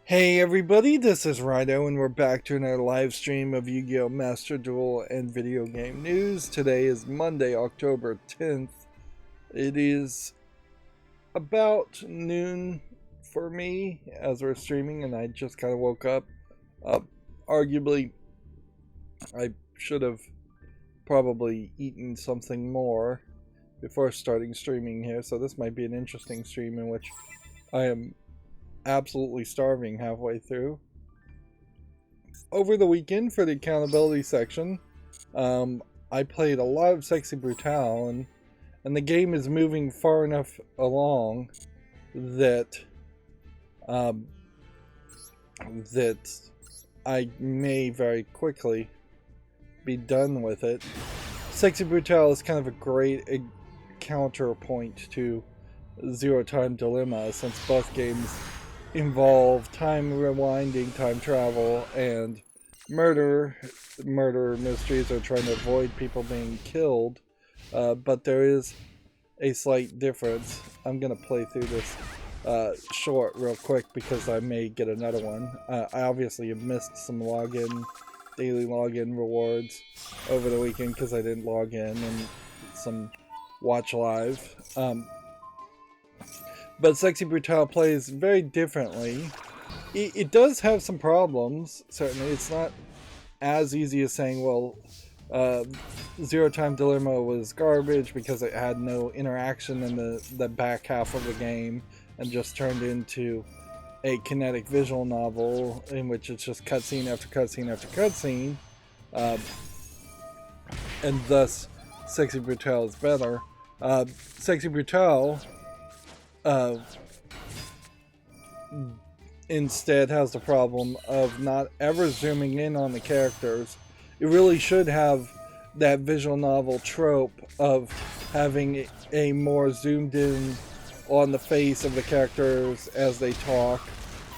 Hey everybody, this is Rydo and we're back to another live stream of Yu-Gi-Oh! Master Duel and video game news. Today is Monday, October 10th. It is about noon for me as we're streaming and I just kind of woke up. Arguably, I should have probably eaten something more before starting streaming here, so this might be an interesting stream in which I am absolutely starving halfway through. Over the weekend for the accountability section, I played a lot of Sexy Brutale, and the game is moving far enough along that that I may very quickly be done with it. Sexy Brutale is kind of a great counterpoint to Zero Time Dilemma, since both games involve time rewinding, time travel, and murder mysteries, or trying to avoid people being killed. But there is a slight difference. I'm gonna play through this short real quick because I may get another one. I obviously have missed some daily login rewards over the weekend because I didn't log in, and some watch live. But Sexy Brutale plays very differently. It does have some problems, certainly. It's not as easy as saying, well, Zero Time Dilemma was garbage because it had no interaction in the back half of the game and just turned into a kinetic visual novel in which it's just cutscene after cutscene after cutscene. And thus, Sexy Brutale is better. Sexy Brutale instead has the problem of not ever zooming in on the characters. It really should have that visual novel trope of having a more zoomed in on the face of the characters as they talk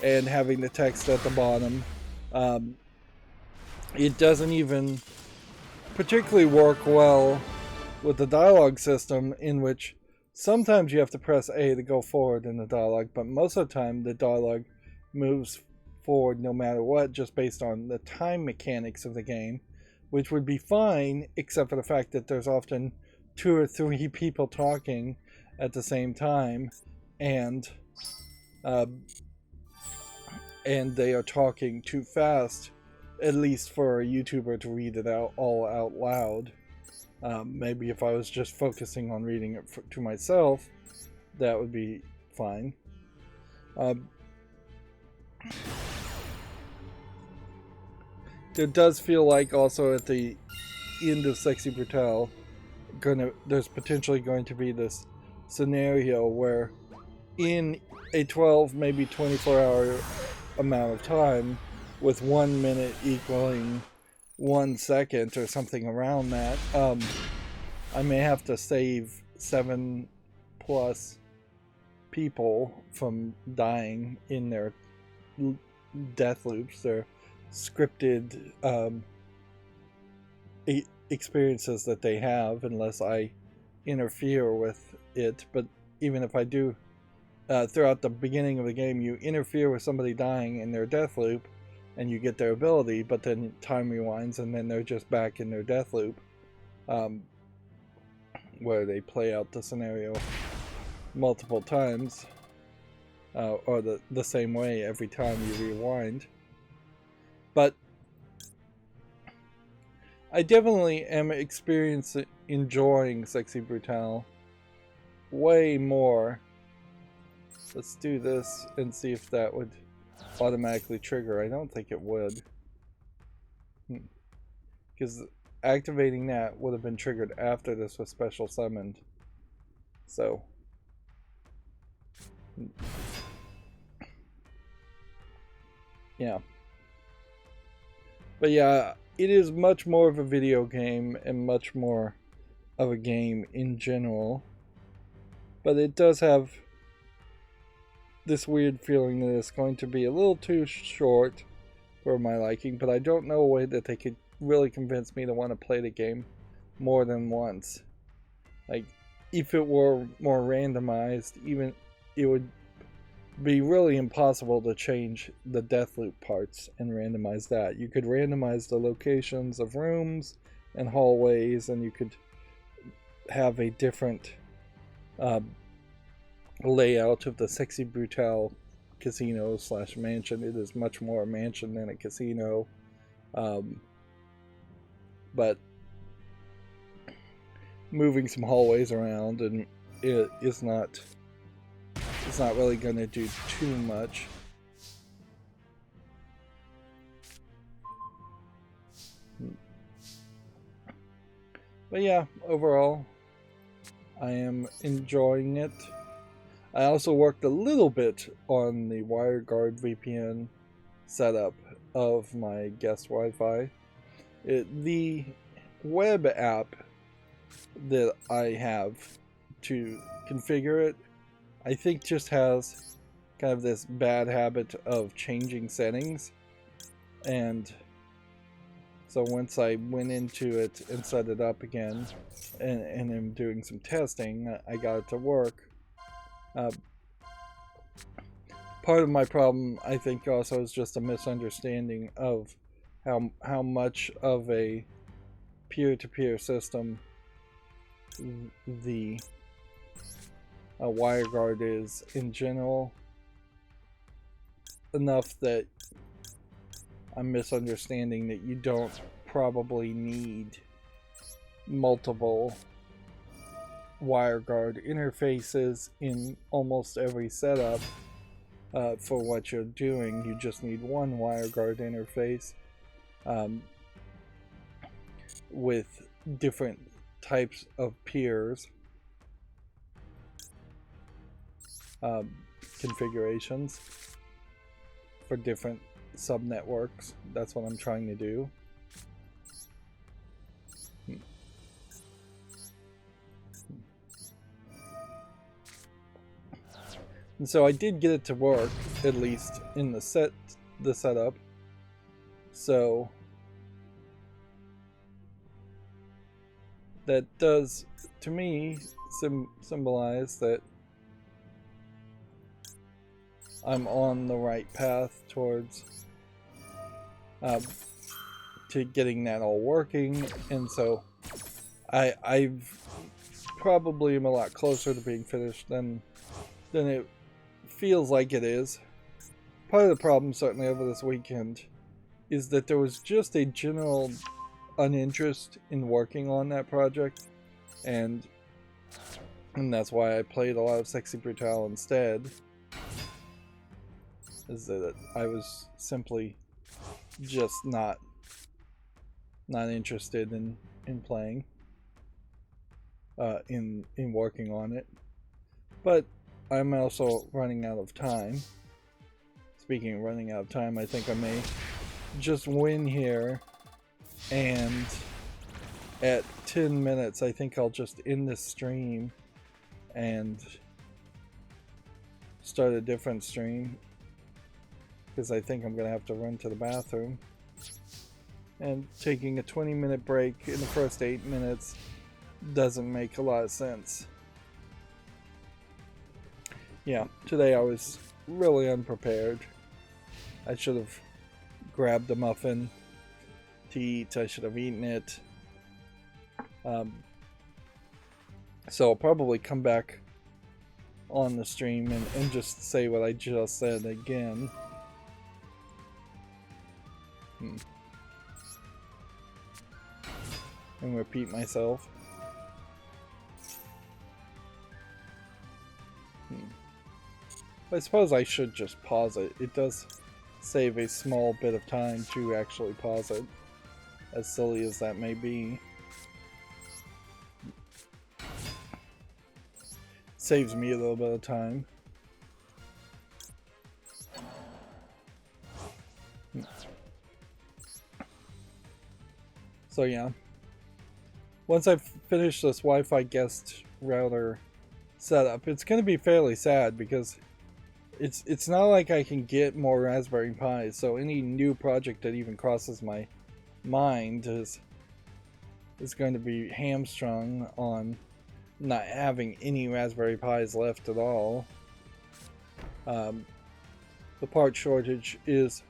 and having the text at the bottom. It doesn't even particularly work well with the dialogue system, in which sometimes you have to press A to go forward in the dialogue, but most of the time the dialogue moves forward no matter what, just based on the time mechanics of the game, which would be fine except for the fact that there's often 2 or 3 people talking at the same time, and they are talking too fast, at least for a YouTuber to read it all out loud. Maybe if I was just focusing on reading it to myself, that would be fine. There does feel like also at the end of Sexy Brutale, there's potentially going to be this scenario where in a 12, maybe 24-hour amount of time, with 1 minute equaling 1 second or something around that, I may have to save 7+ people from dying in their death loops, their scripted experiences that they have, unless I interfere with it. But even if I do, throughout the beginning of the game, you interfere with somebody dying in their death loop, and you get their ability, but then time rewinds and then they're just back in their death loop, where they play out the scenario multiple times, or the same way every time you rewind. But I definitely am enjoying Sexy Brutale way more. Let's do this and see if that would automatically trigger. I don't think it would, because activating that would have been triggered after this was special summoned. So yeah, but yeah, it is much more of a video game and much more of a game in general, but it does have this weird feeling that it's going to be a little too short for my liking. But I don't know a way that they could really convince me to want to play the game more than once. Like, if it were more randomized, even it would be really impossible to change the death loop parts and randomize that. You could randomize the locations of rooms and hallways, and you could have a different layout of the Sexy Brutale casino slash mansion. It is much more a mansion than a casino, but moving some hallways around and it's not really going to do too much. But yeah, overall I am enjoying it. I also worked a little bit on the WireGuard VPN setup of my guest Wi-Fi. The web app that I have to configure it, I think just has kind of this bad habit of changing settings, and so once I went into it and set it up again and am doing some testing, I got it to work. Part of my problem, I think, also is just a misunderstanding of how much of a peer-to-peer system the WireGuard is in general, enough that I'm misunderstanding that you don't probably need multiple WireGuard interfaces in almost every setup for what you're doing. You just need one WireGuard interface with different types of peers configurations for different subnetworks. That's what I'm trying to do. And so I did get it to work, at least in the setup. So that does, to me, symbolize that I'm on the right path towards to getting that all working, and so I've probably am a lot closer to being finished than it feels like it is. Part of the problem, certainly over this weekend, is that there was just a general uninterest in working on that project, and that's why I played a lot of Sexy Brutale instead. Is that I was simply just not interested in playing, in working on it. But I'm also running out of time. Speaking of running out of time, I think I may just win here, and at 10 minutes I think I'll just end this stream and start a different stream, because I think I'm gonna have to run to the bathroom, and taking a 20-minute break in the first 8 minutes doesn't make a lot of sense. Yeah, today I was really unprepared. I should have grabbed a muffin to eat. I should have eaten it. So I'll probably come back on the stream and just say what I just said again. And repeat myself. I suppose I should just pause it. It does save a small bit of time to actually pause it, as silly as that may be. Saves me a little bit of time. So yeah, once I finish this Wi-Fi guest router setup, it's going to be fairly sad, because it's not like I can get more Raspberry Pis, so any new project that even crosses my mind is going to be hamstrung on not having any Raspberry Pis left at all. The part shortage is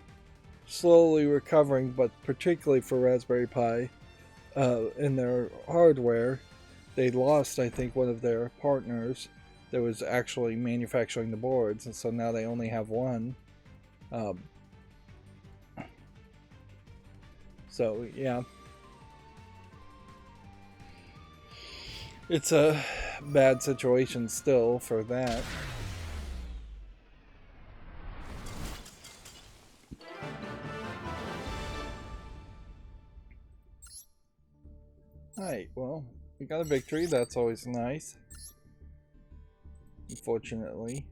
slowly recovering, but particularly for Raspberry Pi in their hardware. They lost, I think, one of their partners that was actually manufacturing the boards, and so now they only have one. So yeah, it's a bad situation still for that. Alright, well, we got a victory. That's always nice. Unfortunately,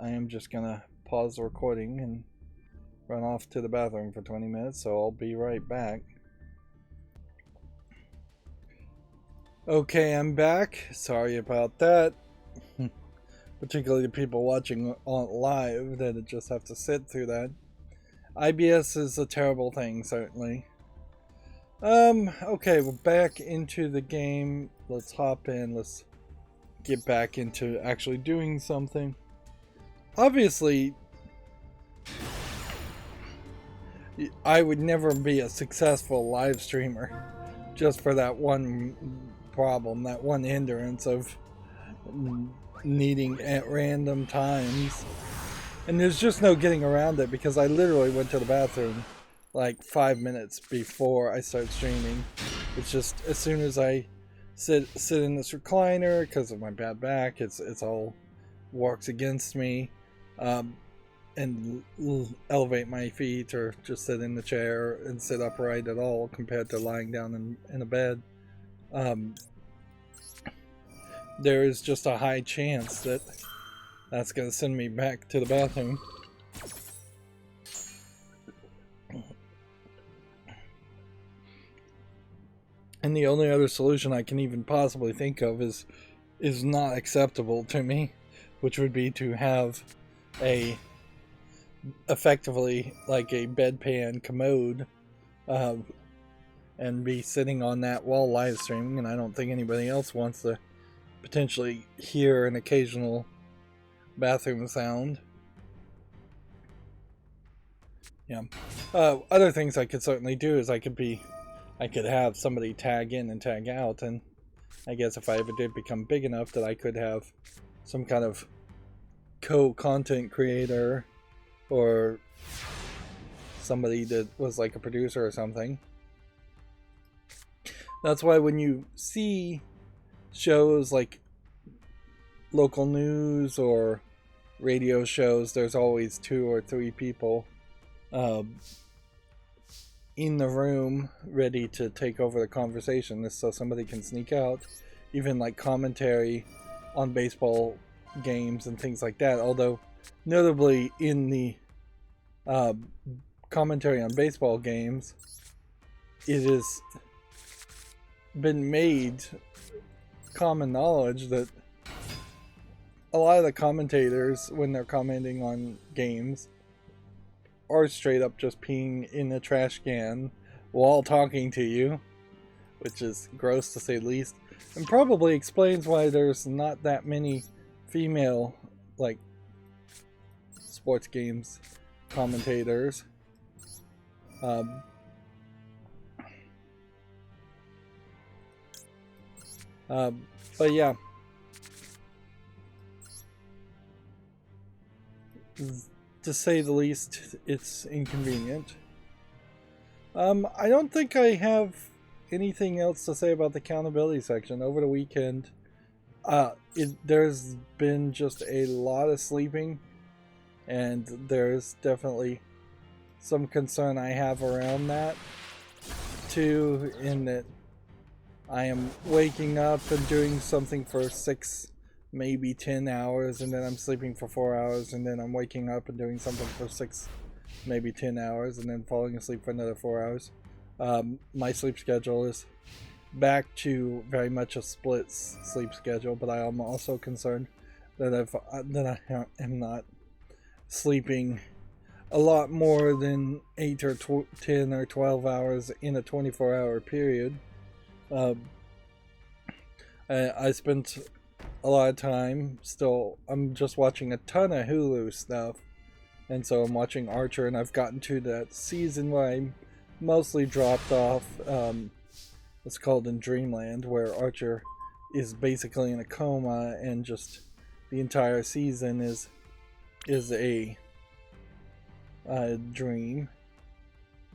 I am just gonna pause the recording and run off to the bathroom for 20 minutes, so I'll be right back. Okay, I'm back. Sorry about that. Particularly the people watching on live that just have to sit through that. IBS is a terrible thing, certainly. Okay, we're back into the game. Let's hop in. Let's get back into actually doing something. Obviously, I would never be a successful live streamer just for that one problem, that one hindrance of needing at random times. And there's just no getting around it because I literally went to the bathroom like 5 minutes before I start streaming. It's just as soon as I sit in this recliner because of my bad back, it's all works against me, and elevate my feet or just sit in the chair and sit upright at all compared to lying down in a bed. There is just a high chance that that's going to send me back to the bathroom. And the only other solution I can even possibly think of is not acceptable to me, which would be to have effectively like a bedpan commode, and be sitting on that while live streaming. And I don't think anybody else wants to potentially hear an occasional bathroom sound. Yeah. Other things I could certainly do is I could have somebody tag in and tag out, and I guess if I ever did become big enough that I could have some kind of co-content creator or somebody that was like a producer or something. That's why when you see shows like local news or radio shows, there's always 2 or 3 people in the room ready to take over the conversation, so somebody can sneak out. Even like commentary on baseball games and things like that, although notably in the commentary on baseball games, it has been made common knowledge that a lot of the commentators, when they're commenting on games, are straight up just peeing in a trash can while talking to you, which is gross to say the least, and probably explains why there's not that many female like sports games commentators. But yeah, to say the least, it's inconvenient. I don't think I have anything else to say about the accountability section. Over the weekend, there's been just a lot of sleeping, and there's definitely some concern I have around that too, in that I am waking up and doing something for 6, maybe 10 hours, and then I'm sleeping for 4 hours, and then I'm waking up and doing something for 6, maybe 10 hours, and then falling asleep for another 4 hours. My sleep schedule is back to very much a split sleep schedule, but I am also concerned that I am not sleeping a lot more than 8 or 10 or 12 hours in a 24-hour period. I spent a lot of time still. I'm just watching a ton of Hulu stuff, and so I'm watching Archer, and I've gotten to that season where I mostly dropped off. It's called in Dreamland, where Archer is basically in a coma, and just the entire season is a dream,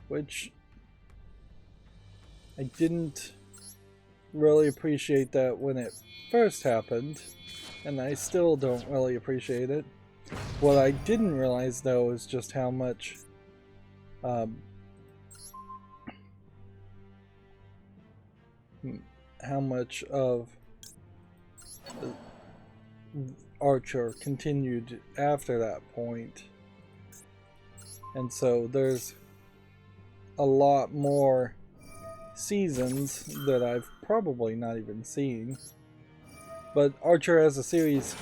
which I didn't really appreciate that when it first happened, and I still don't really appreciate it. What I didn't realize though is just how much of Archer continued after that point. And so there's a lot more seasons that I've probably not even seen. But Archer as a series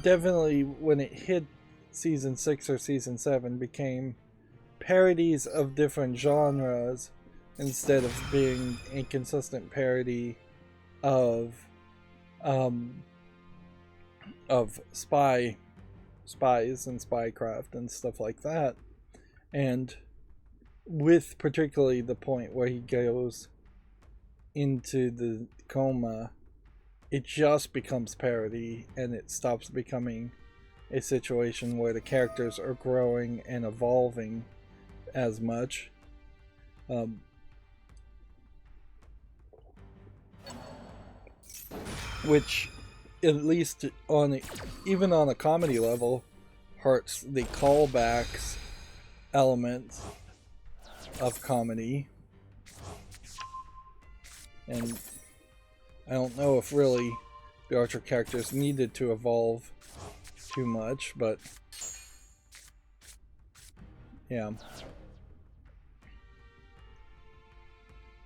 definitely, when it hit season 6 or season 7, became parodies of different genres instead of being a consistent parody of spies and spycraft and stuff like that. And with particularly the point where he goes into the coma, it just becomes parody, and it stops becoming a situation where the characters are growing and evolving as much. Which, at least even on a comedy level, hurts the callbacks elements of comedy. And I don't know if really the Archer characters needed to evolve too much, but yeah,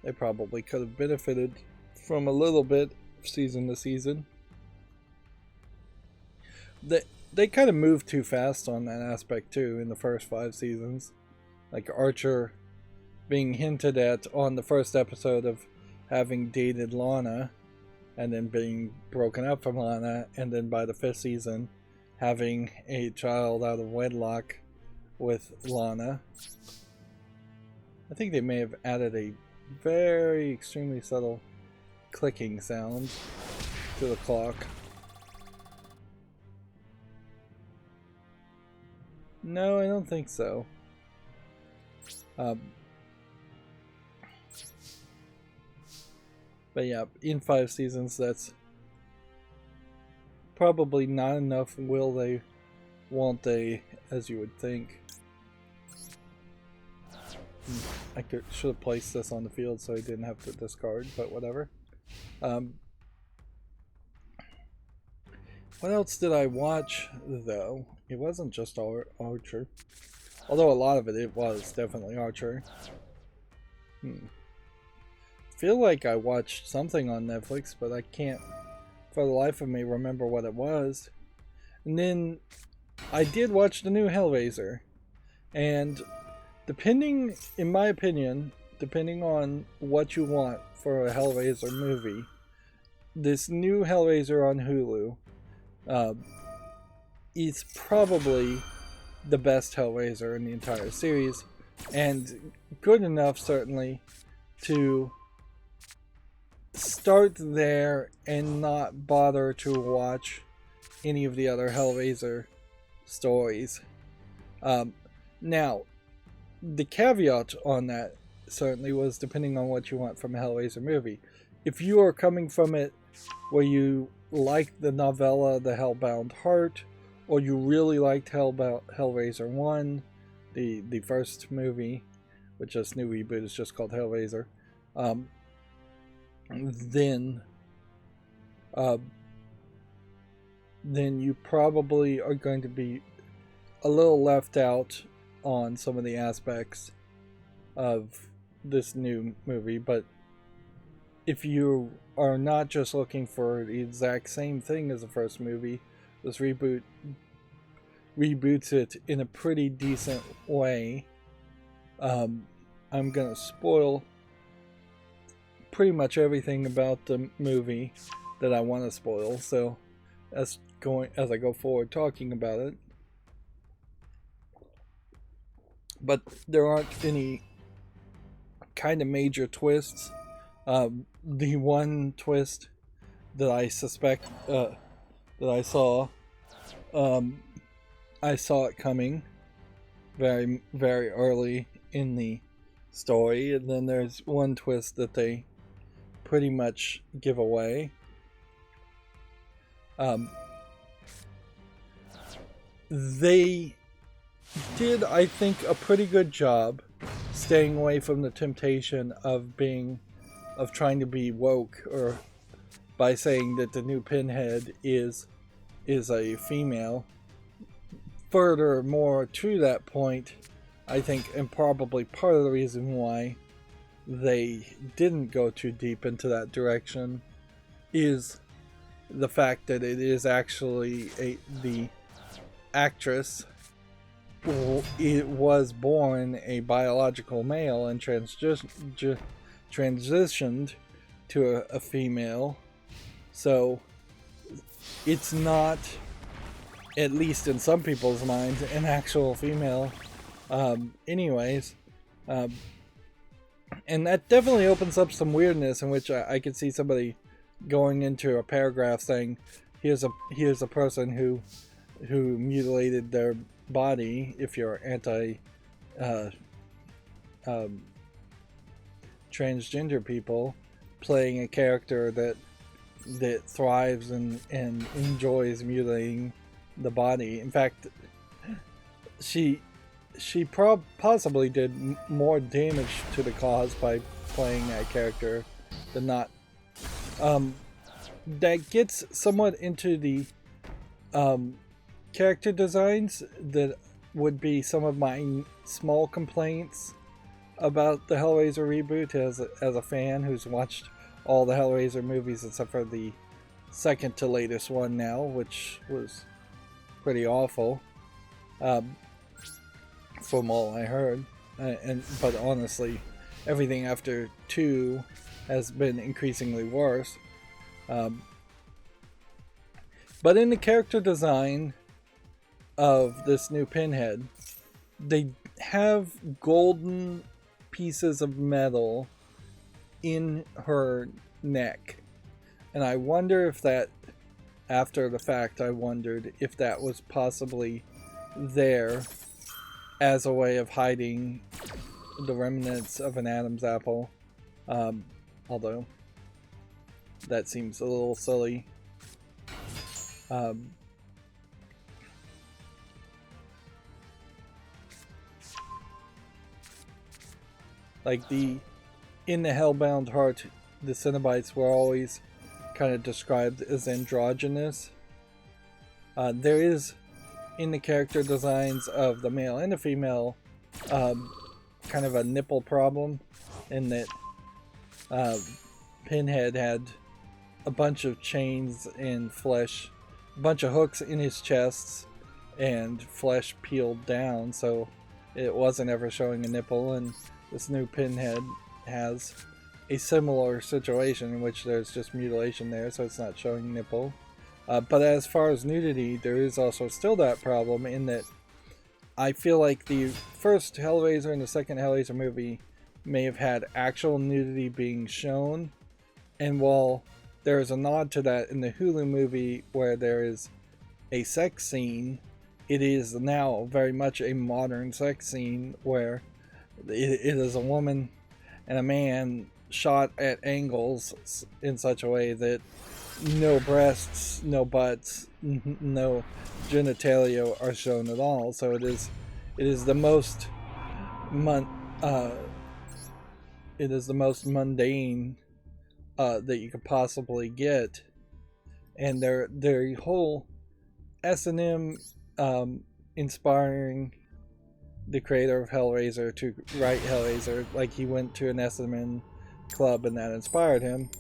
they probably could have benefited from a little bit season to season. They kind of moved too fast on that aspect too in the first 5 seasons. Like Archer being hinted at on the first episode of having dated Lana, and then being broken up from Lana, and then by the 5th season having a child out of wedlock with Lana. I think they may have added a very extremely subtle clicking sound to the clock. No, I don't think so. But yeah, in 5 seasons, that's probably not enough. Will they? Won't they? As you would think. I should have placed this on the field so I didn't have to discard, but whatever. What else did I watch, though? It wasn't just Archer. Although a lot of it was definitely Archer. Feel like I watched something on Netflix, but I can't for the life of me remember what it was. And then I did watch the new Hellraiser. And depending, in my opinion, depending on what you want for a Hellraiser movie, this new Hellraiser on Hulu is probably the best Hellraiser in the entire series, and good enough certainly to start there and not bother to watch any of the other Hellraiser stories. Now, the caveat on that certainly was depending on what you want from a Hellraiser movie. If you are coming from it where you liked the novella The Hellbound Heart, or you really liked Hellraiser 1, the first movie, which this new reboot is just called Hellraiser, then you probably are going to be a little left out on some of the aspects of this new movie. But if you are not just looking for the exact same thing as the first movie, this reboots it in a pretty decent way. I'm gonna spoil pretty much everything about the movie that I want to spoil, so as I go forward talking about it. But there aren't any kind of major twists. The one twist that I suspect that I saw it coming very, very early in the story, and then there's one twist that they pretty much give away. They did, I think, a pretty good job staying away from the temptation of trying to be woke, or by saying that the new Pinhead is a female. Furthermore, to that point, I think, and probably part of the reason why they didn't go too deep into that direction, is the fact that it is actually the actress it was born a biological male and transitioned to a female, so it's not, at least in some people's minds, an actual female. Anyways, and that definitely opens up some weirdness, in which I could see somebody going into a paragraph saying, here's a person who mutilated their body, if you're anti transgender people, playing a character that thrives and enjoys mutilating the body. In fact, she possibly did more damage to the cause by playing that character than not. That gets somewhat into the character designs that would be some of my small complaints about the Hellraiser reboot as a fan who's watched all the Hellraiser movies except for the second to latest one now, which was pretty awful, from all I heard. But honestly, everything after 2 has been increasingly worse. But in the character design of this new Pinhead, they have golden pieces of metal in her neck, and I wonder if that, after the fact, I wondered if that was possibly there as a way of hiding the remnants of an Adam's apple, although that seems a little silly. Like in the Hellbound Heart, the Cenobites were always kind of described as androgynous. There is, in the character designs of the male and the female, kind of a nipple problem, in that Pinhead had a bunch of chains and flesh, a bunch of hooks in his chest, and flesh peeled down, so it wasn't ever showing a nipple. And this new Pinhead has a similar situation in which there's just mutilation there, so it's not showing nipple. But as far as nudity, there is also still that problem, in that I feel like the first Hellraiser and the second Hellraiser movie may have had actual nudity being shown, and while there is a nod to that in the Hulu movie where there is a sex scene, it is now very much a modern sex scene where it is a woman and a man shot at angles in such a way that no breasts, no butts, no genitalia are shown at all. So it is the most mundane that you could possibly get, and their whole S&M inspiring the creator of Hellraiser to write Hellraiser, like he went to an S&M club and that inspired him.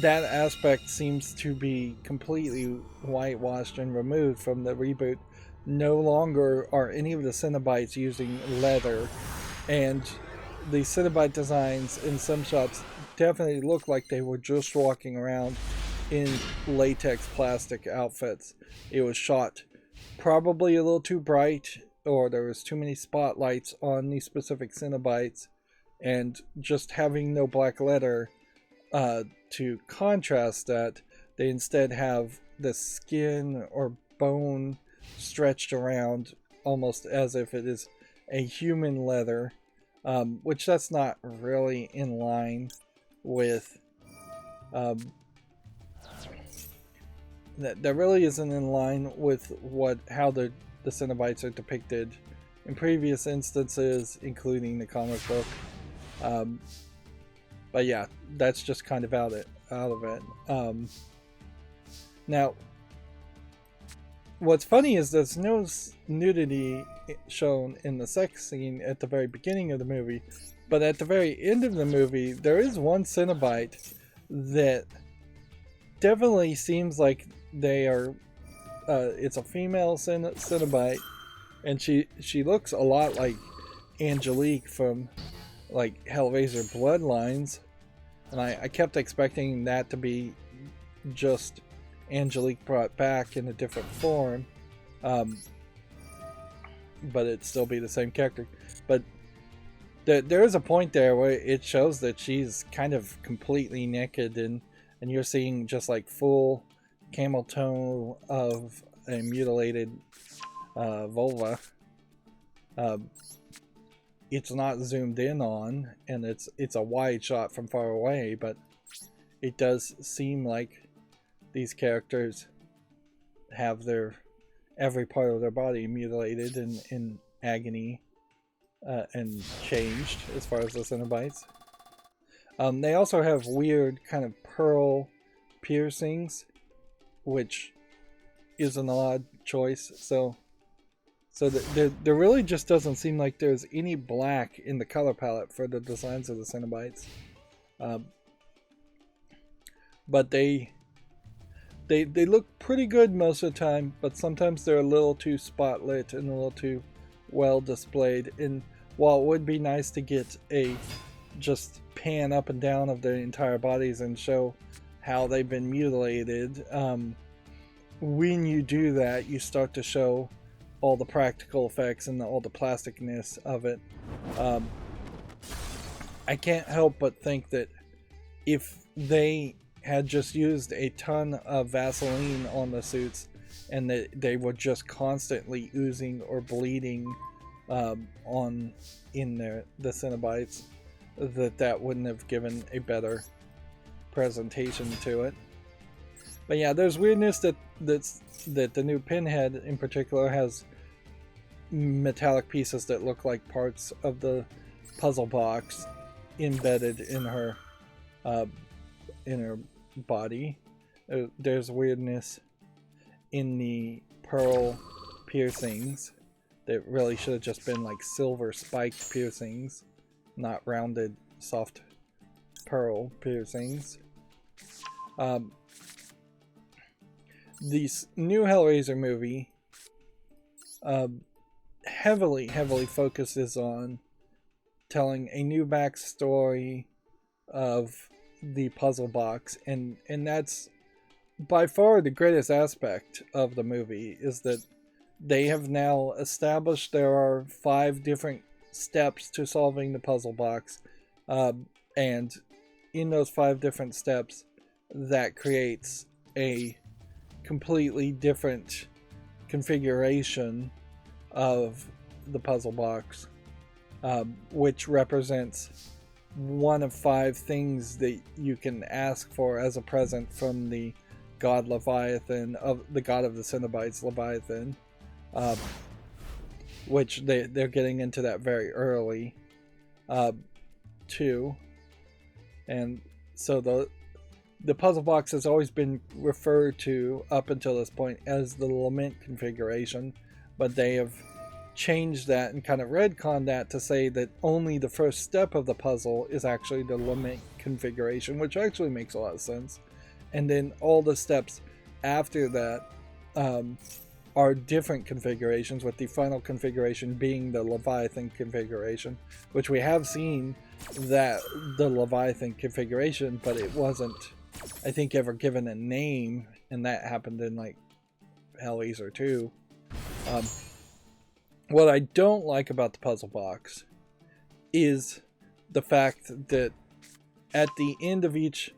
That aspect seems to be completely whitewashed and removed from the reboot. No longer are any of the Cenobites using leather, and the Cenobite designs in some shots definitely look like they were just walking around in latex plastic outfits. It was shot probably a little too bright, or there was too many spotlights on these specific Cenobites, and just having no black letter to contrast that, they instead have the skin or bone stretched around almost as if it is a human leather, which that's not really in line with that really isn't in line with how the Cenobites are depicted in previous instances, including the comic book. But yeah, that's just kind of out of it. Now, what's funny is there's no nudity shown in the sex scene at the very beginning of the movie, but at the very end of the movie, there is one Cenobite that definitely seems like they are. It's a female Cenobite, and she looks a lot like Angelique from like Hellraiser Bloodlines, and I kept expecting that to be just Angelique brought back in a different form, but it'd still be the same character. But there is a point there where it shows that she's kind of completely naked, and you're seeing just like full camel toe of a mutilated vulva. It's not zoomed in on, and it's a wide shot from far away, but it does seem like these characters have every part of their body mutilated and in agony and changed as far as the Cenobites. They also have weird kind of pearl piercings, which is an odd choice. So there really just doesn't seem like there's any black in the color palette for the designs of the Cenobites. But they look pretty good most of the time, but sometimes they're a little too spotlit and a little too well displayed. And while it would be nice to get a just pan up and down of their entire bodies and show how they've been mutilated, when you do that, you start to show all the practical effects and all the plasticness of it. I can't help but think that if they had just used a ton of Vaseline on the suits and that they were just constantly oozing or bleeding in the Cenobites, that wouldn't have given a better presentation to it. But yeah, there's weirdness that the new Pinhead in particular has metallic pieces that look like parts of the puzzle box embedded in her body. There's weirdness in the pearl piercings that really should have just been like silver spiked piercings, not rounded soft pearl piercings. This new Hellraiser movie heavily focuses on telling a new backstory of the puzzle box, and that's by far the greatest aspect of the movie, is that they have now established there are 5 different steps to solving the puzzle box, and in those 5 different steps, that creates a completely different configuration of the puzzle box, which represents one of 5 things that you can ask for as a present from the god Leviathan, of the god of the Cenobites, Leviathan, which they're getting into that very early too. And so the puzzle box has always been referred to up until this point as the Lament configuration, but they have changed that and kind of retconned that to say that only the first step of the puzzle is actually the Lament configuration, which actually makes a lot of sense. And then all the steps after that are different configurations, with the final configuration being the Leviathan configuration, which we have seen that the Leviathan configuration, but it wasn't I think, ever given a name, and that happened in like Hellraiser 2. What I don't like about the puzzle box is the fact that at the end of each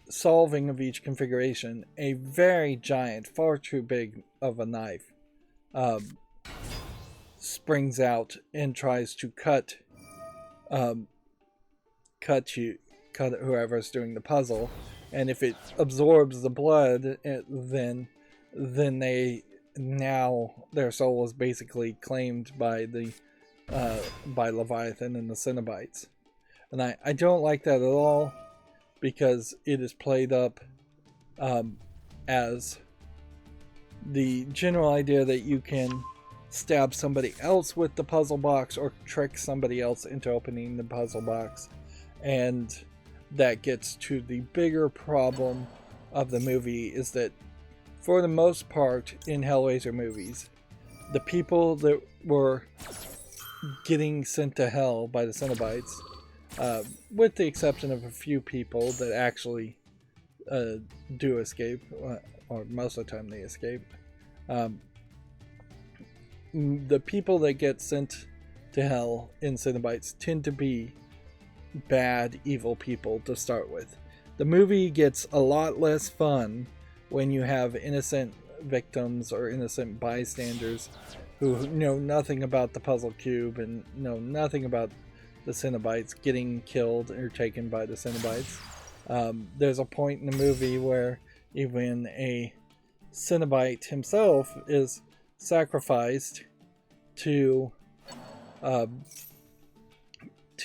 solving of each configuration, a very giant, far too big of a knife springs out and tries to cut whoever's doing the puzzle, and if it absorbs the blood, then their soul is basically claimed by Leviathan and the Cenobites. And I don't like that at all, because it is played up as the general idea that you can stab somebody else with the puzzle box or trick somebody else into opening the puzzle box. And that gets to the bigger problem of the movie, is that for the most part in Hellraiser movies, the people that were getting sent to hell by the Cenobites, with the exception of a few people that actually do escape, or most of the time they escape, the people that get sent to hell in Cenobites tend to be bad, evil people to start with. The movie gets a lot less fun when you have innocent victims or innocent bystanders who know nothing about the puzzle cube and know nothing about the Cenobites getting killed or taken by the Cenobites. There's a point in the movie where even a Cenobite himself is sacrificed to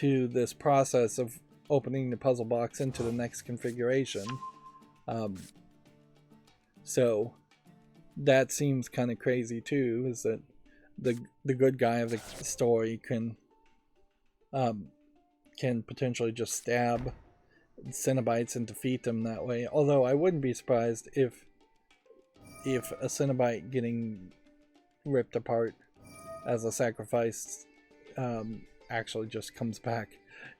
this process of opening the puzzle box into the next configuration. So that seems kind of crazy too, is that the good guy of the story can potentially just stab Cenobites and defeat them that way. Although I wouldn't be surprised if a Cenobite getting ripped apart as a sacrifice actually just comes back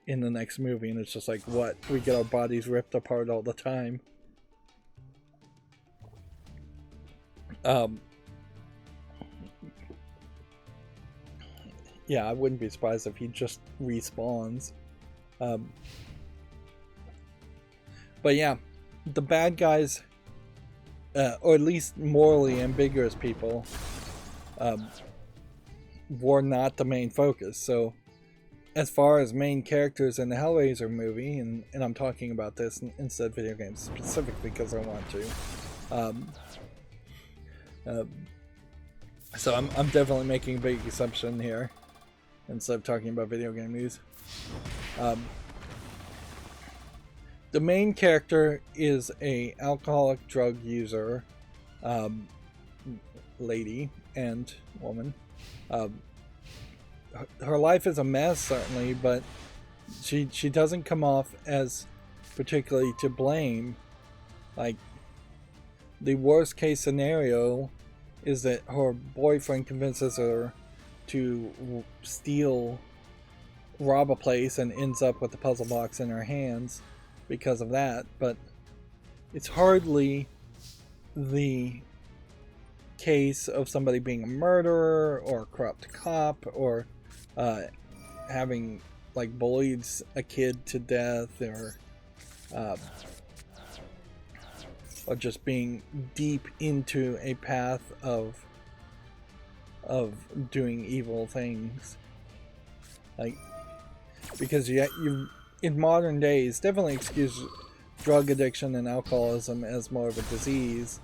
in the next movie, and it's just like, what? We get our bodies ripped apart all the time. Yeah, I wouldn't be surprised if he just respawns. But yeah, the bad guys, or at least morally ambiguous people, were not the main focus. So as far as main characters in the Hellraiser movie, and I'm talking about this instead of video games specifically because I want to, so I'm definitely making a big assumption here instead of talking about video game news. The main character is a alcoholic drug user, lady and woman. Her life is a mess, certainly, but she doesn't come off as particularly to blame. Like, the worst case scenario is that her boyfriend convinces her to rob a place and ends up with the puzzle box in her hands because of that. But it's hardly the case of somebody being a murderer or a corrupt cop or having like bullied a kid to death, or just being deep into a path of doing evil things. Like, because you in modern days definitely excuse drug addiction and alcoholism as more of a disease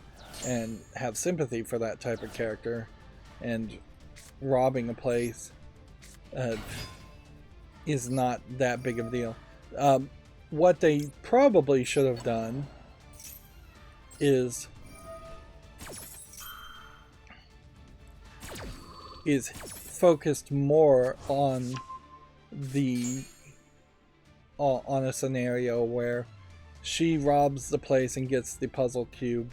and have sympathy for that type of character, and robbing a place is not that big of a deal. What they probably should have done is focused more on a scenario where she robs the place and gets the puzzle cube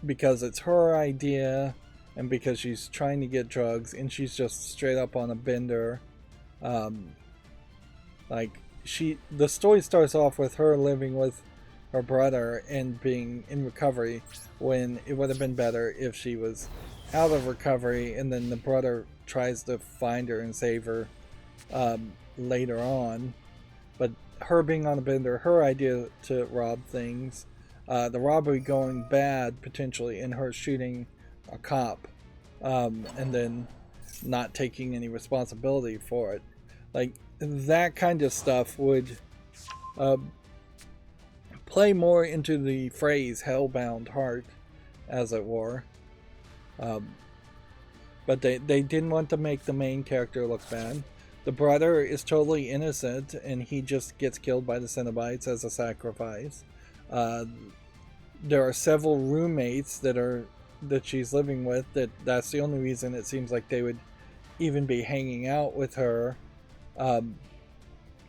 because it's her idea and because she's trying to get drugs, and she's just straight up on a bender. Like, the story starts off with her living with her brother and being in recovery, when it would have been better if she was out of recovery, and then the brother tries to find her and save her later on. But her being on a bender, her idea to rob things, the robbery going bad potentially, and her shooting a cop, and then not taking any responsibility for it. Like, that kind of stuff would play more into the phrase hellbound heart, as it were. But they didn't want to make the main character look bad. The brother is totally innocent, and he just gets killed by the Cenobites as a sacrifice. There are several roommates that she's living with, that's the only reason it seems like they would even be hanging out with her.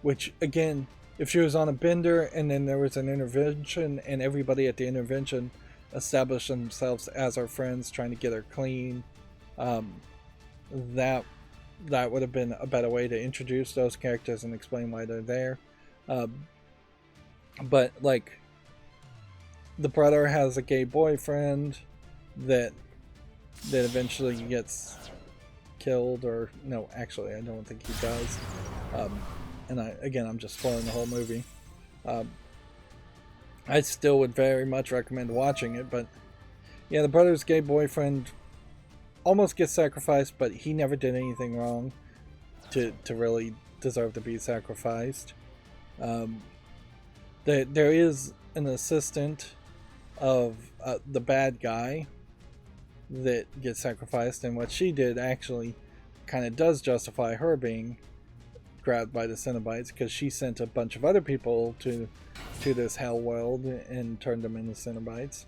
Which, again, if she was on a bender and then there was an intervention and everybody at the intervention established themselves as our friends trying to get her clean, that would have been a better way to introduce those characters and explain why they're there. But, like, the brother has a gay boyfriend that eventually gets killed, or no, actually I don't think he does. And I'm just spoiling the whole movie. I still would very much recommend watching it, but yeah, the brother's gay boyfriend almost gets sacrificed, but he never did anything wrong to really deserve to be sacrificed. There is an assistant of the bad guy that gets sacrificed, and what she did actually kind of does justify her being grabbed by the Cenobites, because she sent a bunch of other people to this hell world and turned them into Cenobites.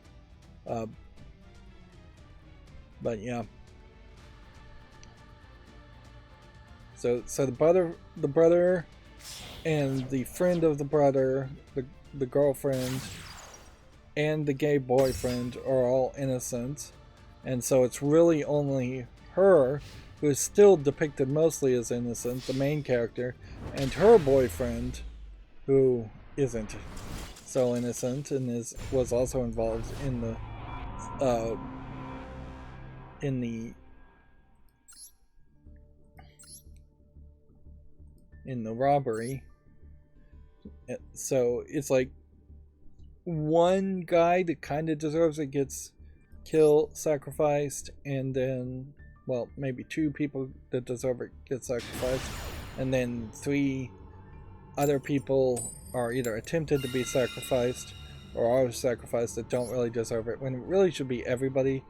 But yeah, so the brother and the friend of the brother, the girlfriend and the gay boyfriend are all innocent, and so it's really only her, who is still depicted mostly as innocent, the main character, and her boyfriend, who isn't so innocent and was also involved in the robbery. So it's like one guy that kind of deserves it gets sacrificed, and then, well, maybe two people that deserve it get sacrificed, and then three other people are either attempted to be sacrificed or are sacrificed that don't really deserve it, when it really should be everybody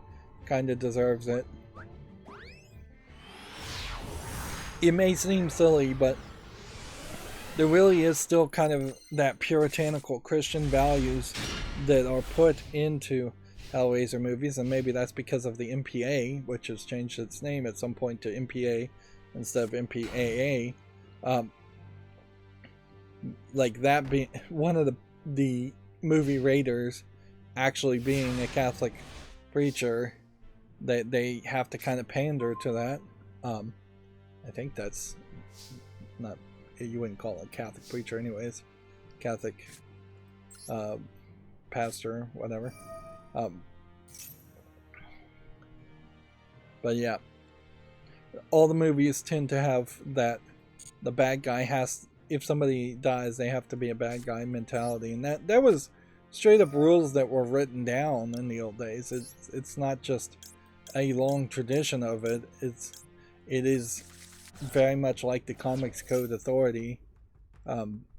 kind of deserves it. It may seem silly, but there really is still kind of that puritanical Christian values that are put into Hellraiser movies, and maybe that's because of the MPA, which has changed its name at some point to MPA instead of MPAA. Like that being one of the movie raiders actually being a Catholic preacher, they have to kind of pander to that. I think that's not, you wouldn't call it a Catholic preacher anyways, Catholic pastor, whatever. But yeah, all the movies tend to have that the bad guy has, if somebody dies, they have to be a bad guy mentality, and that was straight up rules that were written down in the old days. It's not just a long tradition of it. It is very much like the Comics Code Authority,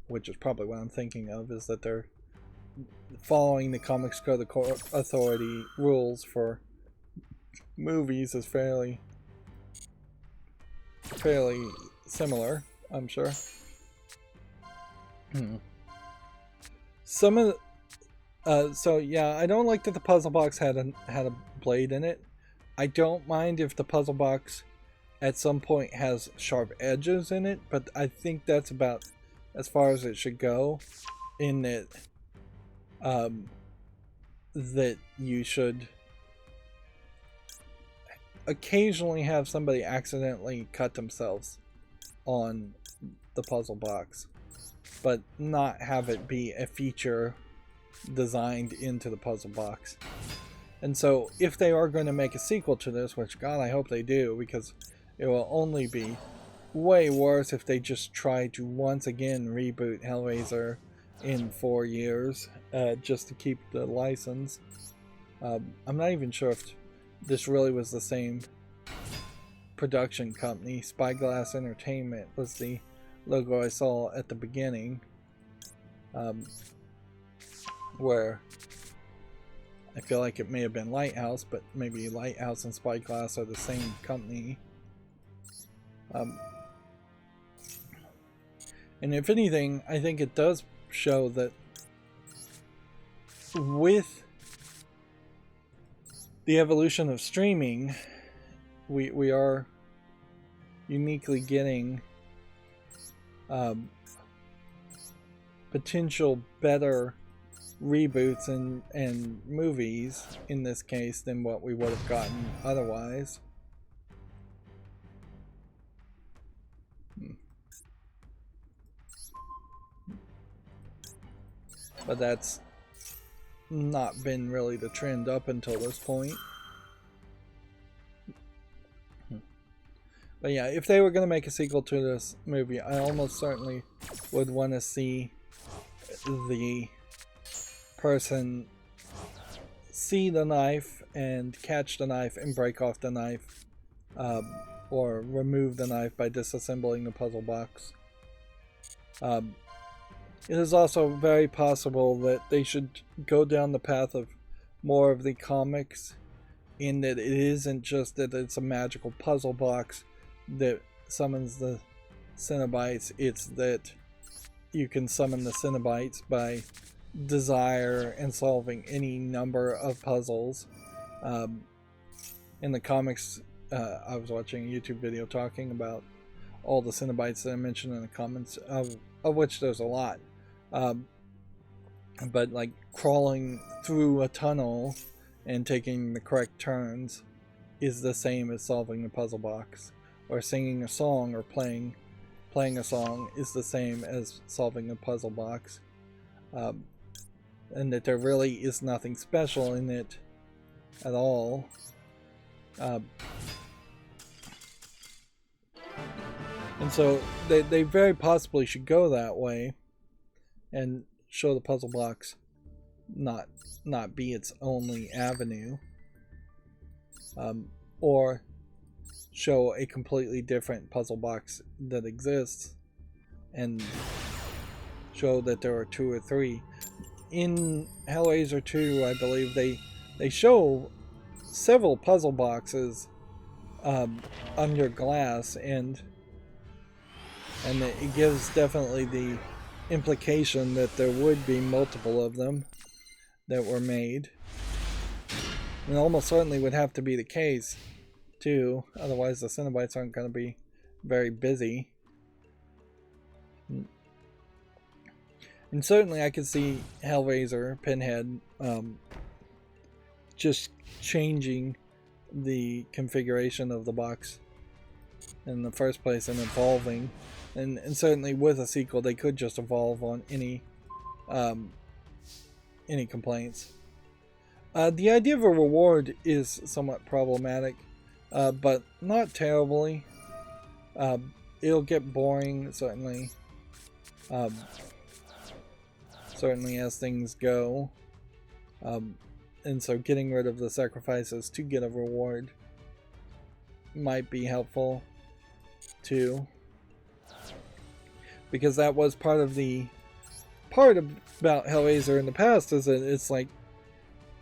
which is probably what I'm thinking of, is that they're following the Comics Code Authority rules for movies is fairly similar, I'm sure. Some of so yeah, I don't like that the puzzle box had a blade in it. I don't mind if the puzzle box at some point has sharp edges in it, but I think that's about as far as it should go, in that that you should occasionally have somebody accidentally cut themselves on the puzzle box. but not have it be a feature designed into the puzzle box. And so if they are going to make a sequel to this, which God I hope they do, because it will only be way worse if they just try to once again reboot Hellraiser in 4 years just to keep the license. I'm not even sure if this really was the same production company. Spyglass Entertainment was the logo I saw at the beginning, where I feel like it may have been Lighthouse, but maybe Lighthouse and Spyglass are the same company. And if anything, I think it does show that with the evolution of streaming, we are uniquely getting potential better reboots and movies in this case than what we would have gotten otherwise. But that's not been really the trend up until this point. But yeah, if they were going to make a sequel to this movie, I almost certainly would want to see the person see the knife and catch the knife and break off the knife, or remove the knife by disassembling the puzzle box. It is also very possible that they should go down the path of more of the comics, in that it isn't just that it's a magical puzzle box that summons the Cenobites, it's that you can summon the Cenobites by desire and solving any number of puzzles. In the comics, I was watching a YouTube video talking about all the Cenobites that I mentioned in the comments, of which there's a lot. But like crawling through a tunnel and taking the correct turns is the same as solving the puzzle box, or singing a song or playing a song is the same as solving a puzzle box, and that there really is nothing special in it at all. And so they very possibly should go that way and show the puzzle box not be its only avenue, or show a completely different puzzle box that exists and show that there are 2 or 3. In Hellraiser 2, I believe they show several puzzle boxes under glass, and it gives definitely the implication that there would be multiple of them that were made. And almost certainly would have to be the case too, otherwise the Cenobites aren't going to be very busy. And certainly I could see Hellraiser, Pinhead, just changing the configuration of the box in the first place and evolving. And certainly with a sequel they could just evolve on any complaints. The idea of a reward is somewhat problematic, but not terribly. It'll get boring, certainly. Certainly as things go. And so getting rid of the sacrifices to get a reward might be helpful too. Because that was part about Hellraiser in the past, is that it's like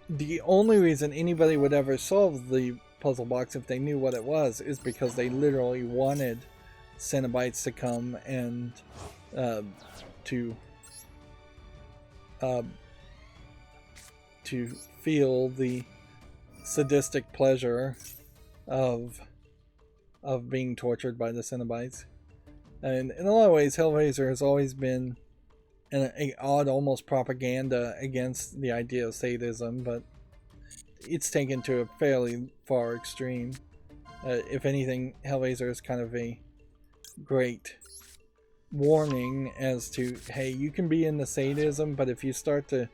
the only reason anybody would ever solve the puzzle box if they knew what it was is because they literally wanted Cenobites to come and to feel the sadistic pleasure of being tortured by the Cenobites. And in a lot of ways, Hellraiser has always been an odd, almost propaganda against the idea of sadism, but it's taken to a fairly far extreme. If anything, Hellraiser is kind of a great warning as to, hey, you can be into sadism, but if you start to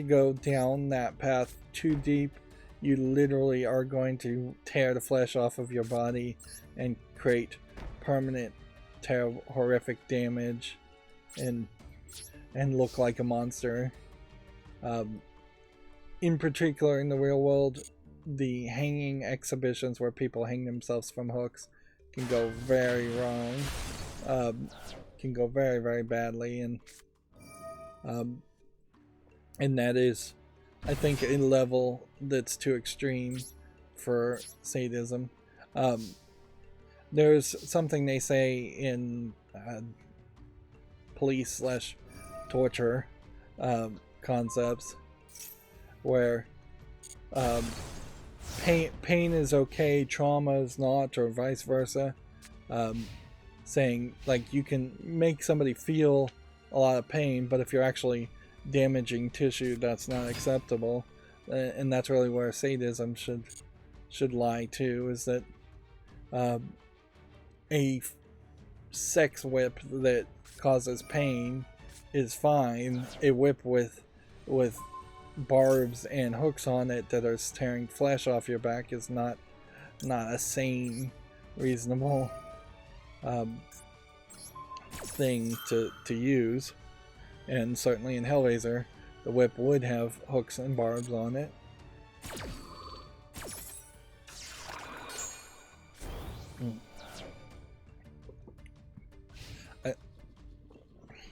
go down that path too deep, you literally are going to tear the flesh off of your body and create permanent, terrible, horrific damage and look like a monster. In particular, in the real world, the hanging exhibitions where people hang themselves from hooks can go very wrong, can go very, very badly, and that is, I think, a level that's too extreme for sadism. There's something they say in police/torture concepts where pain is okay, trauma is not, or vice versa. Saying, like, you can make somebody feel a lot of pain, but if you're actually damaging tissue, that's not acceptable. And that's really where sadism should lie too, is that a sex whip that causes pain is fine. A whip with barbs and hooks on it that are tearing flesh off your back is not a sane, reasonable thing to use. And certainly in Hellraiser, the whip would have hooks and barbs on it.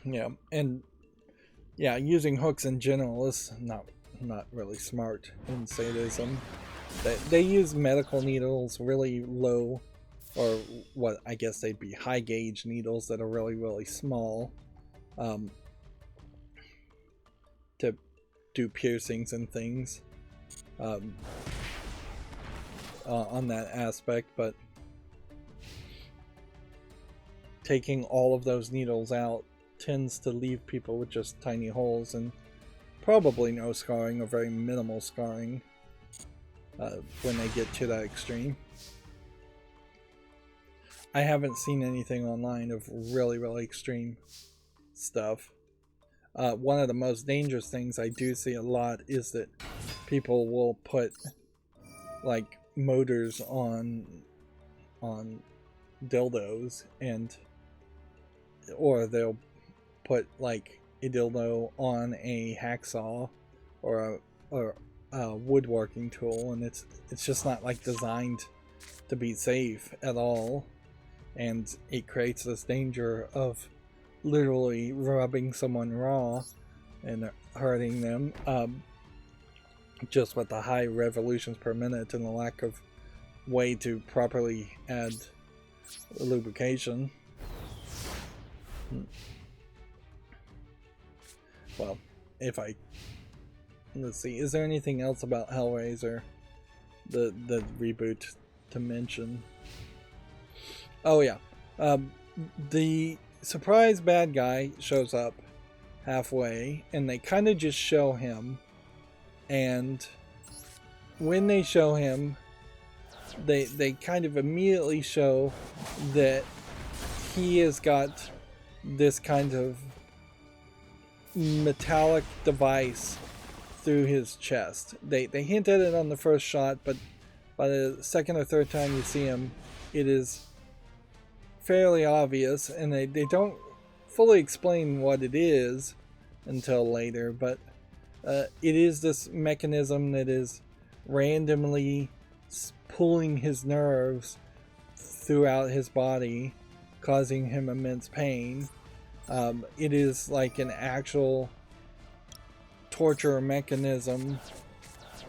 Yeah, and yeah, using hooks in general is not really smart in sadism. They use medical needles, really low, or what I guess they'd be high gauge needles that are really, really small, to do piercings and things on that aspect, but taking all of those needles out tends to leave people with just tiny holes and probably no scarring or very minimal scarring when they get to that extreme. I haven't seen anything online of really, really extreme stuff. One of the most dangerous things I do see a lot is that people will put like motors on dildos, or they'll put like a dildo on a hacksaw or a woodworking tool, and it's just not like designed to be safe at all, and it creates this danger of literally rubbing someone raw and hurting them, just with the high revolutions per minute and the lack of way to properly add lubrication. Well, let's see, is there anything else about Hellraiser, the reboot, to mention? Oh yeah, the surprise bad guy shows up halfway, and they kind of just show him, and when they show him, they kind of immediately show that he has got this kind of metallic device through his chest. They hint at it on the first shot, but by the second or third time you see him, it is fairly obvious, and they don't fully explain what it is until later, but it is this mechanism that is randomly pulling his nerves throughout his body, causing him immense pain. It is like an actual torture mechanism,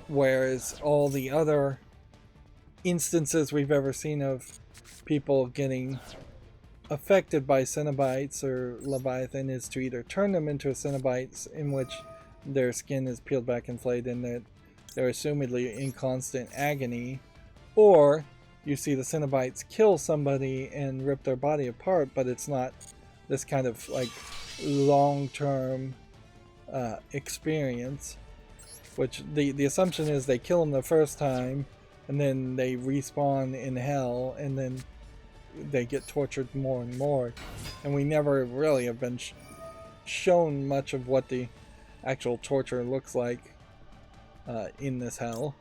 whereas all the other instances we've ever seen of people getting affected by Cenobites or Leviathan is to either turn them into Cenobites, in which their skin is peeled back and flayed and they're assumedly in constant agony, or you see the Cenobites kill somebody and rip their body apart, but it's not this kind of like long-term experience, which the assumption is they kill them the first time and then they respawn in hell, and then they get tortured more and more, and we never really have been shown much of what the actual torture looks like in this hell.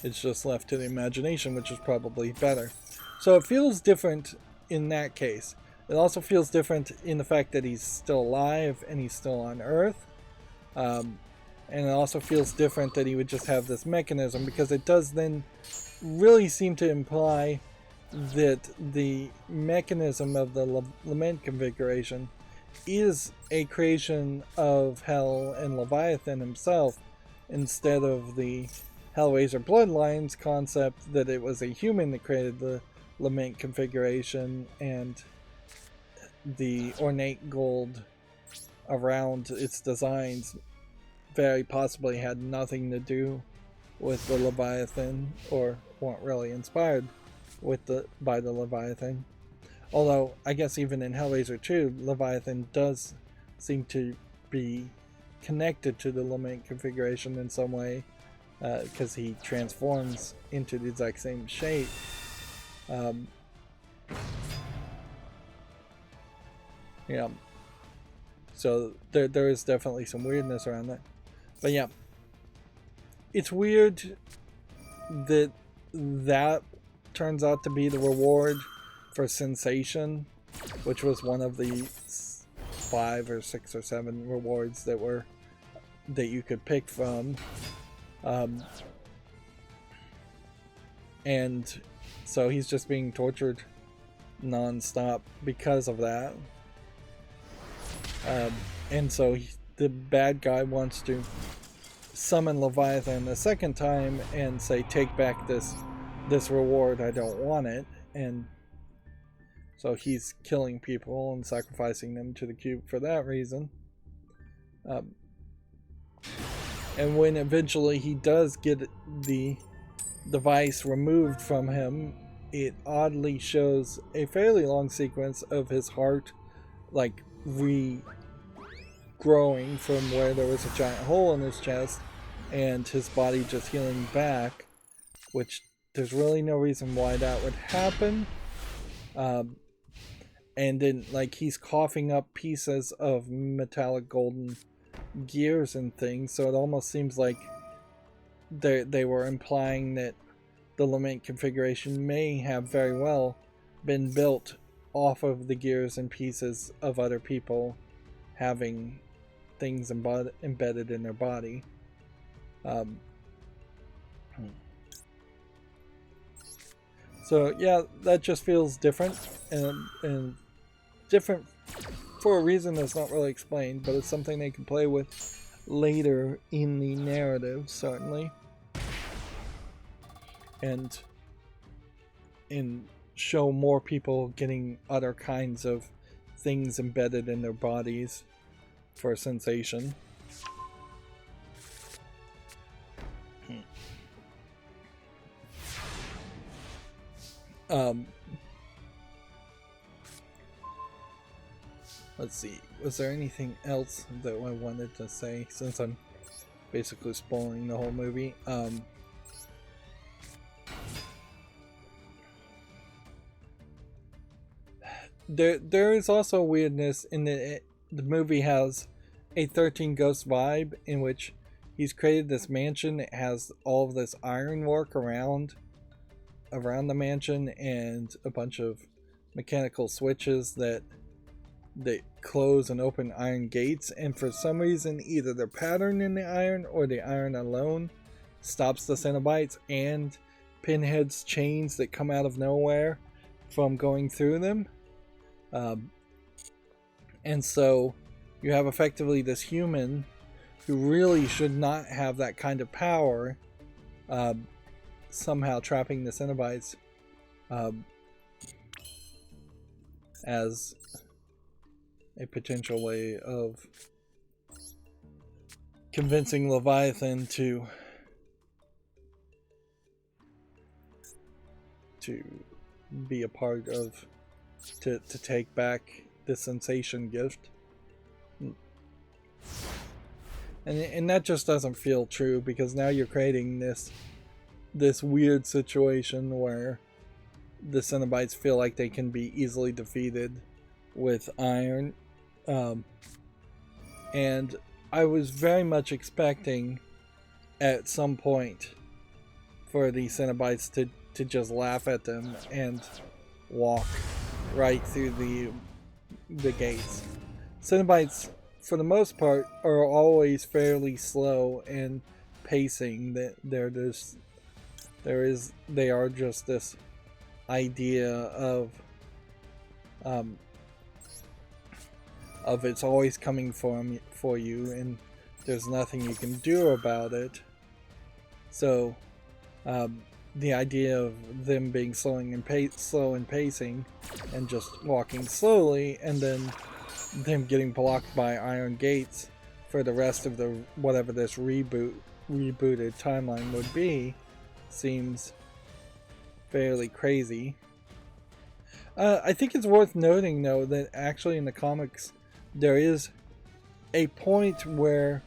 It's just left to the imagination, which is probably better. So it feels different in that case. It also feels different in the fact that he's still alive and he's still on Earth. And it also feels different that he would just have this mechanism, because it does then really seem to imply that the mechanism of the Lament configuration is a creation of Hell and Leviathan himself, instead of the Hellraiser Bloodlines concept that it was a human that created the Lament configuration, and the ornate gold around its designs very possibly had nothing to do with the Leviathan, or weren't really inspired by the Leviathan. Although I guess even in Hellraiser 2, Leviathan does seem to be connected to the Lament configuration in some way, because he transforms into the exact same shape. Yeah. So there is definitely some weirdness around that. But yeah, it's weird that that turns out to be the reward for sensation, which was one of the 5 or 6 or 7 rewards that you could pick from. And so he's just being tortured non-stop because of that. And so the bad guy wants to summon Leviathan a second time and say, take back this reward, I don't want it. And so he's killing people and sacrificing them to the cube for that reason. And when eventually he does get the device removed from him, it oddly shows a fairly long sequence of his heart like regrowing from where there was a giant hole in his chest, and his body just healing back, which there's really no reason why that would happen. And then like he's coughing up pieces of metallic golden gears and things, so it almost seems like they were implying that the Lament configuration may have very well been built off of the gears and pieces of other people having things embedded in their body. So yeah, that just feels different, and different for a reason that's not really explained, but it's something they can play with later in the narrative, certainly. And show more people getting other kinds of things embedded in their bodies for sensation. Let's see, was there anything else that I wanted to say, since I'm basically spoiling the whole movie? There is also weirdness in that the movie has a 13 Ghosts vibe, in which he's created this mansion. It has all of this ironwork around the mansion, and a bunch of mechanical switches that close and open iron gates, and for some reason either the pattern in the iron or the iron alone stops the Cenobites and Pinhead's chains that come out of nowhere from going through them. And so you have effectively this human who really should not have that kind of power, somehow trapping the Cenobites as a potential way of convincing Leviathan to be a part of, to take back the sensation gift. And that just doesn't feel true, because now you're creating this weird situation where the Cenobites feel like they can be easily defeated with iron. And I was very much expecting at some point for the Cenobites to just laugh at them and walk right through the gates. Cenobites, for the most part, are always fairly slow and pacing. That they are just this idea of it's always coming for you, and there's nothing you can do about it. So the idea of them being slow and pacing and just walking slowly, and then them getting blocked by iron gates for the rest of the whatever this rebooted timeline would be, seems fairly crazy. I think it's worth noting, though, that actually in the comics there is a point where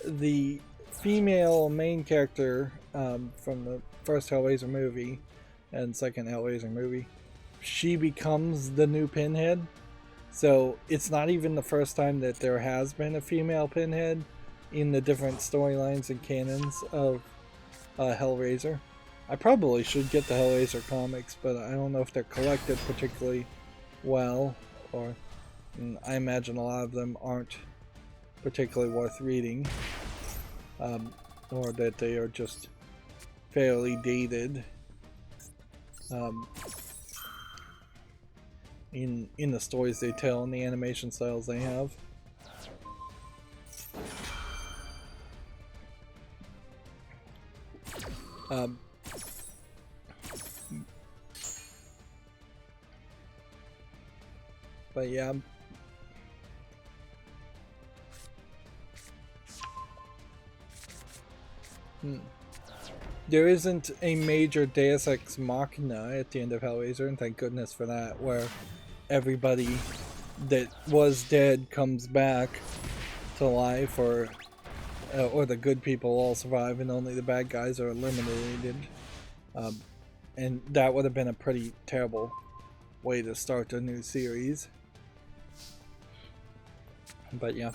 the female main character from the first Hellraiser movie and second Hellraiser movie, she becomes the new Pinhead. So it's not even the first time that there has been a female Pinhead in the different storylines and canons of Hellraiser. I probably should get the Hellraiser comics, but I don't know if they're collected particularly well, or I imagine a lot of them aren't particularly worth reading, or that they are just fairly dated in the stories they tell and the animation styles they have. But yeah. There isn't a major Deus Ex Machina at the end of Hellraiser, and thank goodness for that, where everybody that was dead comes back to life, or the good people all survive and only the bad guys are eliminated. And that would have been a pretty terrible way to start a new series. But yeah,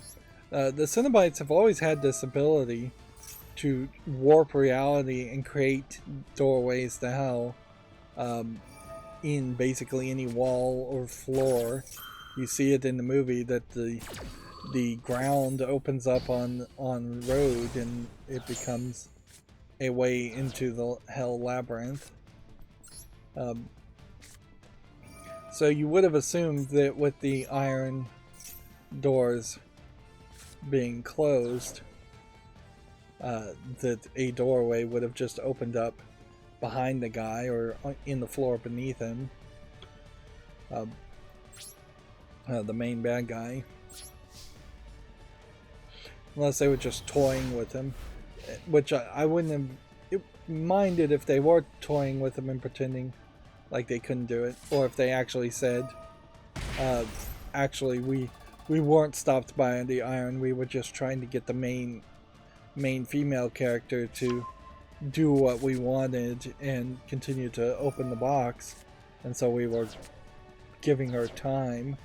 the Cenobites have always had this ability to warp reality and create doorways to hell in basically any wall or floor. You see it in the movie that the ground opens up on road and it becomes a way into the hell labyrinth. So you would have assumed that with the iron doors being closed, that a doorway would have just opened up behind the guy or in the floor beneath him, the main bad guy, unless they were just toying with him, which I wouldn't have minded if they were toying with him and pretending like they couldn't do it, or if they actually said, actually we weren't stopped by the iron, we were just trying to get the main female character to do what we wanted and continue to open the box, and so we were giving her time.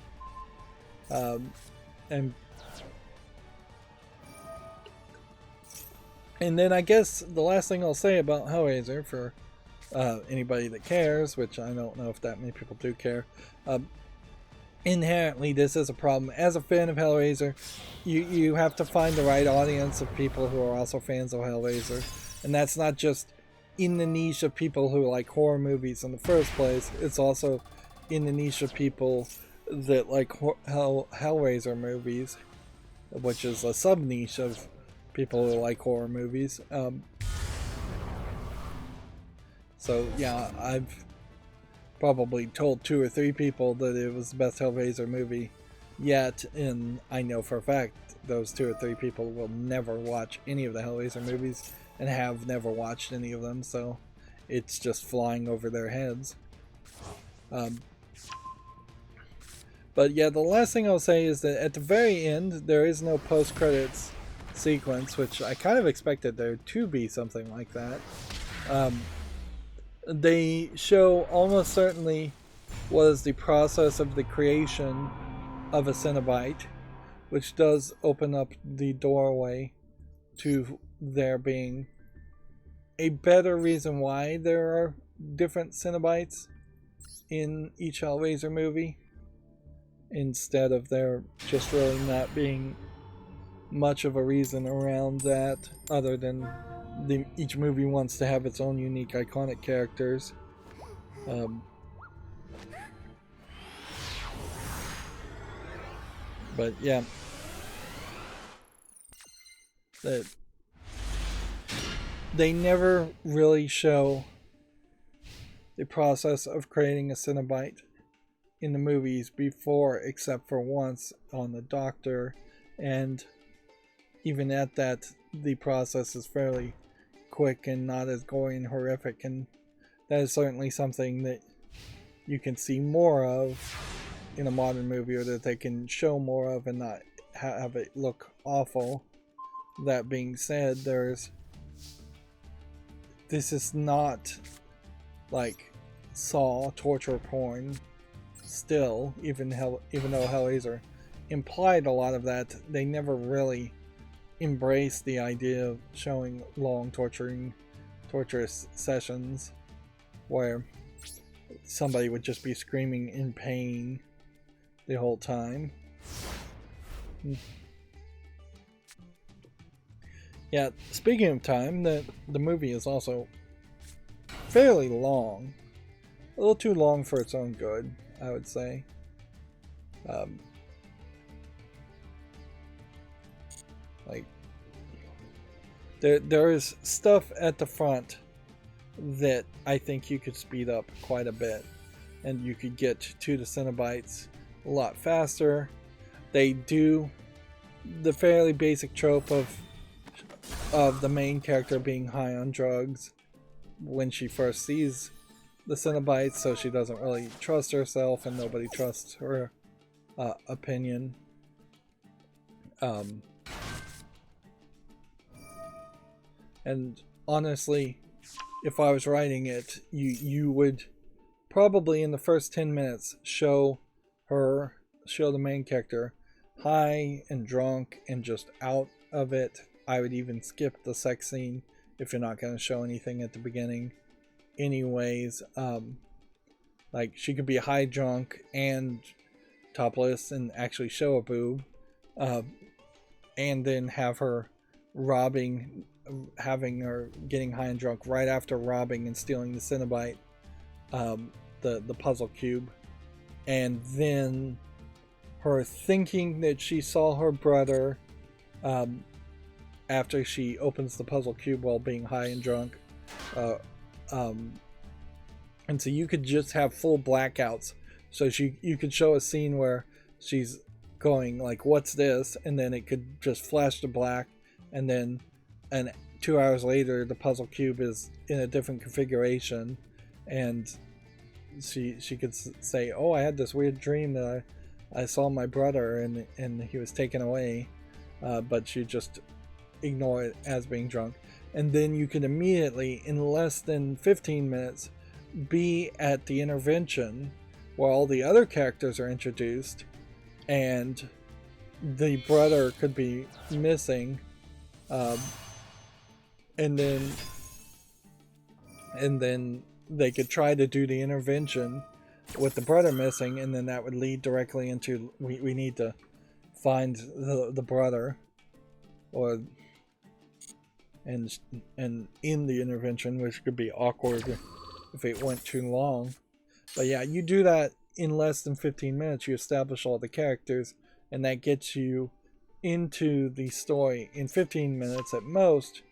And then I guess the last thing I'll say about Hellraiser, for anybody that cares, which I don't know if that many people do care, inherently this is a problem. As a fan of Hellraiser, you have to find the right audience of people who are also fans of Hellraiser, and that's not just in the niche of people who like horror movies in the first place, it's also in the niche of people that like Hellraiser movies, which is a sub-niche of people who like horror movies. So yeah, I've probably told 2 or 3 people that it was the best Hellraiser movie yet, and I know for a fact those 2 or 3 people will never watch any of the Hellraiser movies and have never watched any of them, so it's just flying over their heads. But yeah, the last thing I'll say is that at the very end there is no post-credits sequence, which I kind of expected there to be something like that. They show almost certainly was the process of the creation of a Cenobite, which does open up the doorway to there being a better reason why there are different Cenobites in each Hellraiser movie, instead of there just really not being much of a reason around that, other than each movie wants to have its own unique iconic characters. But yeah, that they never really show the process of creating a Cenobite in the movies before, except for once on the Doctor, and even at that, the process is fairly quick and not as gory and horrific, and that is certainly something that you can see more of in a modern movie, or that they can show more of and not have it look awful. That being said, this is not like Saw torture porn still, even though Hellraiser implied a lot of that. They never really embraced the idea of showing long torturous sessions where somebody would just be screaming in pain the whole time. Yeah, speaking of time, the movie is also fairly long. A little too long for its own good, I would say. Like, there is stuff at the front that I think you could speed up quite a bit, and you could get to the Cenobites a lot faster. They do the fairly basic trope of the main character being high on drugs when she first sees the Cenobites, so she doesn't really trust herself and nobody trusts her opinion. And honestly, if I was writing it, you would probably in the first 10 minutes show the main character high and drunk and just out of it. I would even skip the sex scene if you're not going to show anything at the beginning. Anyways, like, she could be high drunk and topless and actually show a boob, and then have her getting high and drunk right after robbing and stealing the Cenobite, the puzzle cube, and then her thinking that she saw her brother after she opens the puzzle cube while being high and drunk. And so you could just have full blackouts. So you could show a scene where she's going like, "What's this?" and then it could just flash to black, and then 2 hours later the puzzle cube is in a different configuration, and she could say, "Oh, I had this weird dream that I saw my brother and he was taken away," but she just ignore it as being drunk. And then you could immediately, in less than 15 minutes, be at the intervention where all the other characters are introduced, and the brother could be missing, and then they could try to do the intervention with the brother missing, and then that would lead directly into we need to find the brother, and in the intervention, which could be awkward if it went too long. But yeah, you do that in less than 15 minutes. You establish all the characters, and that gets you into the story in 15 minutes at most,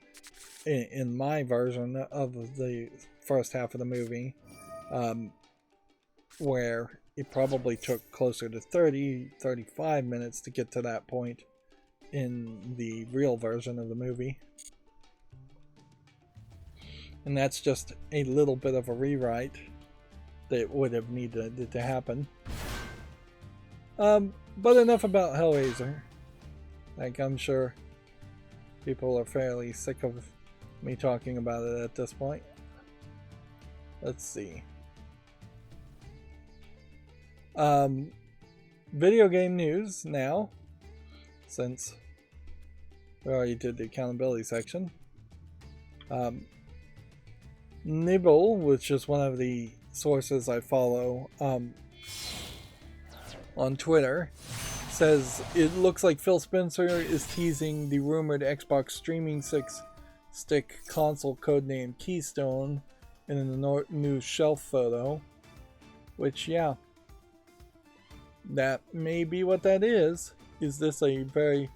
in my version of the first half of the movie, where it probably took closer to 35 minutes to get to that point in the real version of the movie. And that's just a little bit of a rewrite that would have needed to happen. But enough about Hellraiser. Like, I'm sure people are fairly sick of me talking about it at this point. Let's see. Video game news now, since we already did the accountability section. Nibble, which is one of the sources I follow on Twitter, says it looks like Phil Spencer is teasing the rumored Xbox streaming stick console codenamed Keystone in a new shelf photo. Which, yeah, that may be what that is. Is this a very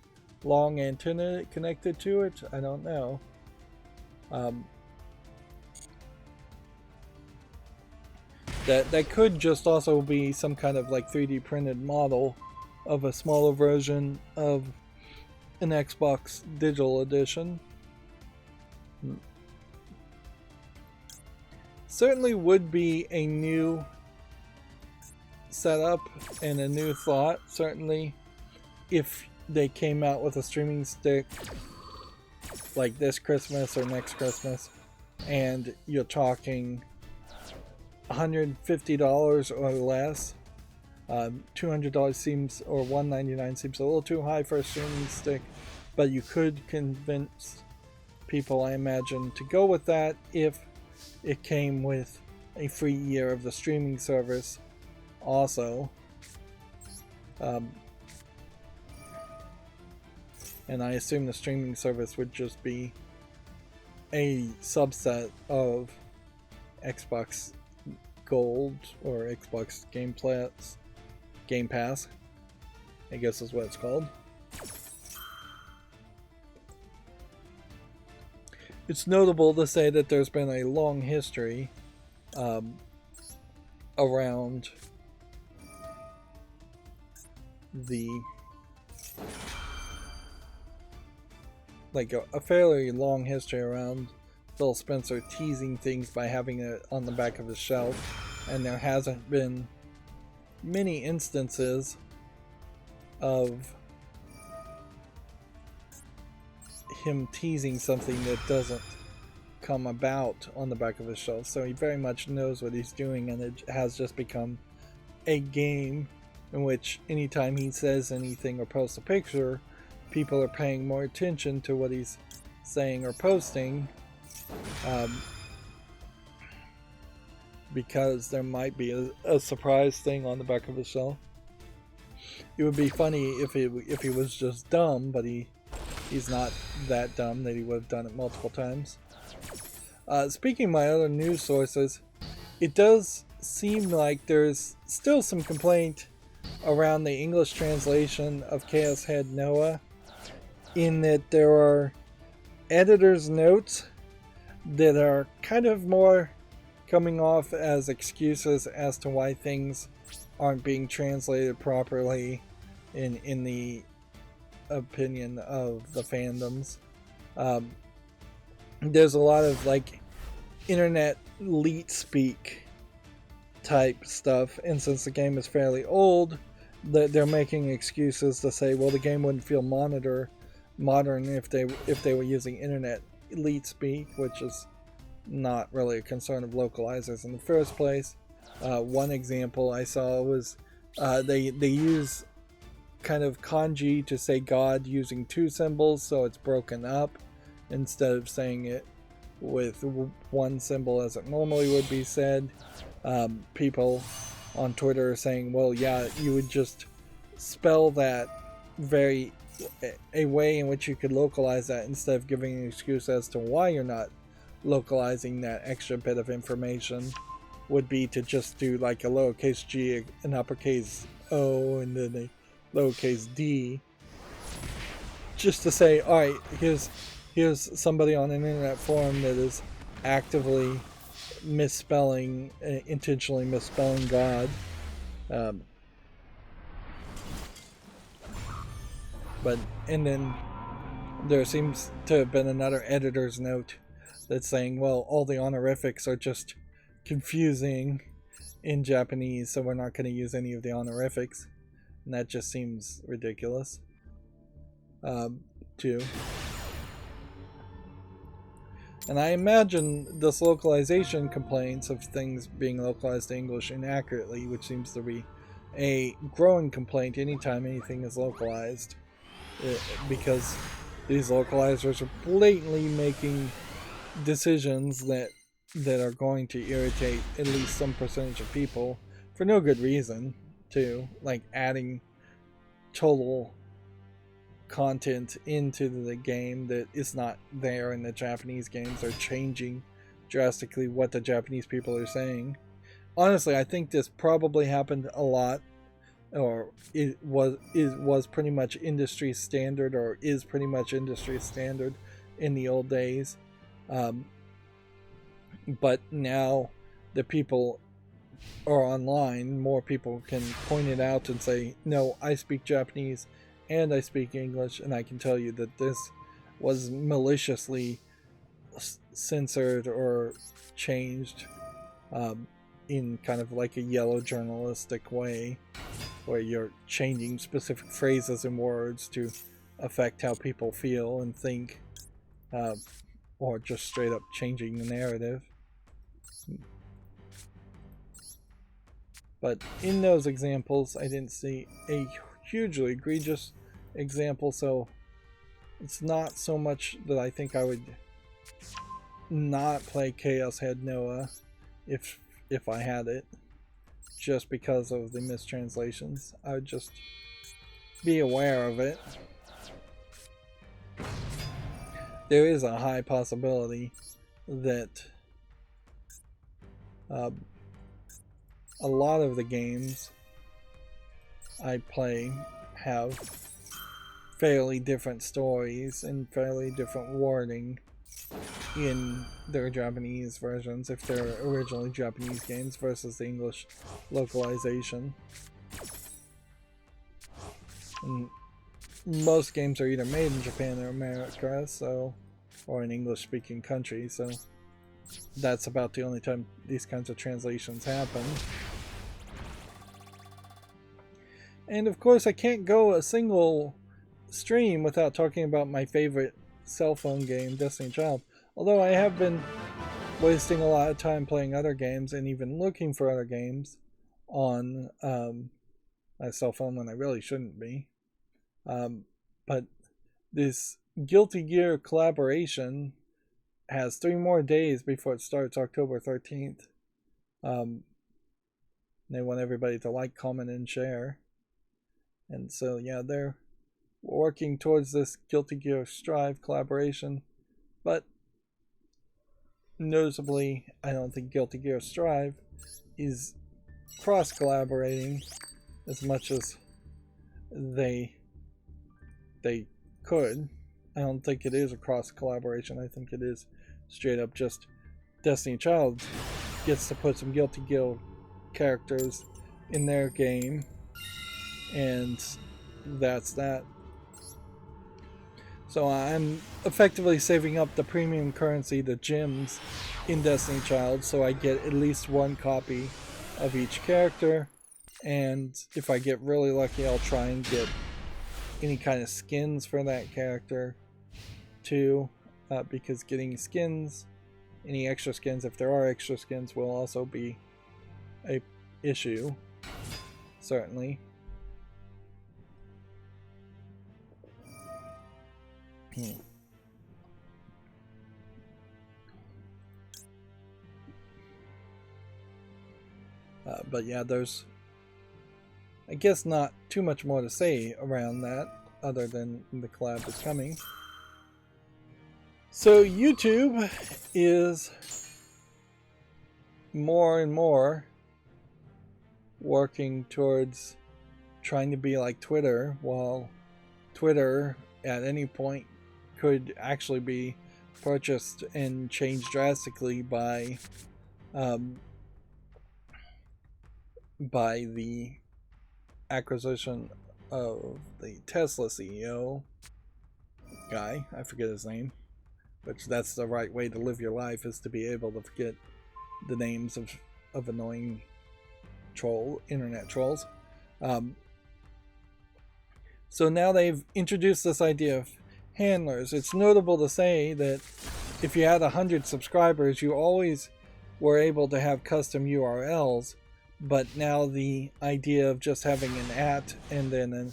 long antenna connected to it? I don't know. That could just also be some kind of like 3D printed model of a smaller version of an Xbox digital edition. Certainly would be a new setup and a new thought, certainly, if they came out with a streaming stick like this Christmas or next Christmas, and you're talking $150 or less. $200 seems, or $199 seems a little too high for a streaming stick, but you could convince people, I imagine, to go with that if it came with a free year of the streaming service also. And I assume the streaming service would just be a subset of Xbox Gold or Xbox Game Pass, I guess is what it's called. It's notable to say that there's been a long history around a fairly long history around Phil Spencer teasing things by having it on the back of his shelf, and there hasn't been many instances of him teasing something that doesn't come about on the back of his shelf. So he very much knows what he's doing, and it has just become a game in which anytime he says anything or posts a picture, people are paying more attention to what he's saying or posting, because there might be a surprise thing on the back of his shelf. It would be funny if he was just dumb, but he's not that dumb that he would have done it multiple times. Speaking of my other news sources, it does seem like there's still some complaint around the English translation of Chaos Head Noah, in that there are editor's notes that are kind of more coming off as excuses as to why things aren't being translated properly in the opinion of the fandoms. There's a lot of like internet leet speak type stuff, and since the game is fairly old, they're making excuses to say, well, the game wouldn't feel modern if they were using internet leet speak, which is not really a concern of localizers in the first place. One example I saw was they use kind of kanji to say God using two symbols, so it's broken up instead of saying it with one symbol as it normally would be said. People on Twitter are saying, well, yeah, you would just spell that a way in which you could localize that, instead of giving an excuse as to why you're not localizing that extra bit of information, would be to just do like a lowercase g, an uppercase O, and then a lowercase d, just to say, alright, here's somebody on an internet forum that is actively intentionally misspelling God. And then there seems to have been another editor's note that's saying, well, all the honorifics are just confusing in Japanese, so we're not going to use any of the honorifics. And that just seems ridiculous, too. And I imagine this localization complaints of things being localized to English inaccurately, which seems to be a growing complaint anytime anything is localized, because these localizers are blatantly making decisions that are going to irritate at least some percentage of people for no good reason, too, like adding total content into the game that is not there in the Japanese games, or changing drastically what the Japanese people are saying. Honestly, I think this probably happened a lot, or it was pretty much industry standard, or is pretty much industry standard in the old days. But now the people are online, more people can point it out and say, no, I speak Japanese and I speak English, and I can tell you that this was maliciously censored or changed in kind of like a yellow journalistic way, where you're changing specific phrases and words to affect how people feel and think, or just straight up changing the narrative. But in those examples, I didn't see a hugely egregious example, so it's not so much that I think I would not play Chaos Head Noah if I had it, just because of the mistranslations. I would just be aware of it. There is a high possibility that a lot of the games I play have fairly different stories and fairly different wording in their Japanese versions, if they're originally Japanese games, versus the English localization. And most games are either made in Japan or America, so, or an English-speaking country, so that's about the only time these kinds of translations happen. And of course, I can't go a single stream without talking about my favorite cell phone game, Destiny Child. Although I have been wasting a lot of time playing other games and even looking for other games on my cell phone when I really shouldn't be. But this Guilty Gear collaboration has 3 more days before it starts, October 13th. They want everybody to like, comment, and share. And so, yeah, they're working towards this Guilty Gear Strive collaboration. But noticeably, I don't think Guilty Gear Strive is cross-collaborating as much as they could. I don't think it is a cross-collaboration. I think it is straight up just Destiny Child gets to put some Guilty Gear characters in their game, and that's that. So I'm effectively saving up the premium currency, the gems, in Destiny Child, so I get at least 1 copy of each character, and if I get really lucky, I'll try and get any kind of skins for that character too, because getting skins, any extra skins, if there are extra skins, will also be a issue, certainly. But yeah, there's, I guess, not too much more to say around that other than the collab is coming. So YouTube is more and more working towards trying to be like Twitter, while Twitter at any point could actually be purchased and changed drastically by the acquisition of the Tesla CEO guy. I forget his name, which that's the right way to live your life, is to be able to forget the names of annoying internet trolls. So now they've introduced this idea of handlers. It's notable to say that if you had 100 subscribers, you always were able to have custom URLs, but now the idea of just having an @ and then an,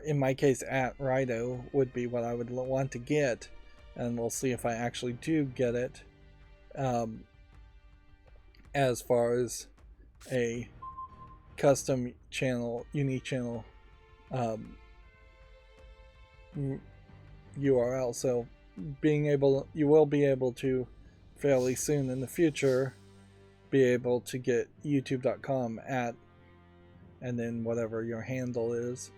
in my case @Rydo would be what I would want to get, and we'll see if I actually do get it, as far as a custom channel, unique channel URL. So you will be able to fairly soon in the future be able to get youtube.com @ and then whatever your handle is.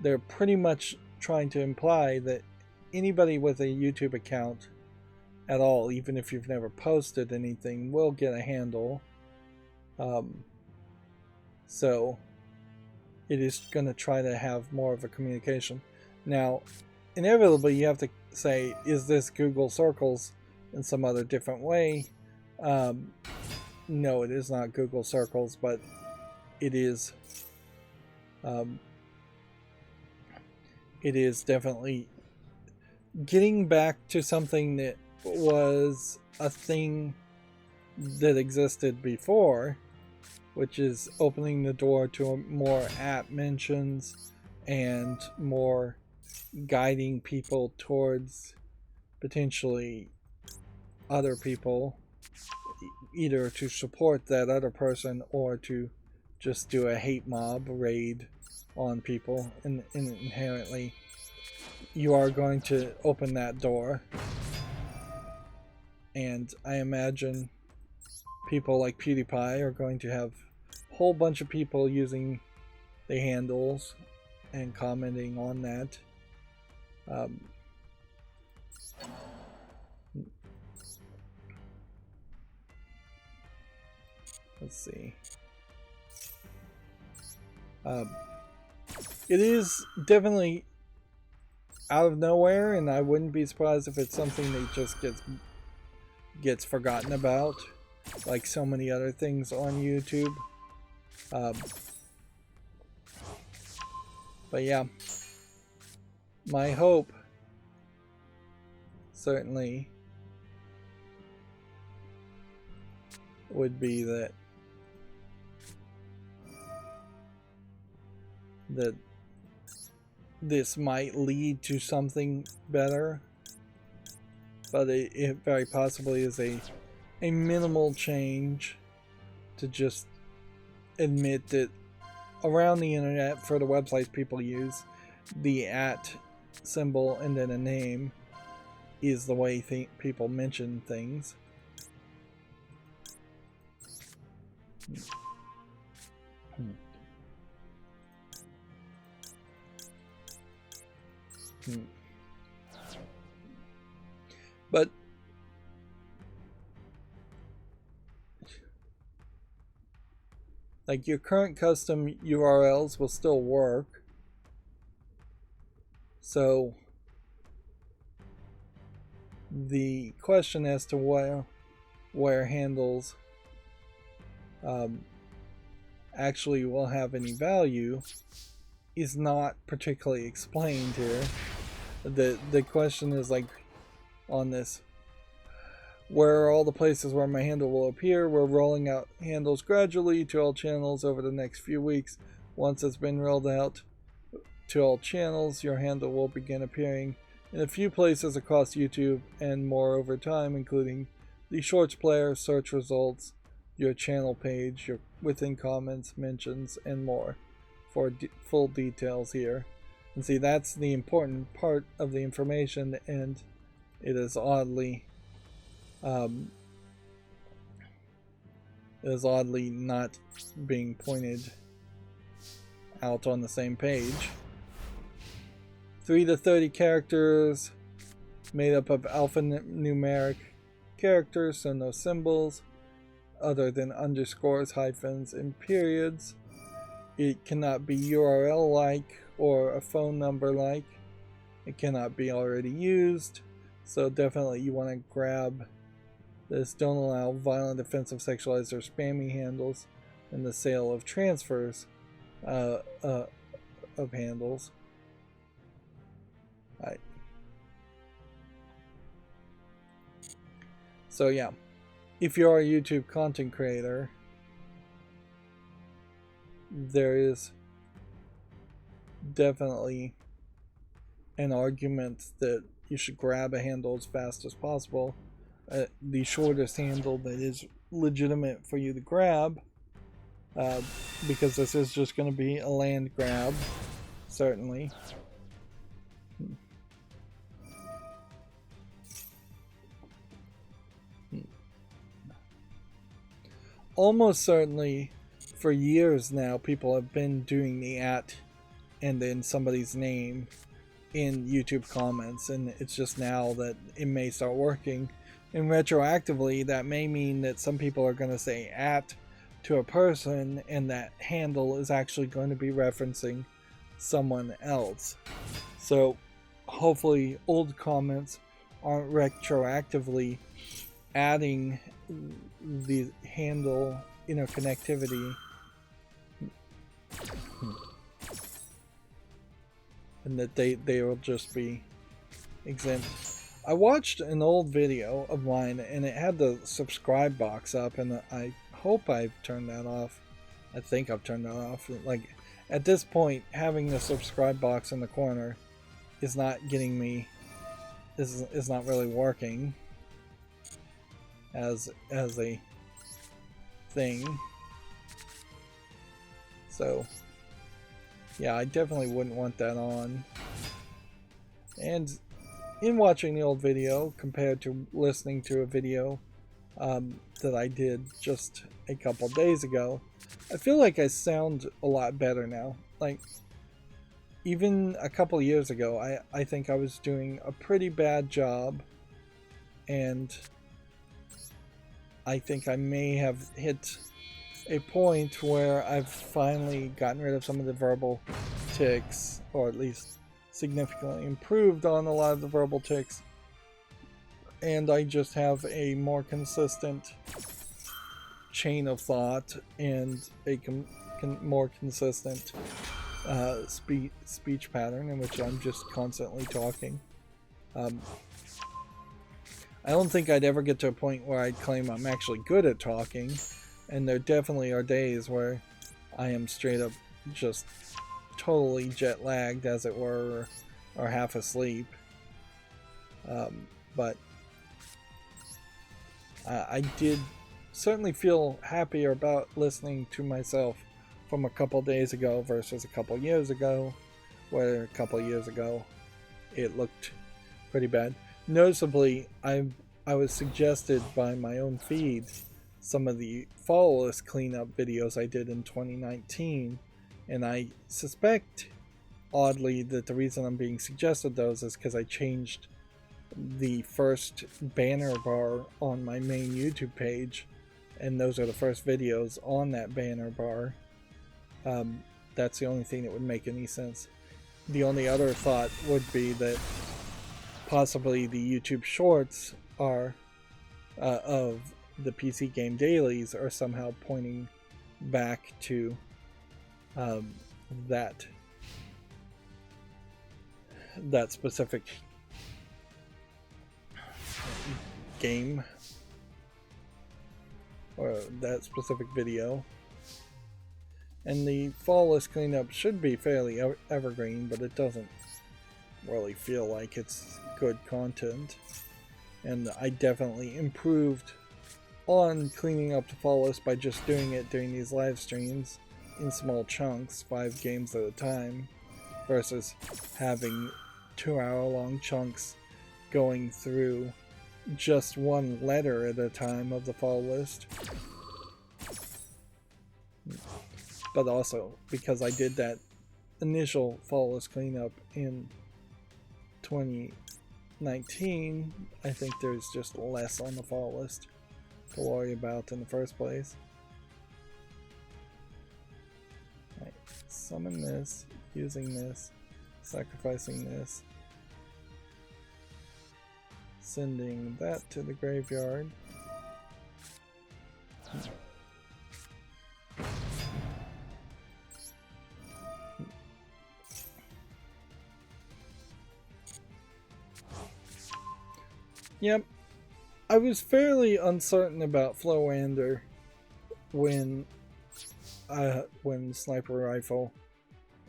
They're pretty much trying to imply that anybody with a YouTube account at all, even if you've never posted anything, will get a handle. So it is going to try to have more of a communication. Now, inevitably, you have to say, is this Google Circles in some other different way? No, it is not Google Circles, but it is definitely getting back to something that was a thing that existed before, which is opening the door to more @ mentions and more guiding people towards potentially other people, either to support that other person or to just do a hate mob raid on people. And inherently, you are going to open that door. And I imagine people like PewDiePie are going to have a whole bunch of people using the handles and commenting on that. Let's see. It is definitely out of nowhere, and I wouldn't be surprised if it's something that just gets forgotten about, like so many other things on YouTube. But yeah, my hope certainly would be that this might lead to something better, but it very possibly is a minimal change to just admit that around the internet, for the websites people use, the @ symbol and then a name is the way people mention things. But like, your current custom URLs will still work. So the question as to where handles actually will have any value is not particularly explained here. The question is, like, on this, where are all the places where my handle will appear? We're rolling out handles gradually to all channels over the next few weeks. Once it's been rolled out to all channels, your handle will begin appearing in a few places across YouTube and more over time, including the Shorts player, search results, your channel page, your within comments, mentions, and more. For full details here. And see, that's the important part of the information, and it is oddly not being pointed out on the same page. 3 to 30 characters made up of alphanumeric characters, so no symbols other than underscores, hyphens, and periods. It cannot be URL-like or a phone number-like. It cannot be already used. So definitely you want to grab this. Don't allow violent, offensive, sexualized, or spammy handles in the sale of transfers of handles. So yeah, if you're a YouTube content creator, there is definitely an argument that you should grab a handle as fast as possible. The shortest handle that is legitimate for you to grab, because this is just going to be a land grab, certainly. Almost certainly, for years now, people have been doing the @ and then somebody's name in YouTube comments, and it's just now that it may start working. And retroactively, that may mean that some people are going to say @ to a person, and that handle is actually going to be referencing someone else. So hopefully old comments aren't retroactively adding the handle interconnectivity, and that they will just be exempt. I watched an old video of mine, and it had the subscribe box up, and I hope I've turned that off. I think I've turned that off. Like, at this point, having the subscribe box in the corner is not getting me, is not really working as a thing. So yeah, I definitely wouldn't want that on. And in watching the old video compared to listening to a video that I did just a couple days ago, I feel like I sound a lot better now. Like, even a couple years ago, I think I was doing a pretty bad job, and I think I may have hit a point where I've finally gotten rid of some of the verbal tics, or at least significantly improved on a lot of the verbal tics, and I just have a more consistent chain of thought and a more consistent speech pattern in which I'm just constantly talking. I don't think I'd ever get to a point where I'd claim I'm actually good at talking, and there definitely are days where I am straight up just totally jet lagged, as it were, or half asleep. But I did certainly feel happier about listening to myself from a couple days ago versus a couple years ago, where a couple years ago it looked pretty bad. Noticeably, I was suggested by my own feed some of the follow list cleanup videos I did in 2019, and I suspect, oddly, that the reason I'm being suggested those is because I changed the first banner bar on my main YouTube page, and those are the first videos on that banner bar. That's the only thing that would make any sense. The only other thought would be that possibly the YouTube shorts are of the PC game dailies are somehow pointing back to that specific game, or that specific video. And the fall list cleanup should be fairly evergreen, but it doesn't really feel like it's good content. And I definitely improved on cleaning up the fall list by just doing it during these live streams in small chunks, 5 games at a time, versus having 2-hour-long chunks going through just one letter at a time of the fall list. But also, because I did that initial fall list cleanup in 2019, I think there's just less on the fall list to worry about in the first place. Right. Summon this, using this, sacrificing this, sending that to the graveyard. Yep, I was fairly uncertain about Flowander when Sniper Rifle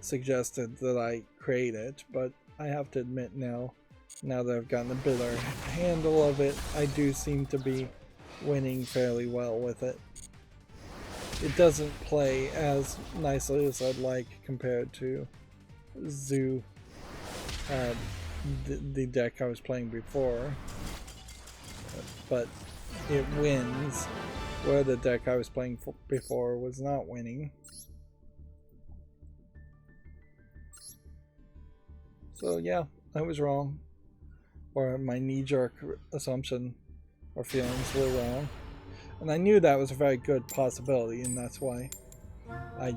suggested that I create it, but I have to admit now that I've gotten a better handle of it, I do seem to be winning fairly well with it. It doesn't play as nicely as I'd like compared to Zoo, the deck I was playing before, but it wins where the deck I was playing before was not winning. So yeah, I was wrong, or my knee-jerk assumption or feelings were wrong. And I knew that was a very good possibility, and that's why I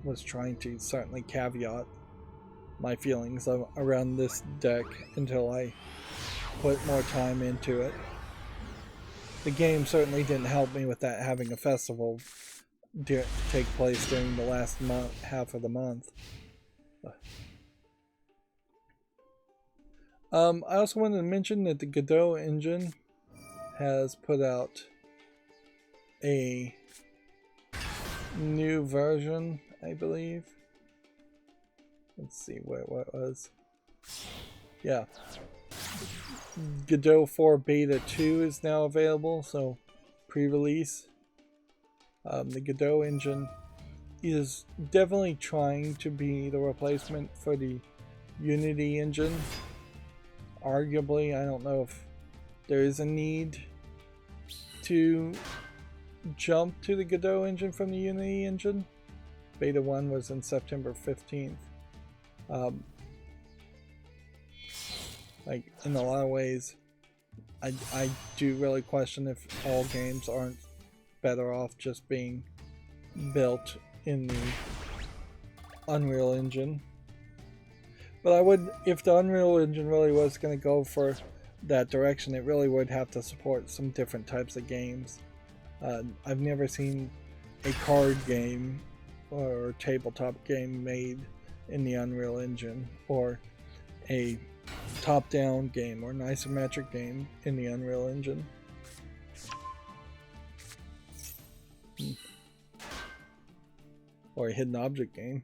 was trying to certainly caveat my feelings around this deck until I put more time into it. The game certainly didn't help me with that, having a festival take place during the last half of the month. I also wanted to mention that the Godot engine has put out a new version, I believe. Let's see what it was. Yeah. Godot 4 Beta 2 is now available, so pre-release. The Godot engine is definitely trying to be the replacement for the Unity engine. Arguably, I don't know if there is a need to jump to the Godot engine from the Unity engine. Beta 1 was in September 15th. Like, in a lot of ways, I do really question if all games aren't better off just being built in the Unreal Engine. But I would, if the Unreal Engine really was going to go for that direction, it really would have to support some different types of games. I've never seen a card game or tabletop game made in the Unreal Engine, or a top-down game or an isometric game in the Unreal Engine. Or a hidden object game.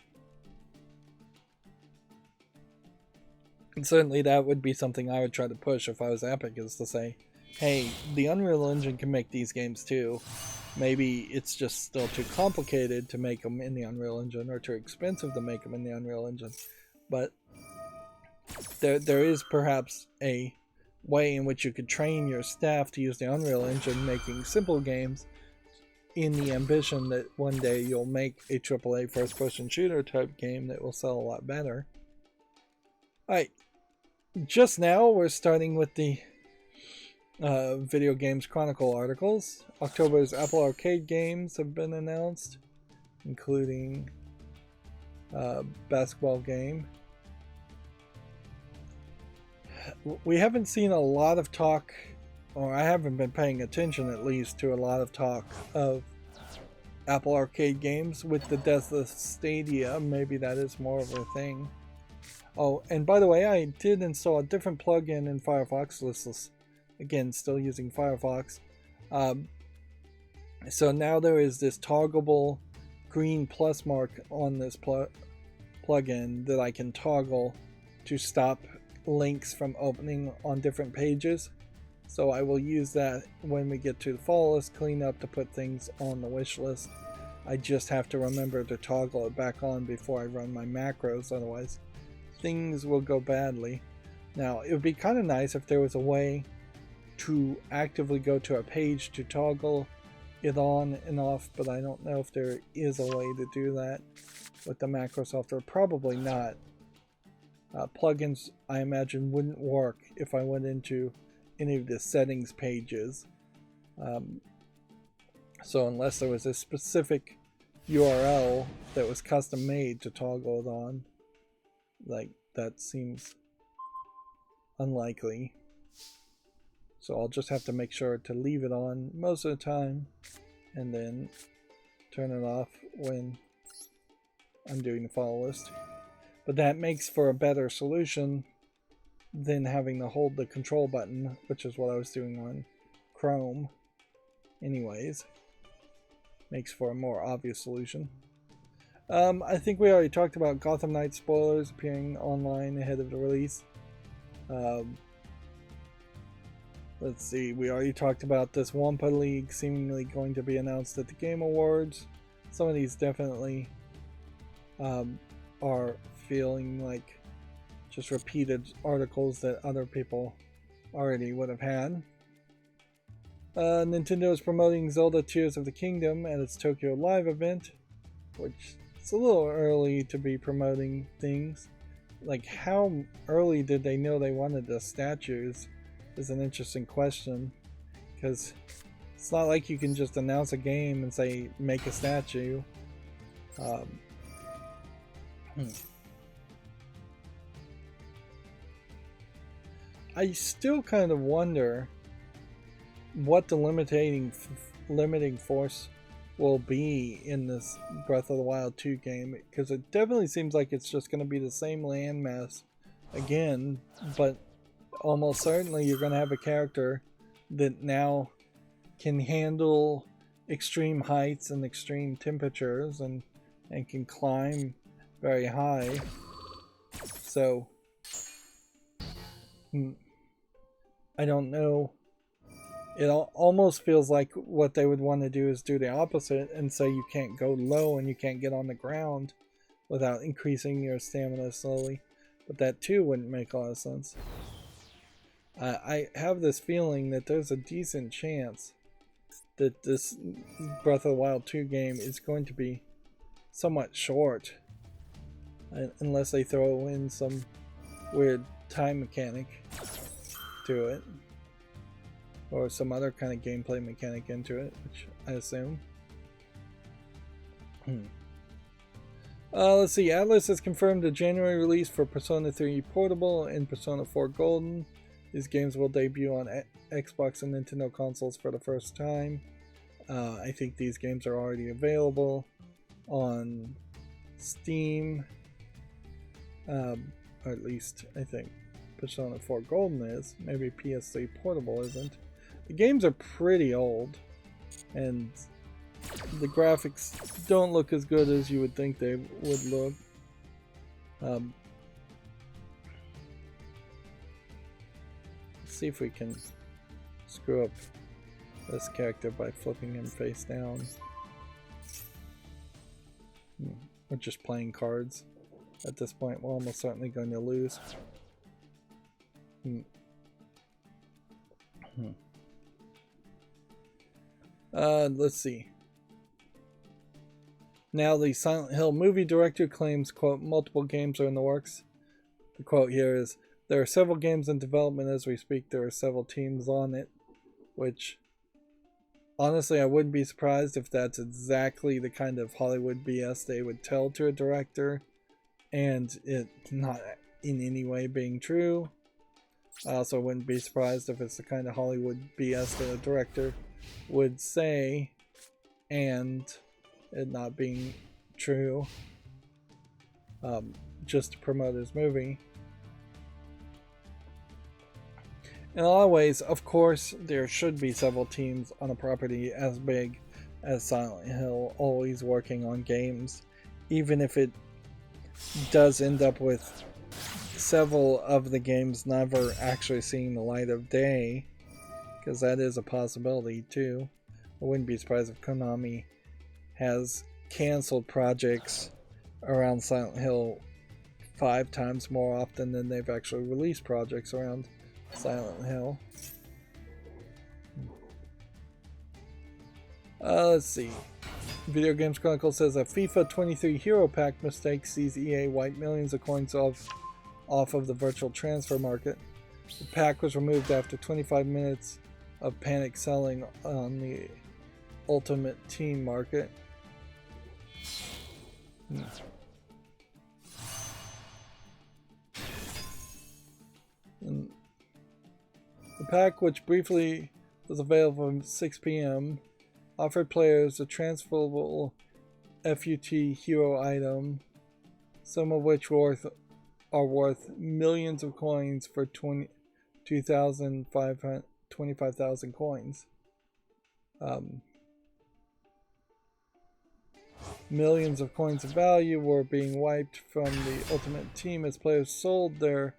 And certainly that would be something I would try to push if I was Epic, is to say, hey, the Unreal Engine can make these games too. Maybe it's just still too complicated to make them in the Unreal Engine, or too expensive to make them in the Unreal Engine. But there is perhaps a way in which you could train your staff to use the Unreal Engine making simple games, in the ambition that one day you'll make a AAA first-person shooter type game that will sell a lot better. Alright, just now we're starting with the Video Games Chronicle articles. October's Apple Arcade games have been announced, including basketball game. We haven't seen a lot of talk, or I haven't been paying attention at least, to a lot of talk of Apple Arcade games. With the death of Stadia, maybe that is more of a thing. Oh, and by the way, I did install a different plugin in Firefox, listless. Again, still using Firefox. So now there is this toggleable green plus mark on this plugin that I can toggle to stop links from opening on different pages. So I will use that when we get to the fall list cleanup to put things on the wish list. I just have to remember to toggle it back on before I run my macros, otherwise things will go badly. Now, it would be kind of nice if there was a way to actively go to a page to toggle it on and off, but I don't know if there is a way to do that with the macro software. Probably not. Plugins, I imagine, wouldn't work if I went into any of the settings pages. So unless there was a specific URL that was custom made to toggle it on, like, that seems unlikely. So I'll just have to make sure to leave it on most of the time and then turn it off when I'm doing the follow list. But that makes for a better solution than having to hold the control button, which is what I was doing on Chrome. Anyways, makes for a more obvious solution. I think we already talked about Gotham Knights spoilers appearing online ahead of the release. Let's see, we already talked about this Wampa League seemingly going to be announced at the Game Awards. Some of these definitely are feeling like just repeated articles that other people already would have had. Nintendo is promoting Zelda Tears of the Kingdom at its Tokyo Live event, which it's a little early to be promoting things. Like, how early did they know they wanted the statues is an interesting question, because it's not like you can just announce a game and say make a statue. I still kind of wonder what the limiting force will be in this Breath of the Wild 2 game, because it definitely seems like it's just going to be the same landmass again, but almost certainly you're going to have a character that now can handle extreme heights and extreme temperatures and can climb very high. So I don't know. It almost feels like what they would want to do is do the opposite and say you can't go low and you can't get on the ground without increasing your stamina slowly. But that too wouldn't make a lot of sense. I have this feeling that there's a decent chance that this Breath of the Wild 2 game is going to be somewhat short. Unless they throw in some weird time mechanic to it. Or some other kind of gameplay mechanic into it, which I assume. Let's see. Atlas has confirmed a January release for Persona 3 Portable and Persona 4 Golden. These games will debut on Xbox and Nintendo consoles for the first time. I think these games are already available on Steam. Or at least I think Persona 4 Golden is. Maybe PS3 Portable isn't. The games are pretty old, and the graphics don't look as good as you would think they would look. Let's see if we can screw up this character by flipping him face down. We're just playing cards. At this point, we're almost certainly going to lose. Let's see. Now, the Silent Hill movie director claims, quote, multiple games are in the works. The quote here is, there are several games in development as we speak. There are several teams on it, which, honestly, I wouldn't be surprised if that's exactly the kind of Hollywood BS they would tell to a director, and it not in any way being true. I also wouldn't be surprised if it's the kind of Hollywood BS that a director would say and it not being true, just to promote his movie. In a lot of ways, of course, there should be several teams on a property as big as Silent Hill always working on games, even if it does end up with several of the games never actually seeing the light of day, because that is a possibility too. I wouldn't be surprised if Konami has canceled projects around Silent Hill 5 times more often than they've actually released projects around Silent Hill. Let's see. Video Games Chronicle says a FIFA 23 Hero Pack mistake sees EA wipe millions of coins off of the virtual transfer market. The pack was removed after 25 minutes of panic selling on the Ultimate Team market. And the pack, which briefly was available from 6 p.m., offered players a transferable FUT hero item, some of which are worth millions of coins for 25,000 coins. Um, Millions of coins of value were being wiped from the Ultimate Team as players sold their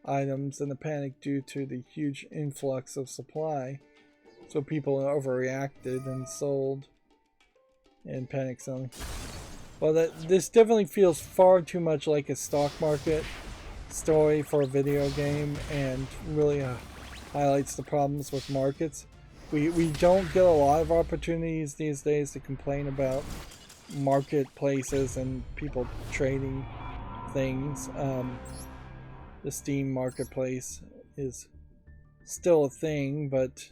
items in a panic due to the huge influx of supply. So people overreacted and sold in panic selling. Well, this definitely feels far too much like a stock market story for a video game, and really highlights the problems with markets. We don't get a lot of opportunities these days to complain about marketplaces and people trading things. The Steam marketplace is still a thing, but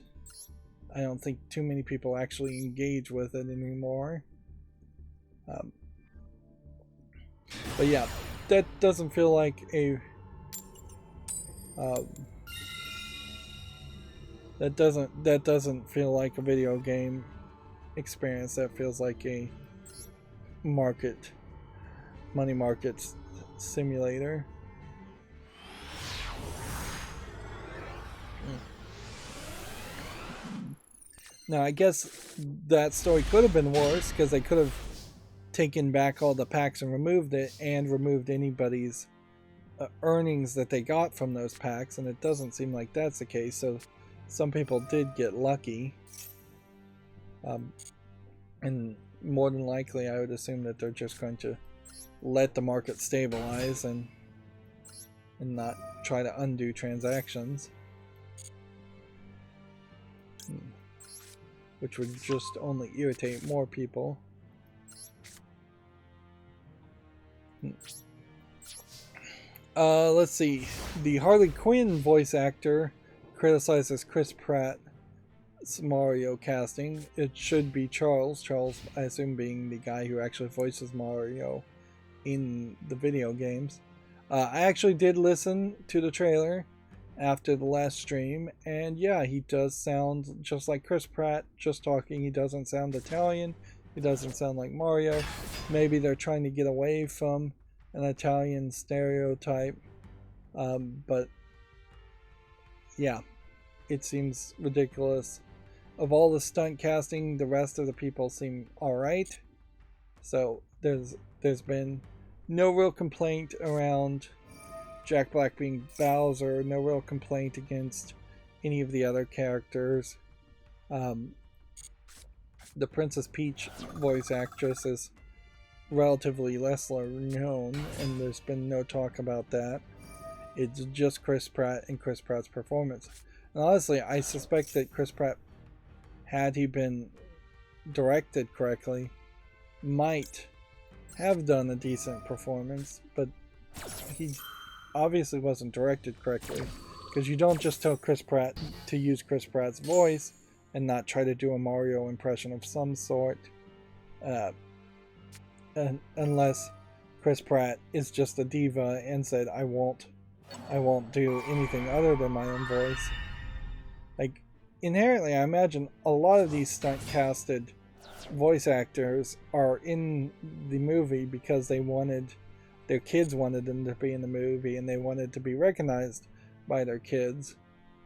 I don't think too many people actually engage with it anymore. But yeah, that doesn't feel like a that doesn't feel like a video game experience. That feels like a money market simulator. Now I guess that story could have been worse, because they could have taken back all the packs and removed it, and removed anybody's earnings that they got from those packs, and it doesn't seem like that's the case. So some people did get lucky, and more than likely I would assume that they're just going to let the market stabilize and not try to undo transactions, which would just only irritate more people. Let's see. The Harley Quinn voice actor criticizes Chris Pratt's Mario casting. It should be Charles. Charles, I assume, being the guy who actually voices Mario in the video games. I actually did listen to the trailer after the last stream, and yeah, he does sound just like Chris Pratt, just talking. He doesn't sound Italian. He doesn't sound like Mario. Maybe they're trying to get away from an Italian stereotype, but yeah, it seems ridiculous. Of all the stunt casting, the rest of the people seem alright. So there's been no real complaint around Jack Black being Bowser, no real complaint against any of the other characters. The Princess Peach voice actress is relatively less known, and there's been no talk about that. It's just Chris Pratt and Chris Pratt's performance. And honestly, I suspect that Chris Pratt, had he been directed correctly, might have done a decent performance, but he obviously wasn't directed correctly, because you don't just tell Chris Pratt to use Chris Pratt's voice and not try to do a Mario impression of some sort, unless Chris Pratt is just a diva and said, I won't do anything other than my own voice. Like, inherently, I imagine a lot of these stunt casted voice actors are in the movie because their kids wanted them to be in the movie, and they wanted to be recognized by their kids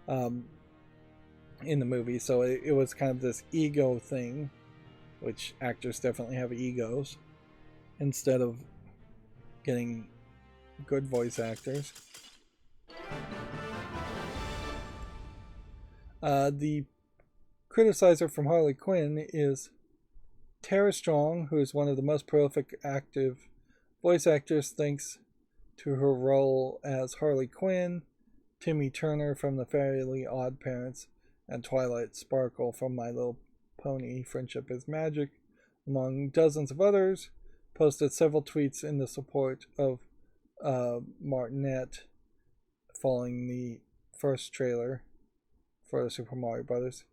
in the movie. So it was kind of this ego thing, which actors definitely have egos, instead of getting good voice actors. The criticizer from Harley Quinn is Tara Strong, who is one of the most prolific active voice actors thanks to her role as Harley Quinn, Timmy Turner from The Fairly Odd Parents, and Twilight Sparkle from My Little Pony Friendship is Magic, among dozens of others. Posted several tweets in the support of Martinet following the first trailer for Super Mario Brothers.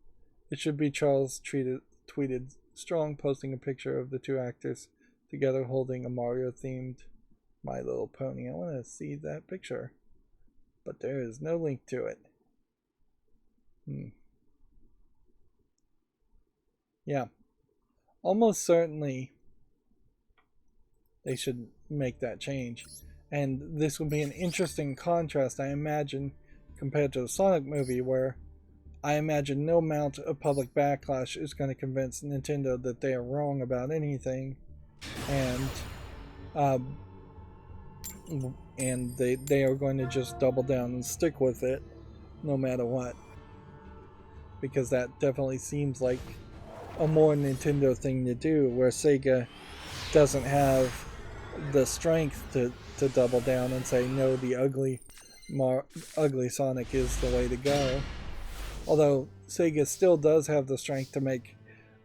It should be Charles tweeted Strong, posting a picture of the two actors together holding a Mario-themed My Little Pony. I want to see that picture, but there is no link to it. Yeah, almost certainly they should make that change. And this would be an interesting contrast, I imagine, compared to the Sonic movie, where I imagine no amount of public backlash is going to convince Nintendo that they are wrong about anything, and um, they are going to just double down and stick with it no matter what, because that definitely seems like a more Nintendo thing to do, where Sega doesn't have the strength to double down and say no, the ugly Sonic is the way to go. Although Sega still does have the strength to make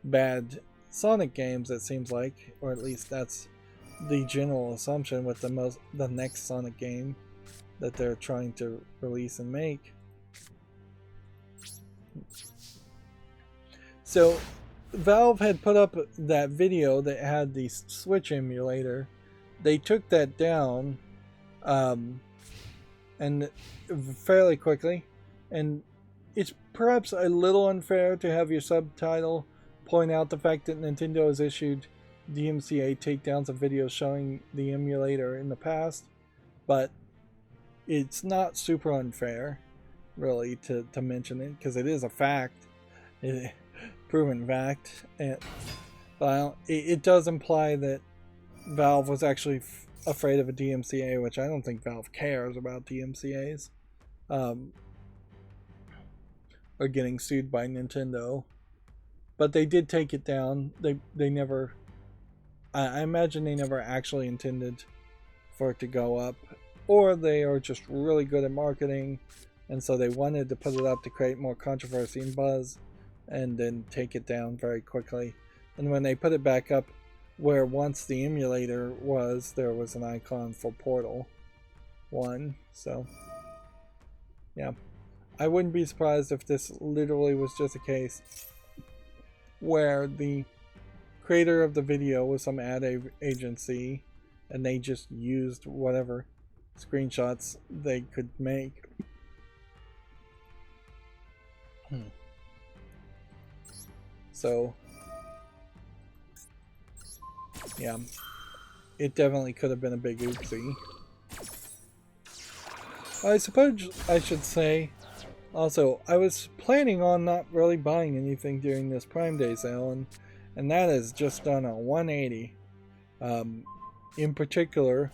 bad Sonic games, it seems like, or at least that's the general assumption with the next Sonic game that they're trying to release and make. So Valve had put up that video that had the Switch emulator. They took that down, and fairly quickly, and it's perhaps a little unfair to have your subtitle point out the fact that Nintendo has issued DMCA takedowns of videos showing the emulator in the past, but it's not super unfair, really, to mention it, because it is a fact, proven fact, but it does imply that Valve was actually afraid of a DMCA, which I don't think Valve cares about DMCAs, or getting sued by Nintendo. But they did take it down. They never, I imagine they never actually intended for it to go up, or they are just really good at marketing, and so they wanted to put it up to create more controversy and buzz, and then take it down very quickly. And when they put it back up where once the emulator was, there was an icon for Portal 1. So yeah, I wouldn't be surprised if this literally was just a case where the creator of the video was some ad agency and they just used whatever screenshots they could make. So yeah, it definitely could have been a big oopsie. I suppose I should say also, I was planning on not really buying anything during this Prime Day sale, and that has just done a 180. In particular,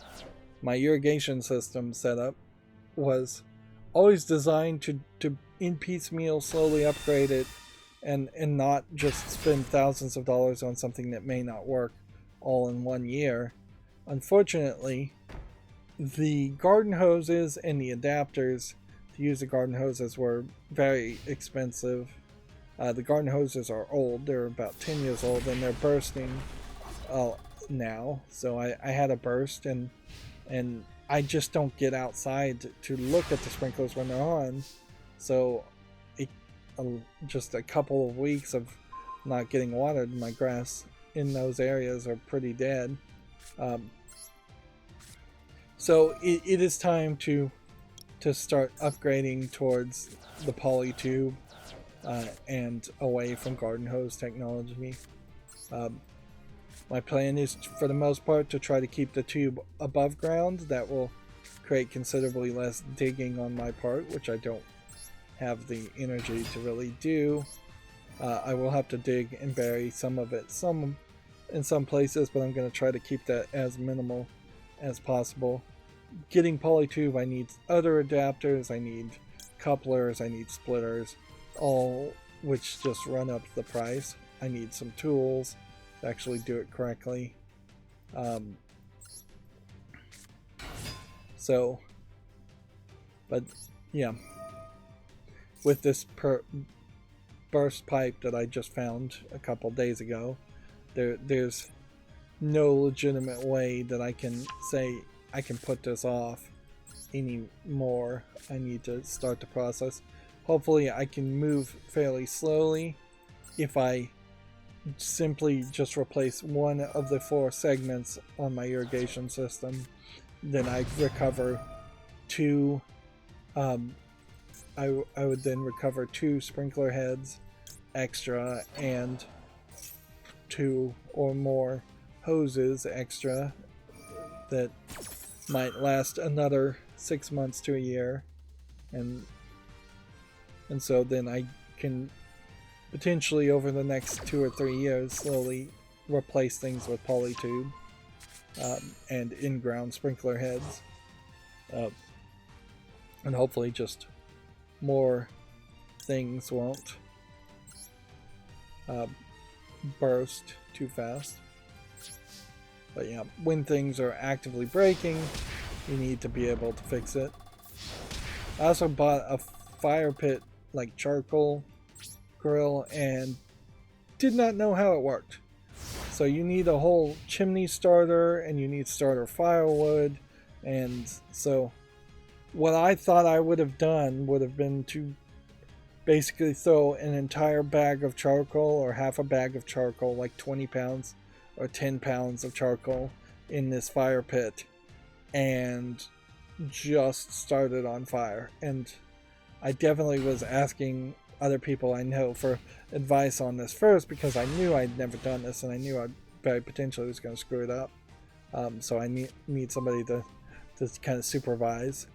my irrigation system setup was always designed to in piecemeal slowly upgrade it and not just spend thousands of dollars on something that may not work all in 1 year. Unfortunately, the garden hoses and the adapters to use the garden hoses were very expensive. The garden hoses are old, they're about 10 years old, and they're bursting now. So I had a burst, and I just don't get outside to look at the sprinklers when they're on. So just a couple of weeks of not getting watered, my grass in those areas are pretty dead. So it is time to start upgrading towards the polytube and away from garden hose technology. My plan is, for the most part, to try to keep the tube above ground. That will create considerably less digging on my part, which I don't have the energy to really do. I will have to dig and bury some of it in some places, but I'm going to try to keep that as minimal as possible. Getting polytube, I need other adapters, I need couplers, I need splitters, all which just run up the price. I need some tools to actually do it correctly. But yeah, with this burst pipe that I just found a couple days ago, there's no legitimate way that I can say I can put this off anymore. I need to start the process. Hopefully I can move fairly slowly. If I simply just replace one of the 4 segments on my irrigation system, then I recover 2 I would then recover 2 sprinkler heads extra and 2 or more hoses extra that might last another 6 months to a year, and so then I can potentially over the next 2 or 3 years slowly replace things with polytube and in-ground sprinkler heads, and hopefully just more things won't burst too fast. But yeah, when things are actively breaking, you need to be able to fix it. I also bought a fire pit, like charcoal grill, and did not know how it worked. So you need a whole chimney starter, and you need starter firewood, and so what I thought I would have done would have been to basically throw an entire bag of charcoal or half a bag of charcoal, like 20 pounds or 10 pounds of charcoal, in this fire pit and just start it on fire. And I definitely was asking other people I know for advice on this first, because I knew I'd never done this and I knew I very potentially was going to screw it up. So I need somebody to kind of supervise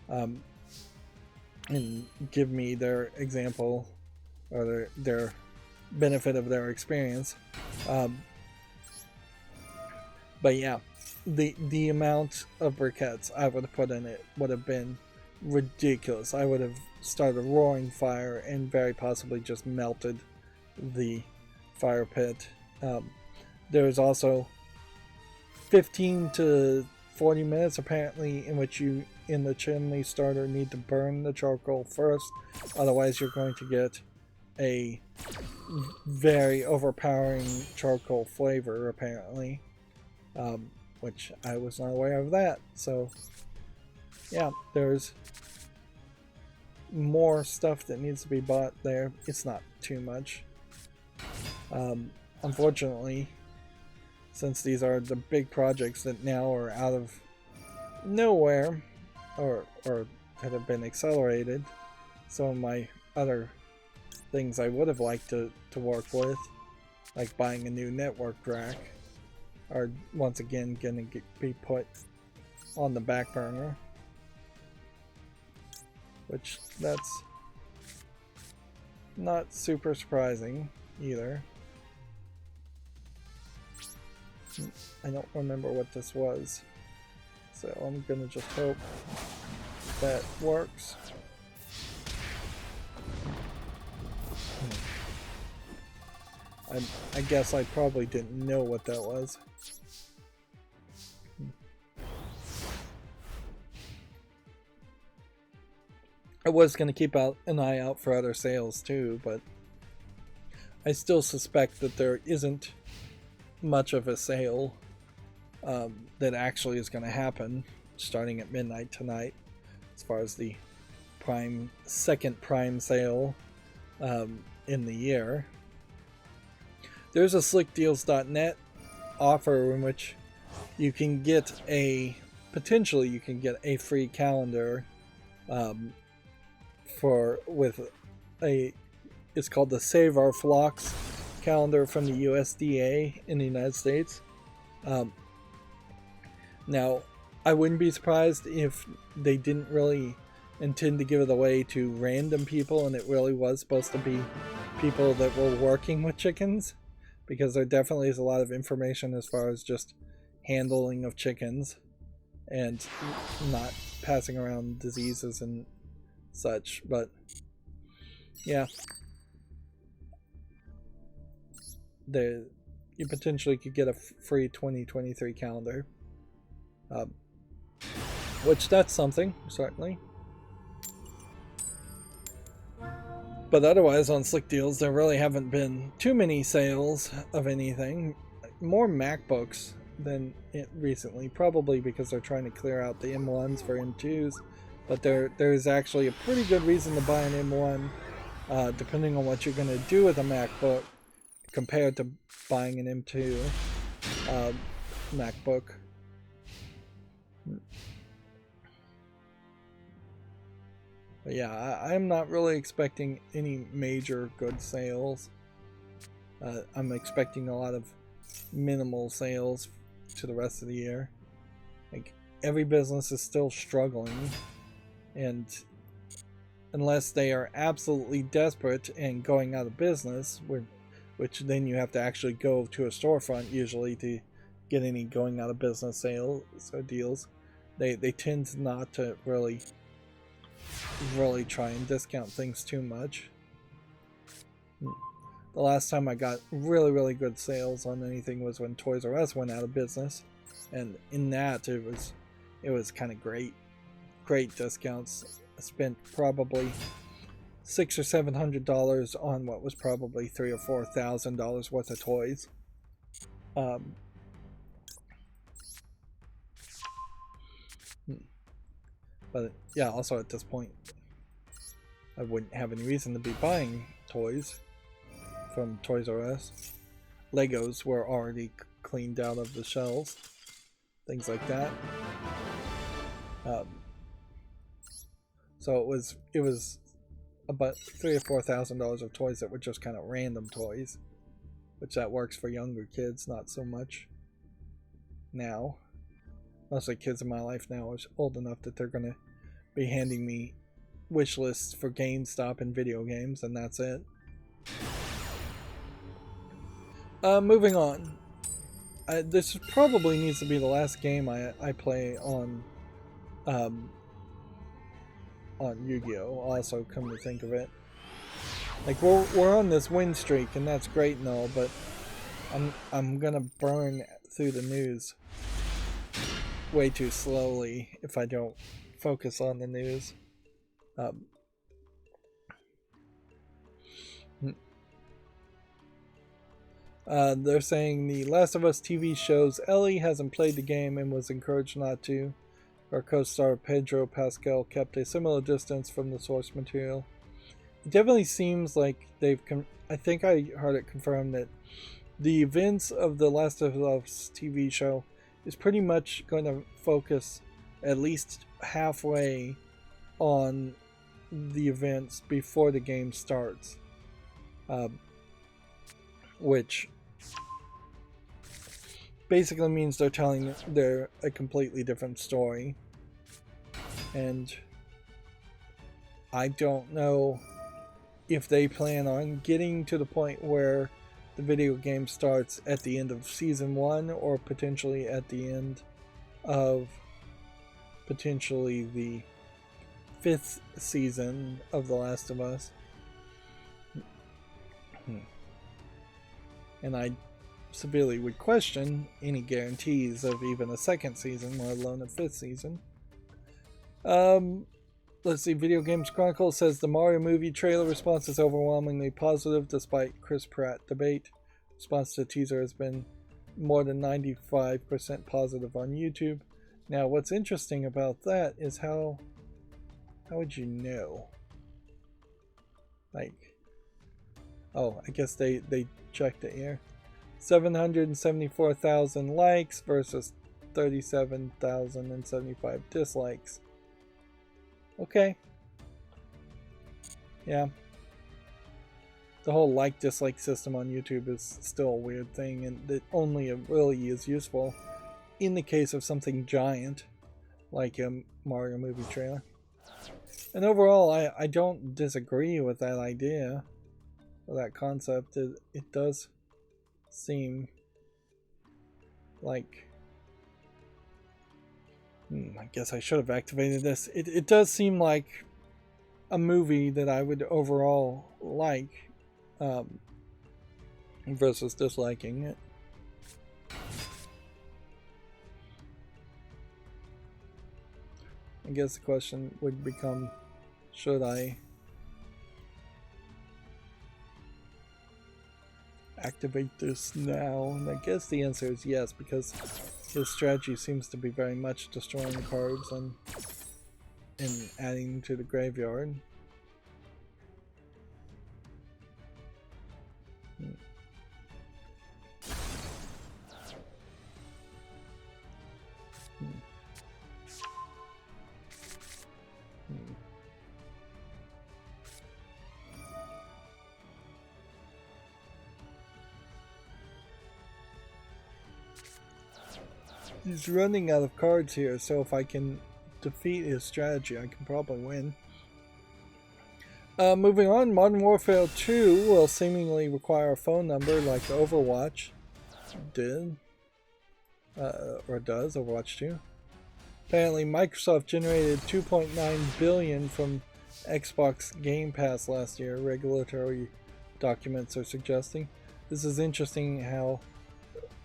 and give me their example or their benefit of their experience. But yeah, the amount of briquettes I would have put in it would have been ridiculous. I would have started a roaring fire and very possibly just melted the fire pit. There's also 15 to 40 minutes apparently in which you in the chimney starter need to burn the charcoal first, otherwise you're going to get a very overpowering charcoal flavor apparently, which I was not aware of that. So yeah, there's more stuff that needs to be bought there. It's not too much. Unfortunately, since these are the big projects that now are out of nowhere or that have been accelerated, some of my other things I would have liked to work with, like buying a new network rack, are once again going to be put on the back burner, which that's not super surprising either. I don't remember what this was, so I'm gonna just hope that works. I guess I probably didn't know what that was. I was going to keep an eye out for other sales too, but I still suspect that there isn't much of a sale that actually is going to happen starting at midnight tonight, as far as the second Prime sale in the year. There's a slickdeals.net offer in which you can get potentially you can get a free calendar it's called the Save Our Flocks calendar from the USDA in the United States. Now, I wouldn't be surprised if they didn't really intend to give it away to random people and it really was supposed to be people that were working with chickens, because there definitely is a lot of information as far as just handling of chickens and not passing around diseases and such. But yeah, you potentially could get a free 2023 calendar, which that's something, certainly. But otherwise on Slick Deals there really haven't been too many sales of anything. More MacBooks than recently, probably because they're trying to clear out the M1s for M2s. But there's actually a pretty good reason to buy an M1, depending on what you're going to do with a MacBook, compared to buying an M2 MacBook. But yeah, I'm not really expecting any major good sales. I'm expecting a lot of minimal sales to the rest of the year. Like, every business is still struggling, and unless they are absolutely desperate and going out of business, which then you have to actually go to a storefront usually to get any going out of business sales or deals. They tend not to really try and discount things too much. The last time I got really good sales on anything was when Toys R Us went out of business, and in that it was kind of great discounts. I spent probably $600 or $700 on what was probably $3,000 or $4,000 worth of toys. But yeah, also at this point, I wouldn't have any reason to be buying toys from Toys R Us. Legos were already cleaned out of the shelves, things like that. So it was about $3,000 or $4,000 of toys that were just kind of random toys, which that works for younger kids, not so much now. Most of the kids in my life now are old enough that they're going to be handing me wish lists for GameStop and video games, and that's it. Moving on. This probably needs to be the last game I play on Yu-Gi-Oh! Also, come to think of it, like we're on this win streak, and that's great and all, but I'm gonna burn through the news way too slowly if I don't focus on the news. They're saying the Last of Us TV shows Ellie hasn't played the game and was encouraged not to. Our co-star Pedro Pascal kept a similar distance from the source material. It definitely seems like I think I heard it confirmed that the events of the Last of Us TV show is pretty much going to focus at least halfway on the events before the game starts. Which basically means they're a completely different story, and I don't know if they plan on getting to the point where the video game starts at the end of season 1 or potentially at the end of potentially the 5th season of The Last of Us. And I severely would question any guarantees of even a 2nd season, let alone a 5th season. Let's see, Video Games Chronicle says the Mario movie trailer response is overwhelmingly positive despite Chris Pratt debate. Response to the teaser has been more than 95% positive on YouTube. Now, what's interesting about that is how would you know? Like, oh, I guess they checked it here. 774,000 likes versus 37,075 dislikes. Okay. Yeah. The whole like-dislike system on YouTube is still a weird thing, and it only really is useful in the case of something giant, like a Mario movie trailer. And overall, I don't disagree with that idea, or that concept. It does seem like... I guess I should have activated this. It does seem like a movie that I would overall like, versus disliking it. I guess the question would become, should I activate this now? And I guess the answer is yes, because his strategy seems to be very much destroying cards and adding to the graveyard. He's running out of cards here, so if I can defeat his strategy, I can probably win. Moving on, Modern Warfare 2 will seemingly require a phone number like Overwatch did. Or does, Overwatch 2. Apparently, Microsoft generated $2.9 billion from Xbox Game Pass last year, regulatory documents are suggesting. This is interesting how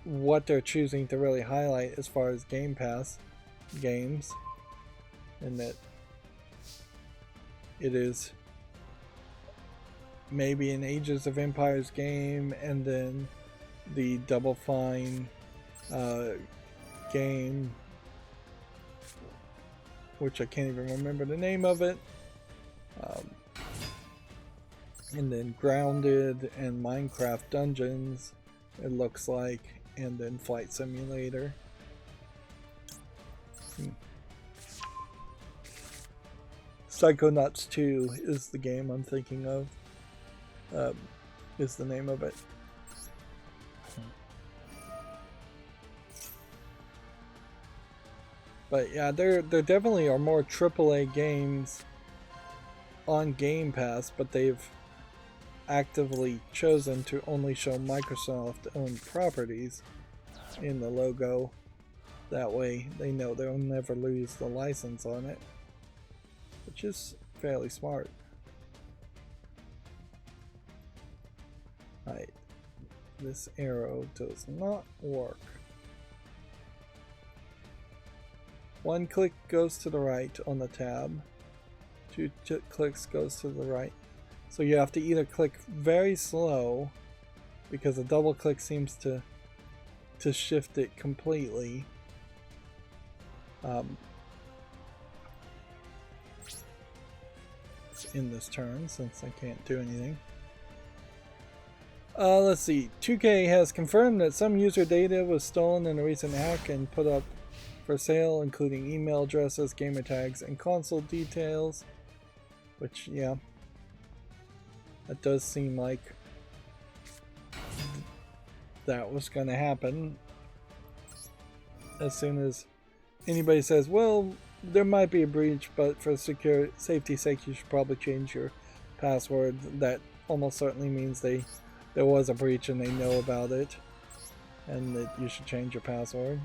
what they're choosing to really highlight as far as Game Pass games, and that it is maybe an Ages of Empires game, and then the Double Fine game, which I can't even remember the name of it, and then Grounded and Minecraft Dungeons, it looks like, and then Flight Simulator. Psychonauts 2 is the game I'm thinking of, is the name of it. But yeah, there definitely are more AAA games on Game Pass, but they've actively chosen to only show Microsoft-owned properties in the logo. That way they know they'll never lose the license on it, which is fairly smart. Alright, this arrow does not work. One click goes to the right on the tab, two clicks goes to the right. So you have to either click very slow, because a double click seems to shift it completely. In this turn, since I can't do anything. Let's see. 2K has confirmed that some user data was stolen in a recent hack and put up for sale, including email addresses, gamer tags, and console details. Which, yeah, that does seem like that was going to happen. As soon as anybody says, well, there might be a breach, but for safety's sake, you should probably change your password, that almost certainly means there was a breach and they know about it, and that you should change your password.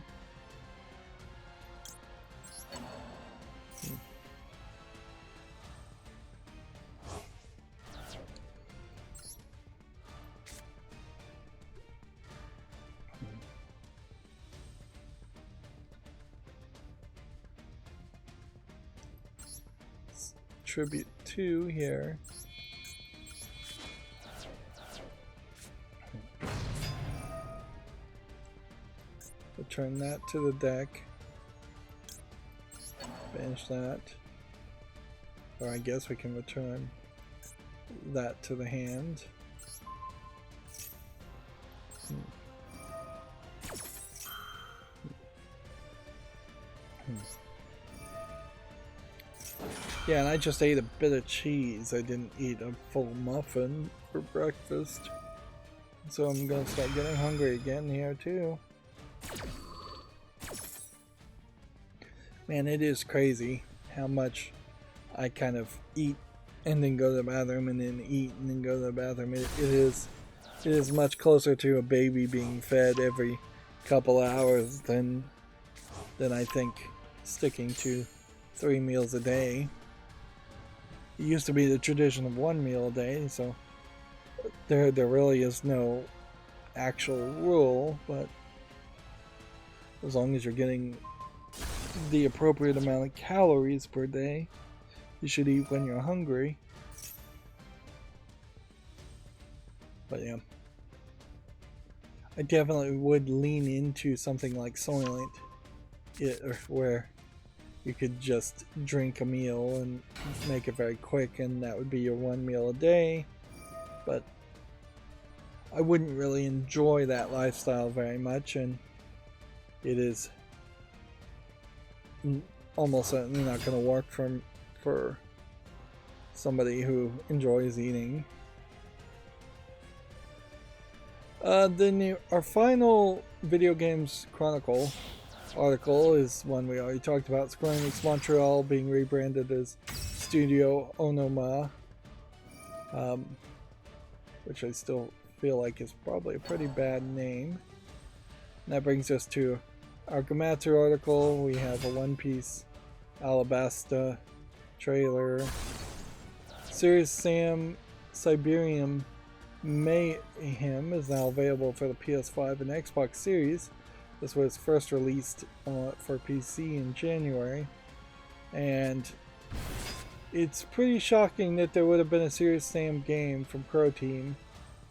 Tribute 2 here. Return that to the deck. Finish that. Or I guess we can return that to the hand. Yeah, and I just ate a bit of cheese. I didn't eat a full muffin for breakfast. So I'm gonna start getting hungry again here too. Man, it is crazy how much I kind of eat and then go to the bathroom and then eat and then go to the bathroom. It is much closer to a baby being fed every couple hours than I think sticking to 3 meals a day. It used to be the tradition of 1 meal a day, so there really is no actual rule, but as long as you're getting the appropriate amount of calories per day, you should eat when you're hungry. But yeah, I definitely would lean into something like Soylent, where you could just drink a meal and make it very quick, and that would be your 1 meal a day. But I wouldn't really enjoy that lifestyle very much, and it is almost certainly not going to work for somebody who enjoys eating. Then our final Video Games Chronicle article is one we already talked about. Square Enix Montreal being rebranded as Studio Onoma. which I still feel like is probably a pretty bad name. And that brings us to our Gamatsu article. We have a One Piece Alabasta trailer. Serious Sam Siberian Mayhem is now available for the PS5 and Xbox Series. This was first released for PC in January, and it's pretty shocking that there would have been a Serious Sam game from Crow Team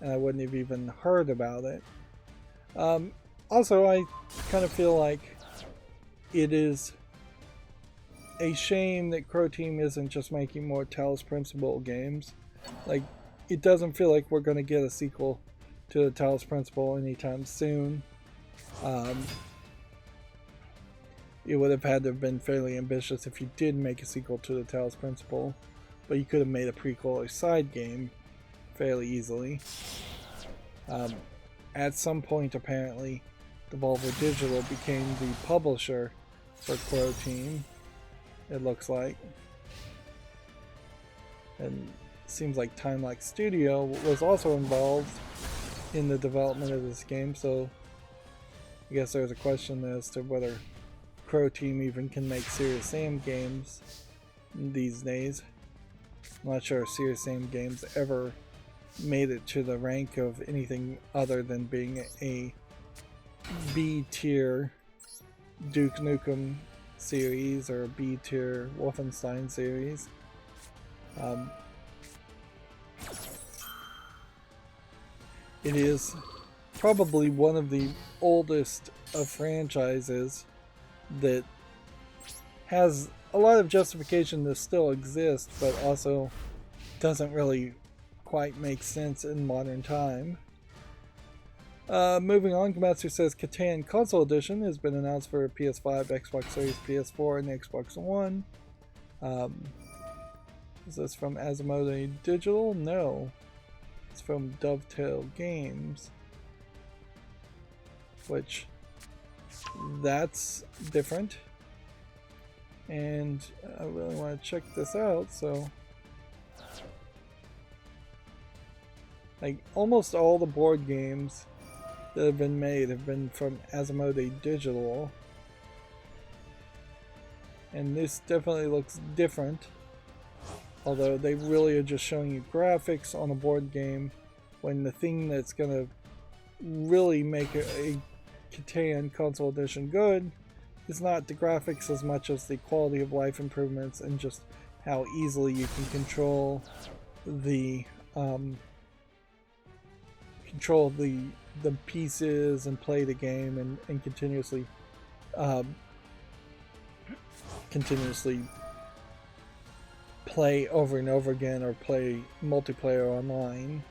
and I wouldn't have even heard about it. Also, I kind of feel like it is a shame that Crow Team isn't just making more Talos Principle games. Like, it doesn't feel like we're going to get a sequel to the Talos Principle anytime soon. It would have had to have been fairly ambitious if you did make a sequel to the Talos Principle, but you could have made a prequel or side game fairly easily. At some point, apparently, Devolver Digital became the publisher for Crow Team, it looks like. And it seems like Time Like Studio was also involved in the development of this game, so I guess there's a question as to whether Crow Team even can make Serious Sam games these days. I'm not sure if Serious Sam games ever made it to the rank of anything other than being a B-tier Duke Nukem series or B-tier Wolfenstein series. It is probably one of the oldest of franchises that has a lot of justification to still exist, but also doesn't really quite make sense in modern time. Moving on, Gamatsu says Catan Console Edition has been announced for PS5, Xbox Series, PS4, and Xbox One. Is this from Asmodee Digital? No. It's from Dovetail Games. Which, that's different. And I really want to check this out, so... Like, almost all the board games that have been made have been from Asmodee Digital. And this definitely looks different. Although they really are just showing you graphics on a board game, when the thing that's going to really make a Catan Console Edition good is not the graphics as much as the quality of life improvements and just how easily you can control the pieces and play the game and continuously play over and over again or play multiplayer online.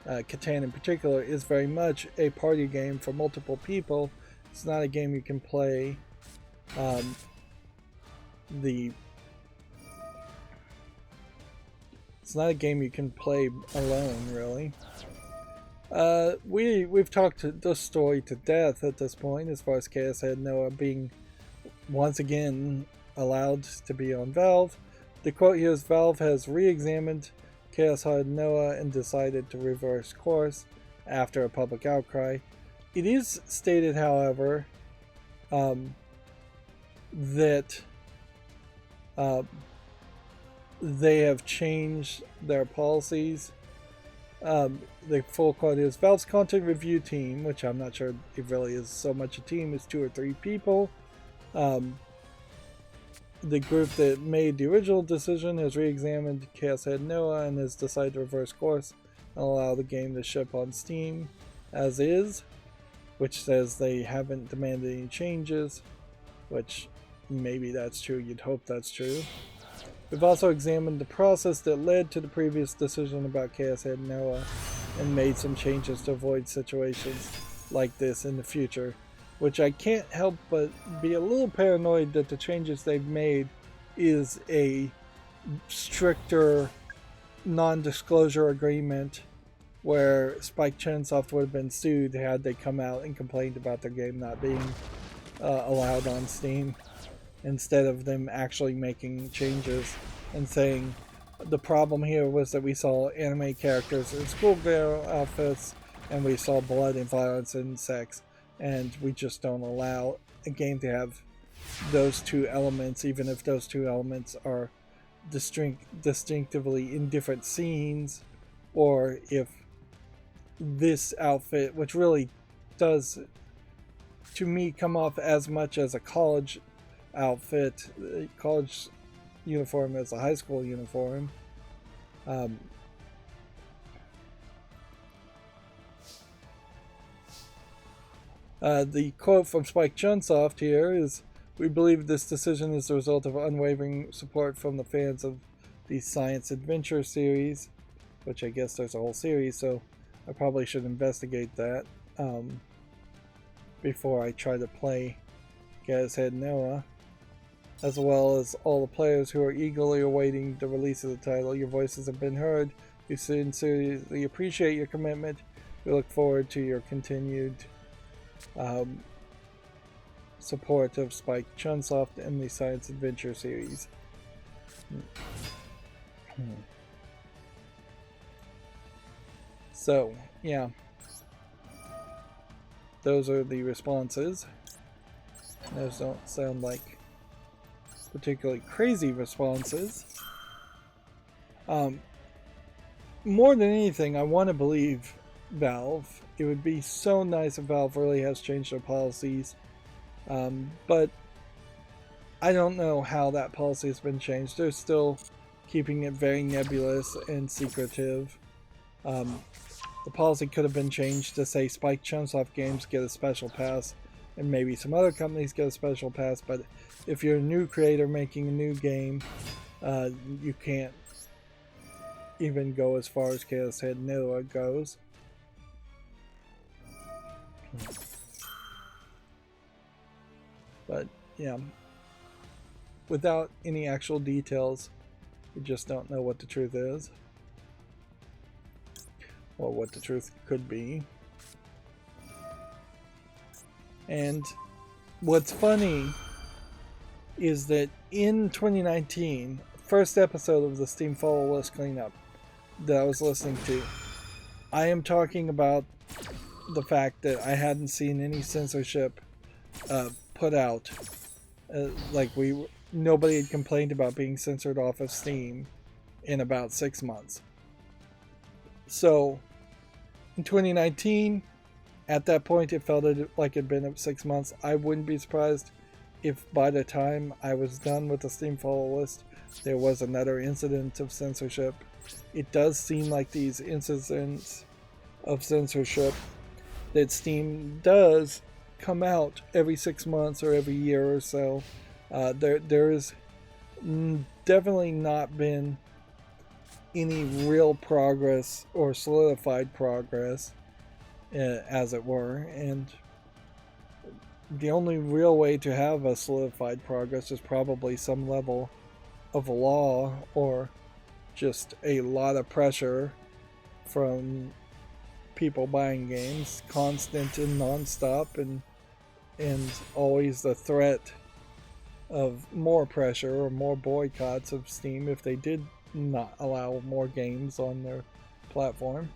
Catan in particular is very much a party game for multiple people. It's not a game you can play it's not a game you can play alone, really. We've talked this story to death at this point, as far as Chaos Head Noah being once again allowed to be on Valve. The quote here is, Valve has re-examined Chaos Head Noah and decided to reverse course after a public outcry. It is stated, however, that they have changed their policies. The full quote is, Valve's content review team, which I'm not sure it really is so much a team, is 2 or 3 people. The group that made the original decision has re-examined Chaos Head Noah and has decided to reverse course and allow the game to ship on Steam as is, which says they haven't demanded any changes, which maybe that's true, you'd hope that's true. We've also examined the process that led to the previous decision about Chaos Head Noah and made some changes to avoid situations like this in the future, which I can't help but be a little paranoid that the changes they've made is a stricter non-disclosure agreement where Spike Chunsoft would have been sued had they come out and complained about their game not being allowed on Steam, instead of them actually making changes and saying, the problem here was that we saw anime characters in schoolgirl outfits, and we saw blood and violence and sex, and we just don't allow a game to have those two elements, even if those two elements are distinctively in different scenes, or if this outfit, which really does to me come off as much as a college outfit, college uniform as a high school uniform. The quote from Spike Chunsoft here is, "We believe this decision is the result of unwavering support from the fans of the Science Adventure series," which I guess there's a whole series, so I probably should investigate that before I try to play Gat's Head Noah, as well as all the players who are eagerly awaiting the release of the title. Your voices have been heard. We sincerely appreciate your commitment. We look forward to your continued support of Spike Chunsoft and the Science Adventure series. So, yeah. Those are the responses. Those don't sound like particularly crazy responses. More than anything, I want to believe Valve. It would be so nice if Valve really has changed their policies. But I don't know how that policy has been changed. They're still keeping it very nebulous and secretive. The policy could have been changed to say Spike Chunsoft games get a special pass, and maybe some other companies get a special pass, but if you're a new creator making a new game, you can't even go as far as Chaos Head Noah goes. But yeah, without any actual details, we just don't know what the truth is, or what the truth could be. And what's funny is that in 2019, first episode of the Steam follow list cleanup that I was listening to, I am talking about the fact that I hadn't seen any censorship put out. Nobody had complained about being censored off of Steam in about 6 months. So in 2019, at that point, it felt like it'd been 6 months. I wouldn't be surprised if by the time I was done with the Steam follow list, there was another incident of censorship. It does seem like these incidents of censorship that Steam does come out every 6 months or every year or so. There's definitely not been any real progress or solidified progress, as it were, and the only real way to have a solidified progress is probably some level of law, or just a lot of pressure from people buying games, constant and non-stop, and always the threat of more pressure or more boycotts of Steam if they did not allow more games on their platform.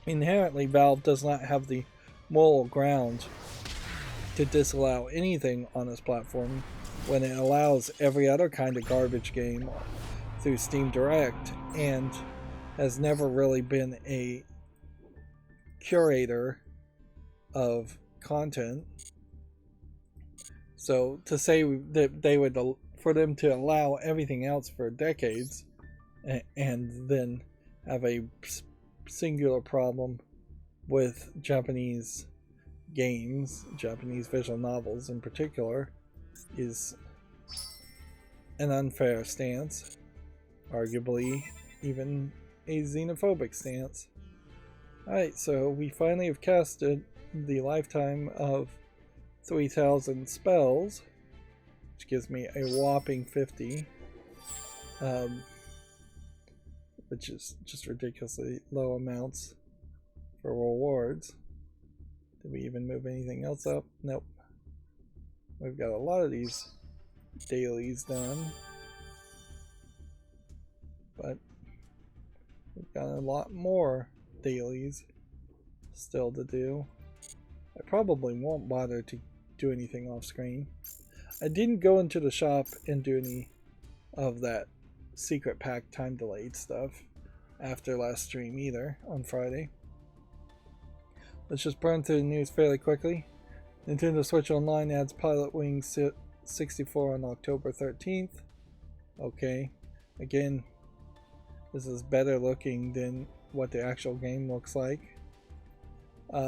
Inherently, Valve does not have the moral ground to disallow anything on its platform when it allows every other kind of garbage game through Steam Direct, and has never really been a curator of content. So to say that they would, for them to allow everything else for decades and then have a singular problem with Japanese games, Japanese visual novels in particular, is an unfair stance, arguably even a xenophobic stance. Alright, so we finally have casted the lifetime of 3,000 spells, which gives me a whopping 50, which is just ridiculously low amounts for rewards. Did we even move anything else up? Nope. We've got a lot of these dailies done. Got a lot more dailies still to do. I probably won't bother to do anything off screen. I didn't go into the shop and do any of that secret pack time delayed stuff after last stream either on Friday. Let's just burn through the news fairly quickly. Nintendo Switch Online adds Pilot Wings 64 on October 13th. Okay, again, this is better looking than what the actual game looks like. We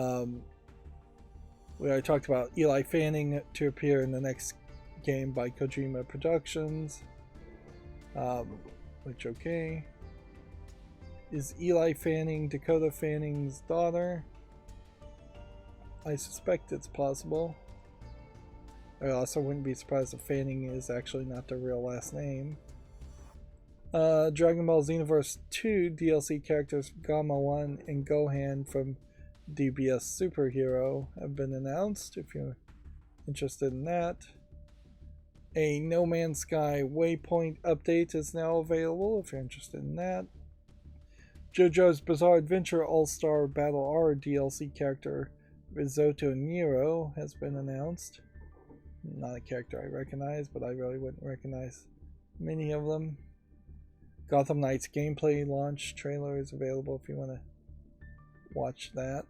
already talked about Eli Fanning to appear in the next game by Kojima Productions. Which, okay. Is Eli Fanning Dakota Fanning's daughter? I suspect it's possible. I also wouldn't be surprised if Fanning is actually not the real last name. Dragon Ball Xenoverse 2 DLC characters Gamma 1 and Gohan from DBS Superhero have been announced, if you're interested in that. A No Man's Sky Waypoint update is now available, if you're interested in that. JoJo's Bizarre Adventure All-Star Battle R DLC character Risotto Nero has been announced. Not a character I recognize, but I really wouldn't recognize many of them. Gotham Knights gameplay launch trailer is available if you want to watch that.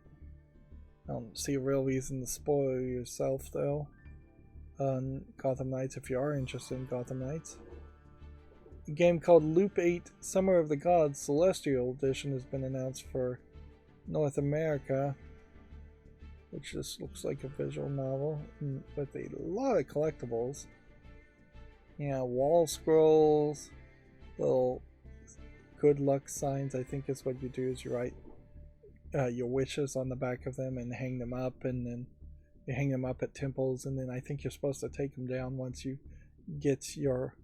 I don't see a real reason to spoil yourself though on Gotham Knights if you are interested in Gotham Knights. A game called Loop 8 Summer of the Gods Celestial Edition has been announced for North America, which just looks like a visual novel with a lot of collectibles. Yeah, wall scrolls, little good luck signs. I think is what you do is you write your wishes on the back of them and hang them up, and then you hang them up at temples, and then I think you're supposed to take them down once you get your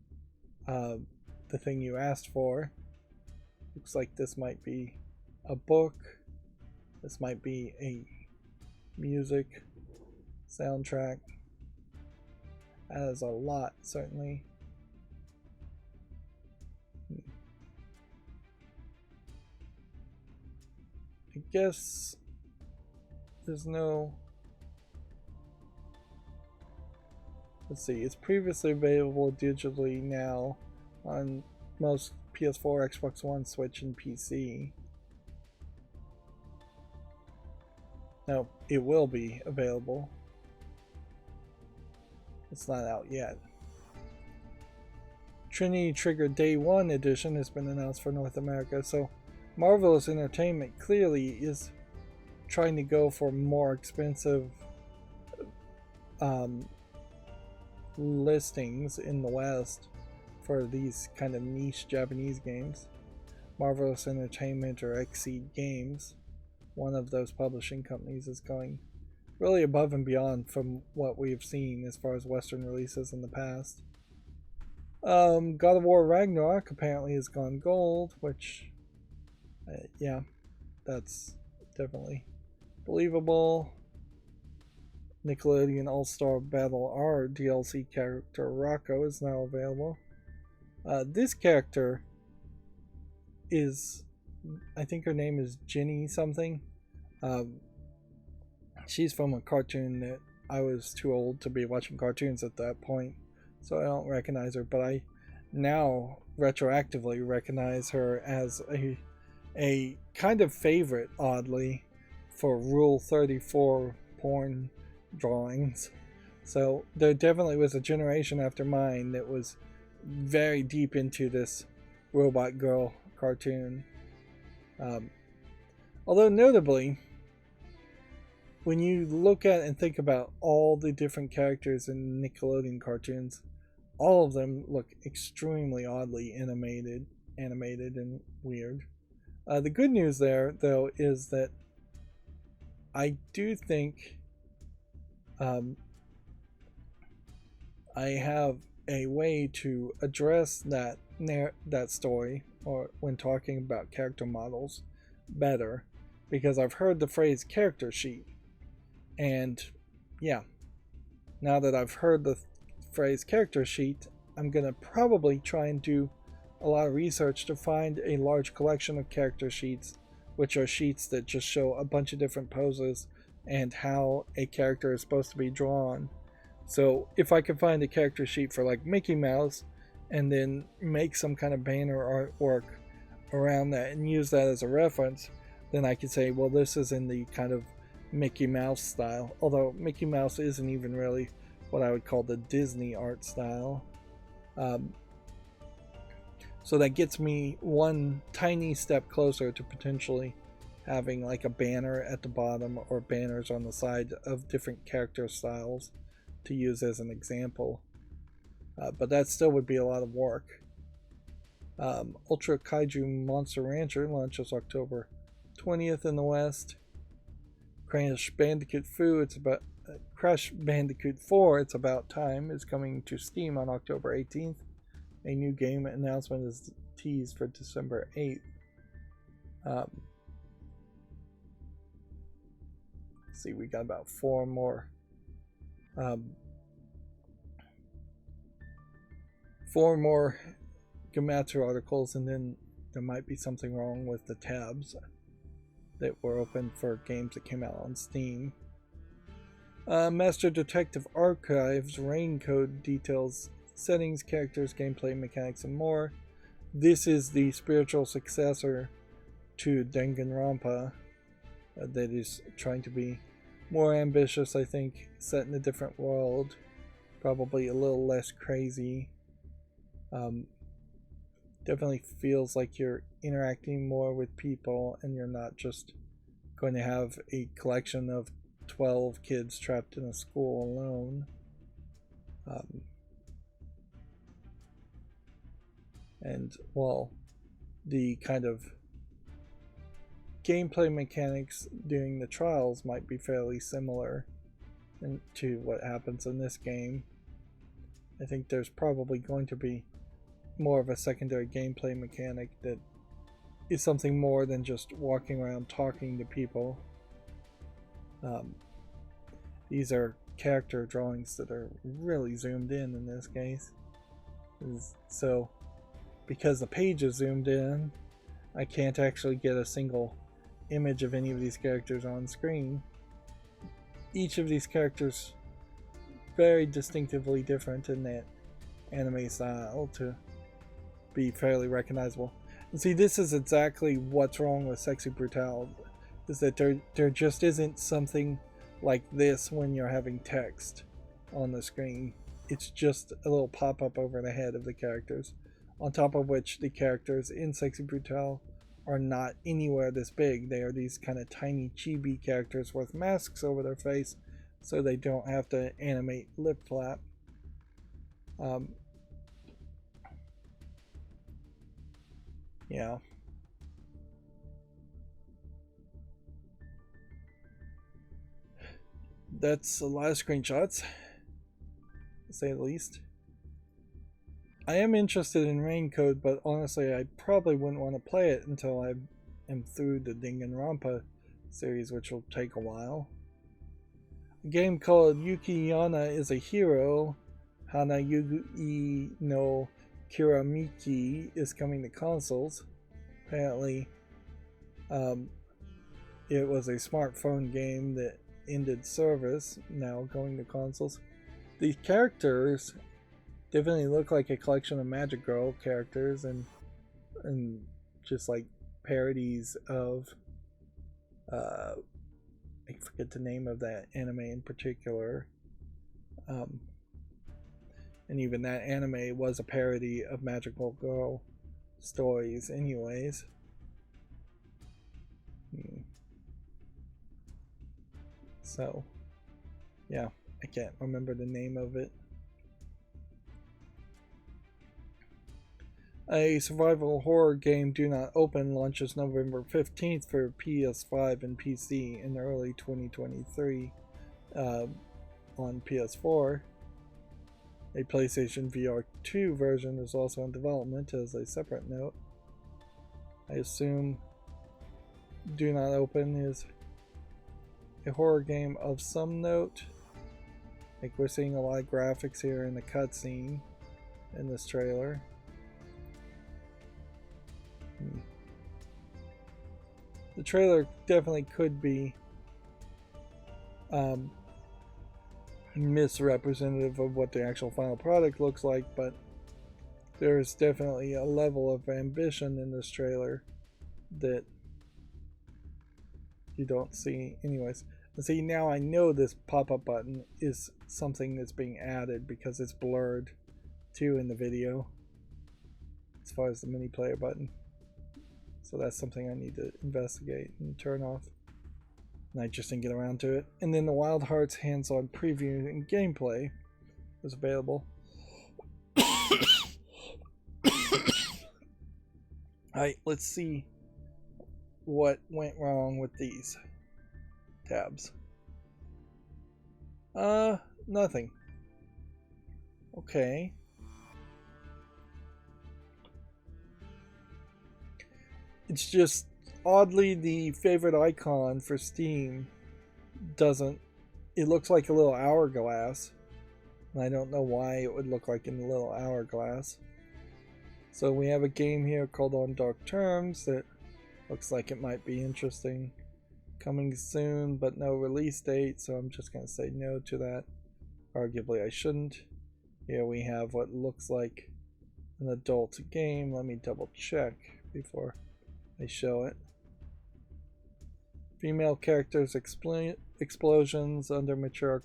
the thing you asked for. Looks like this might be a book. This might be a music soundtrack. That is a lot, certainly. I guess there's no... Let's see, it's previously available digitally now on most PS4, Xbox One, Switch, and PC. No, it will be available. It's not out yet. Trinity Trigger Day 1 edition has been announced for North America, so Marvelous Entertainment clearly is trying to go for more expensive listings in the West for these kind of niche Japanese games. Marvelous Entertainment or Exceed Games, one of those publishing companies, is going really above and beyond from what we've seen as far as Western releases in the past. God of War Ragnarok apparently has gone gold, which, yeah, that's definitely believable. Nickelodeon All-Star Battle R DLC character Rocco is now available. This character is, I think her name is Jenny something. She's from a cartoon that I was too old to be watching cartoons at that point, so I don't recognize her, but I now retroactively recognize her as a kind of favorite, oddly, for Rule 34 porn drawings. So there definitely was a generation after mine that was very deep into this robot girl cartoon. Although notably, when you look at and think about all the different characters in Nickelodeon cartoons, all of them look extremely oddly animated and weird. The good news there, though, is that I do think I have a way to address that story, or when talking about character models, better, because I've heard the phrase character sheet, and yeah, now that I've heard the phrase character sheet, I'm gonna probably try and do a lot of research to find a large collection of character sheets, which are sheets that just show a bunch of different poses and how a character is supposed to be drawn. So if I could find a character sheet for like Mickey Mouse and then make some kind of banner artwork around that and use that as a reference, then I could say, well, this is in the kind of Mickey Mouse style. Although Mickey Mouse isn't even really what I would call the Disney art style. So that gets me one tiny step closer to potentially having like a banner at the bottom or banners on the side of different character styles to use as an example. But that still would be a lot of work. Ultra Kaiju Monster Rancher launches October 20th in the West. Crash Bandicoot 4, It's About Time, is coming to Steam on October 18th. A new game announcement is teased for December 8th. Let's see, we got about four more Gematsu articles, and then there might be something wrong with the tabs that were open for games that came out on Steam. Master Detective Archives Raincode details settings, characters, gameplay, mechanics, and more. This is the spiritual successor to Danganronpa that is trying to be more ambitious, I think, set in a different world, probably a little less crazy. Definitely feels like you're interacting more with people and you're not just going to have a collection of 12 kids trapped in a school alone. And while the kind of gameplay mechanics during the trials might be fairly similar to what happens in this game, I think there's probably going to be more of a secondary gameplay mechanic that is something more than just walking around talking to people. These are character drawings that are really zoomed in this case. So because the page is zoomed in, I can't actually get a single image of any of these characters on screen. Each of these characters very distinctively different in that anime style to be fairly recognizable. And see, this is exactly what's wrong with Sexy Brutale, is that there just isn't something like this when you're having text on the screen. It's just a little pop-up over the head of the characters, on top of which the characters in Sexy Brutale are not anywhere this big. They are these kind of tiny chibi characters with masks over their face so they don't have to animate lip flap. Yeah. That's a lot of screenshots, to say the least. I am interested in Raincode, but honestly I probably wouldn't want to play it until I am through the Danganronpa series, which will take a while. A game called Yuki Yana is a Hero, Hana Yugi no Kiramiki, is coming to consoles. Apparently, it was a smartphone game that ended service, now going to consoles. These characters definitely look like a collection of Magic Girl characters and just like parodies of I forget the name of that anime in particular, and even that anime was a parody of Magical Girl stories anyways. So yeah, I can't remember the name of it. A survival horror game, Do Not Open, launches November 15th for PS5 and PC in early 2023 on PS4. A PlayStation VR 2 version is also in development as a separate note. I assume Do Not Open is a horror game of some note. Like, we're seeing a lot of graphics here in the cutscene in this trailer. The trailer definitely could be misrepresentative of what the actual final product looks like, but there's definitely a level of ambition in this trailer that you don't see anyways. And see, now I know this pop-up button is something that's being added because it's blurred too in the video as far as the mini player button. So that's something I need to investigate and turn off. And I just didn't get around to it. And then the Wild Hearts hands-on preview and gameplay is available. Alright, let's see what went wrong with these tabs. Nothing. Okay. It's just oddly the favorite icon for Steam doesn't, it looks like a little hourglass, and I don't know why it would look like a little hourglass. So we have a game here called On Dark Terms that looks like it might be interesting. Coming soon, but no release date, so I'm just going to say no to that. Arguably I shouldn't. Here we have what looks like an adult game. Let me double check before I show it. Female characters explosions under mature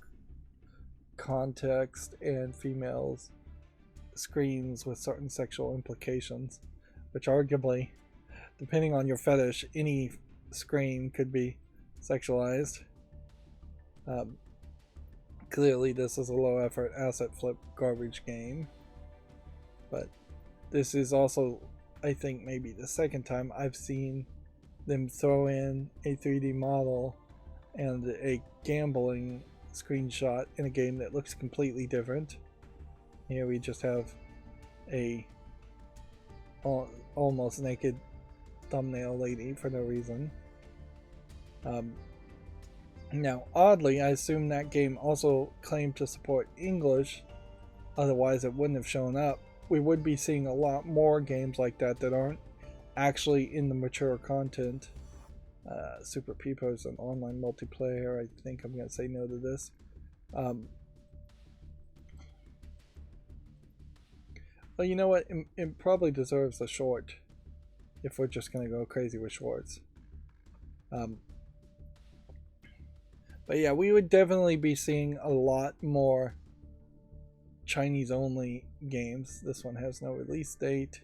context, and females screams with certain sexual implications, which arguably, depending on your fetish, any scream could be sexualized. Clearly this is a low effort asset flip garbage game, but this is also, I think, maybe the second time I've seen them throw in a 3D model and a gambling screenshot in a game that looks completely different. Here we just have a almost naked thumbnail lady for no reason. Now, oddly, I assume that game also claimed to support English, otherwise it wouldn't have shown up. We would be seeing a lot more games like that that aren't actually in the mature content. Super Peepo is an online multiplayer. I think I'm going to say no to this. Well, you know what? It probably deserves a short if we're just going to go crazy with shorts. But yeah, we would definitely be seeing a lot more Chinese only games. This one has no release date.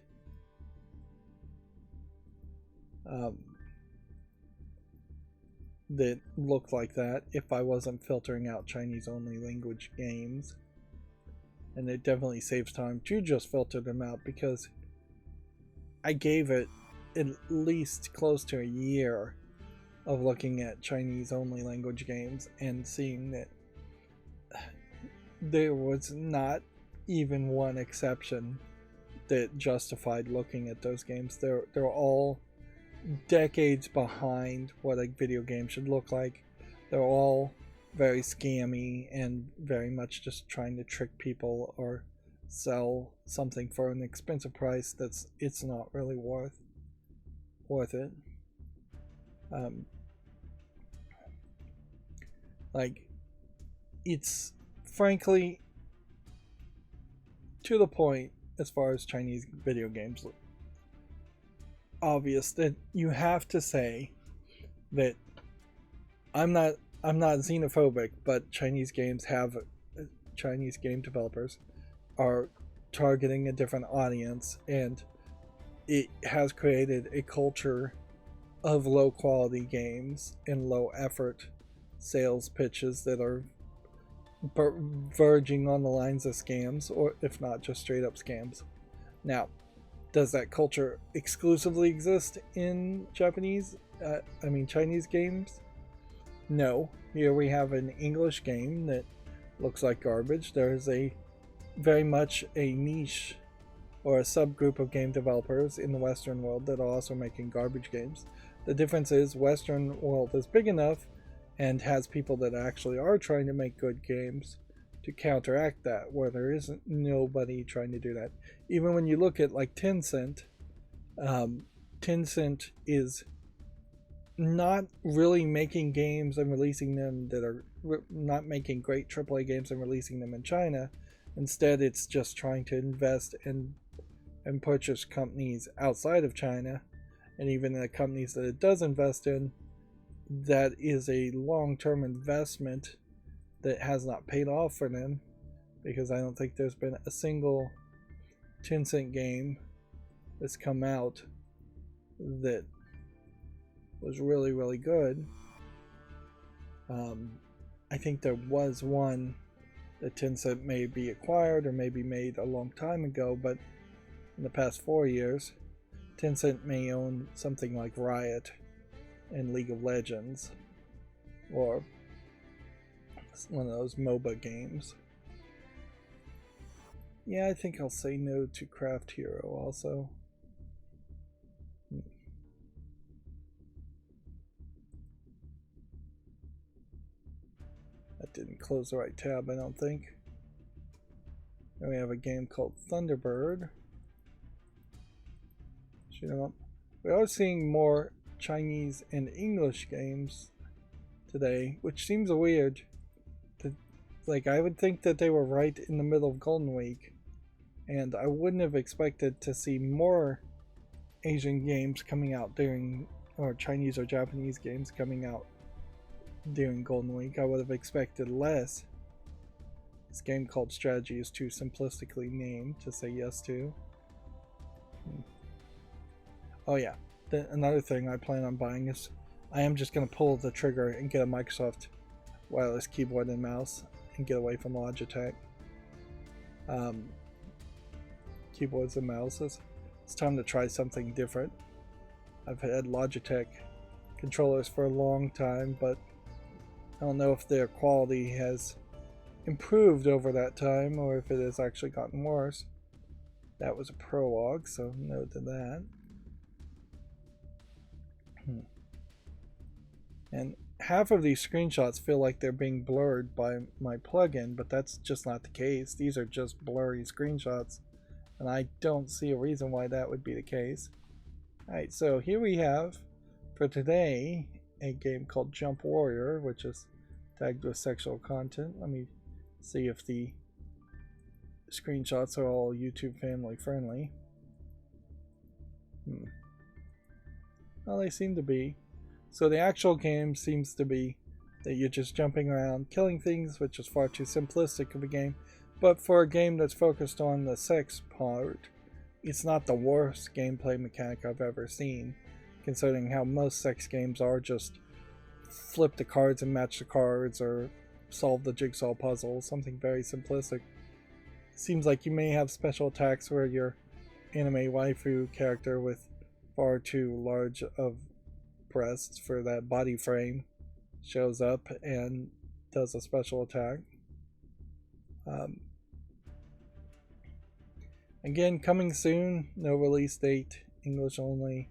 That look like that if I wasn't filtering out Chinese only language games. And it definitely saves time to just filter them out, because I gave it at least close to a year of looking at Chinese only language games and seeing that there was not even one exception that justified looking at those games. They're all decades behind what a video game should look like. They're all very scammy and very much just trying to trick people or sell something for an expensive price that's it's not really worth it. Like, it's frankly to the point as far as Chinese video games look obvious that you have to say that I'm not xenophobic, but Chinese game developers are targeting a different audience, and it has created a culture of low quality games and low effort sales pitches that are verging on the lines of scams, or if not just straight up scams. Now, does that culture exclusively exist in Chinese games? No. Here we have an English game that looks like garbage. There's a very much a niche or a subgroup of game developers in the Western world that are also making garbage games. The difference is Western world is big enough and has people that actually are trying to make good games to counteract that, where there isn't nobody trying to do that. Even when you look at like Tencent Tencent is not really making games and releasing them that are not making great AAA games and releasing them in China. Instead, it's just trying to invest in and purchase companies outside of China, and even the companies that it does invest in, that is a long-term investment that has not paid off for them, because I don't think there's been a single Tencent game that's come out that was really, really good. I think there was one that Tencent may be acquired or maybe made a long time ago, but in the past 4 years, Tencent may own something like Riot and League of Legends, or one of those MOBA games. Yeah, I think I'll say no to Craft Hero also. That didn't close the right tab, I don't think. Then we have a game called Thunderbird. Shoot 'em up. We are seeing more Chinese and English games today, which seems weird. Like, I would think that they were right in the middle of Golden Week, and I wouldn't have expected to see more Asian games coming out during, or Chinese or Japanese games coming out during Golden Week. I would have expected less. This game called Strategy is too simplistically named to say yes to. Oh yeah, another thing I plan on buying is I am just going to pull the trigger and get a Microsoft wireless keyboard and mouse and get away from Logitech keyboards and mouses. It's time to try something different. I've had Logitech controllers for a long time, but I don't know if their quality has improved over that time or if it has actually gotten worse. That was a prologue, so no to that. And half of these screenshots feel like they're being blurred by my plugin, but that's just not the case. These are just blurry screenshots, and I don't see a reason why that would be the case. Alright, so here we have, for today, a game called Jump Warrior, which is tagged with sexual content. Let me see if the screenshots are all YouTube family friendly. Well, they seem to be. So the actual game seems to be that you're just jumping around killing things, which is far too simplistic of a game. But for a game that's focused on the sex part, it's not the worst gameplay mechanic I've ever seen, considering how most sex games are just flip the cards and match the cards or solve the jigsaw puzzle, something very simplistic. Seems like you may have special attacks where your anime waifu character with far too large of breasts for that body frame shows up and does a special attack. Again, coming soon, no release date, English only.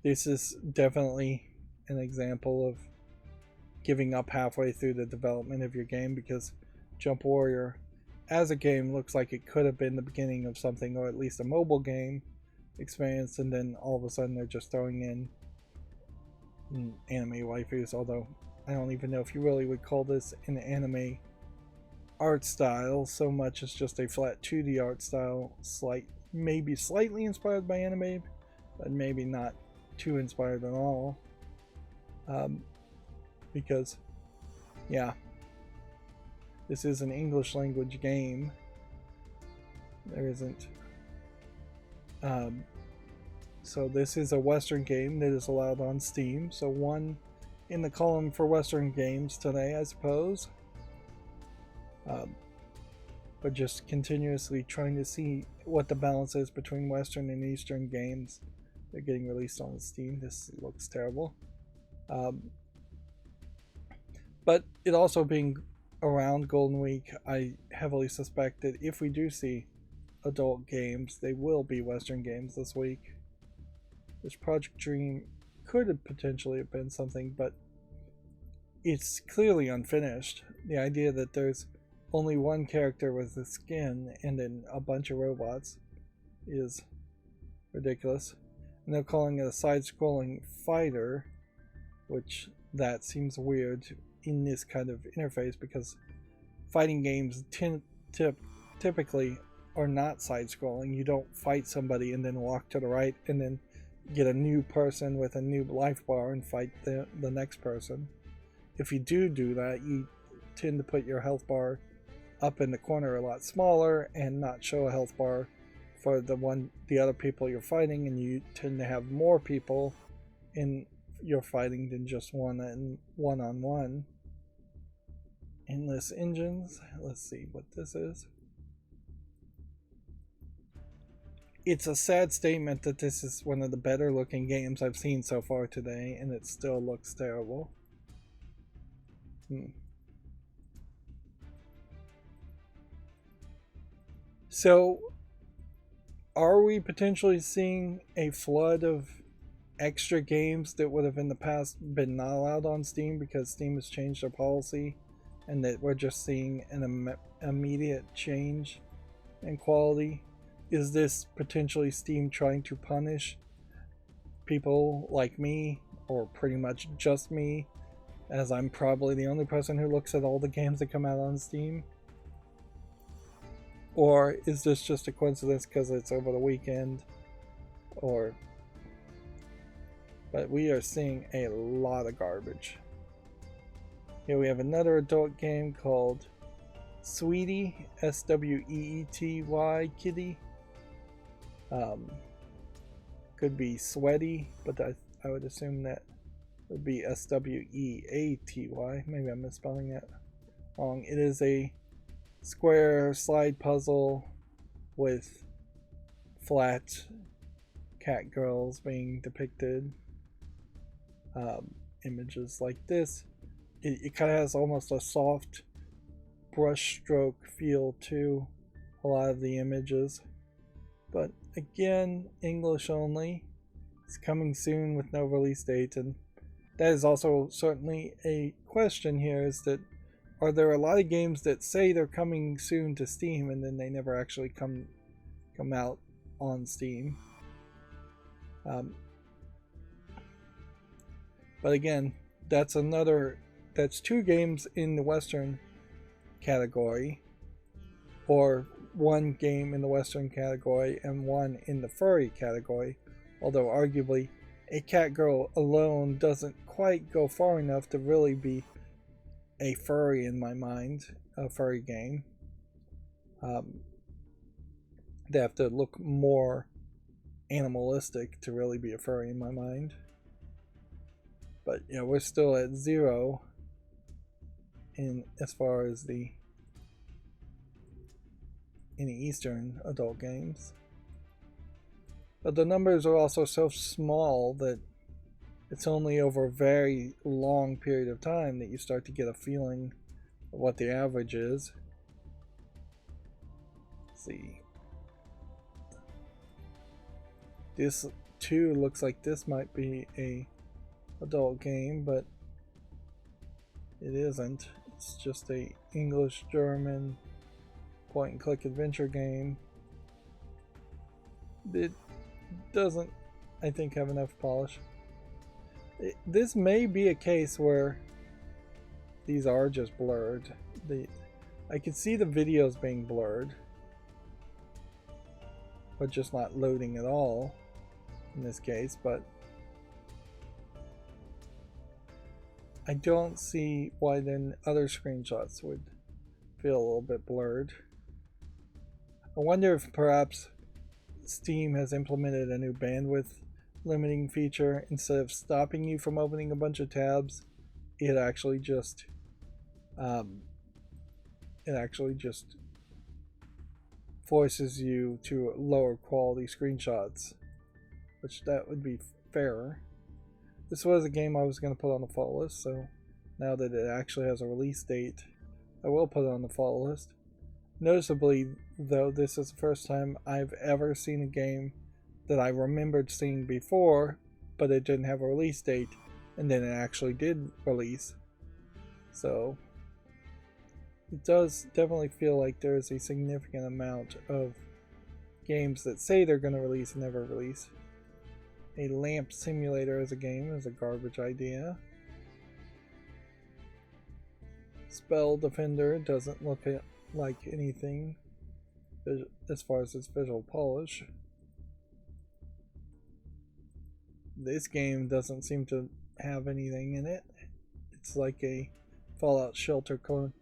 This is definitely an example of giving up halfway through the development of your game, because Jump Warrior as a game looks like it could have been the beginning of something, or at least a mobile game experience, and then all of a sudden they're just throwing in anime waifus, although I don't even know if you really would call this an anime art style so much as just a flat 2D art style, maybe slightly inspired by anime, but maybe not too inspired at all, because yeah, this is an English language game. There isn't so this is a Western game that is allowed on Steam, so one in the column for Western games today, I suppose. But just continuously trying to see what the balance is between Western and Eastern games that are getting released on Steam. This looks terrible. But it also being around Golden Week, I heavily suspect that if we do see adult games, they will be Western games this week. This Project Dream could have potentially have been something, but it's clearly unfinished. The idea that there's only one character with the skin and then a bunch of robots is ridiculous. And they're calling it a side-scrolling fighter, which that seems weird in this kind of interface because fighting games typically are not side-scrolling. You don't fight somebody and then walk to the right and then get a new person with a new life bar and fight the next person. If you do that, you tend to put your health bar up in the corner a lot smaller and not show a health bar for the other people you're fighting, and you tend to have more people in your fighting than just one-on-one. Endless engines. Let's see what this is. It's a sad statement that this is one of the better looking games I've seen so far today, and it still looks terrible. So, are we potentially seeing a flood of extra games that would have in the past been not allowed on Steam because Steam has changed their policy, and that we're just seeing an immediate change in quality? Is this potentially Steam trying to punish people like me, or pretty much just me, as I'm probably the only person who looks at all the games that come out on Steam? Or is this just a coincidence because it's over the weekend? But we are seeing a lot of garbage. Here we have another adult game called Sweety, Sweety Kitty. Could be sweaty, but I would assume that would be Sweaty. Maybe I'm misspelling that wrong. It is a square slide puzzle with flat cat girls being depicted. Images like this. It kind of has almost a soft brush stroke feel to a lot of the images. But again, English only. It's coming soon with no release date, and that is also certainly a question here, is that are there a lot of games that say they're coming soon to Steam and then they never actually come out on Steam? But again, that's two games in the Western category, or one game in the Western category and one in the furry category, although arguably a cat girl alone doesn't quite go far enough to really be a furry in my mind, a furry game. They have to look more animalistic to really be a furry in my mind. But we're still at 0 in as far as any Eastern adult games. But the numbers are also so small that it's only over a very long period of time that you start to get a feeling of what the average is. Let's see. This too looks like this might be a adult game, but it isn't. It's just a English-German point-and-click adventure game. It doesn't, I think, have enough polish. This may be a case where these are just blurred. I can see the videos being blurred, but just not loading at all in this case. But I don't see why then other screenshots would feel a little bit blurred. I wonder if perhaps Steam has implemented a new bandwidth limiting feature. Instead of stopping you from opening a bunch of tabs, it actually just forces you to lower quality screenshots, which that would be fairer. This was a game I was going to put on the fall list, so now that it actually has a release date, I will put it on the fall list. Noticeably, though, this is the first time I've ever seen a game that I remembered seeing before, but it didn't have a release date, and then it actually did release. So it does definitely feel like there is a significant amount of games that say they're going to release and never release. A lamp simulator as a game is a garbage idea. Spell Defender doesn't look like anything as far as its visual polish. This game doesn't seem to have anything in it. It's like a Fallout Shelter clone.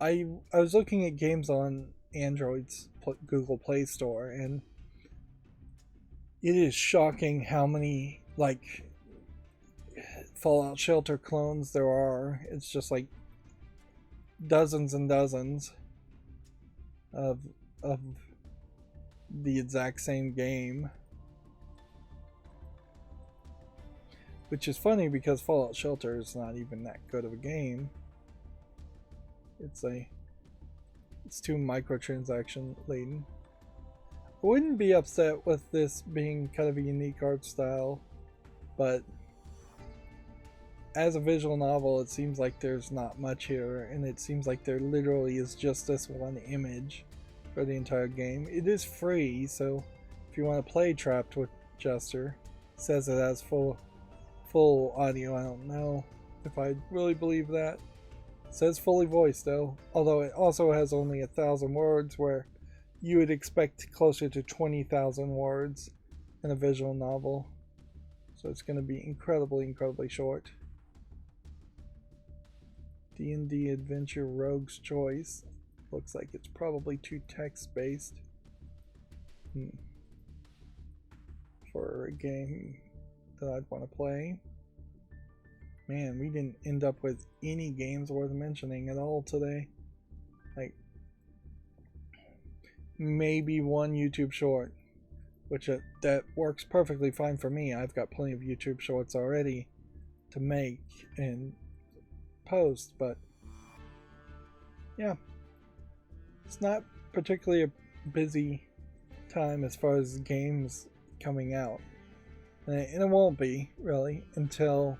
I was looking at games on Android's Google Play Store, and it is shocking how many like Fallout Shelter clones there are. It's just like dozens and dozens of the exact same game. Which is funny because Fallout Shelter is not even that good of a game. It's too microtransaction laden. I wouldn't be upset with this being kind of a unique art style, but as a visual novel, it seems like there's not much here, and it seems like there literally is just this one image for the entire game. It is free, so if you want to play Trapped with Jester, it says it has full audio. I don't know if I really believe that. It says fully voiced though, although it also has only 1,000 words, where you would expect closer to 20,000 words in a visual novel. So it's going to be incredibly short. D&D Adventure Rogue's Choice. Looks like it's probably too text-based for a game that I'd want to play. Man, we didn't end up with any games worth mentioning at all today. Like, maybe one YouTube short, which that works perfectly fine for me. I've got plenty of YouTube shorts already to make and post, but yeah, it's not particularly a busy time as far as games coming out, and it won't be really until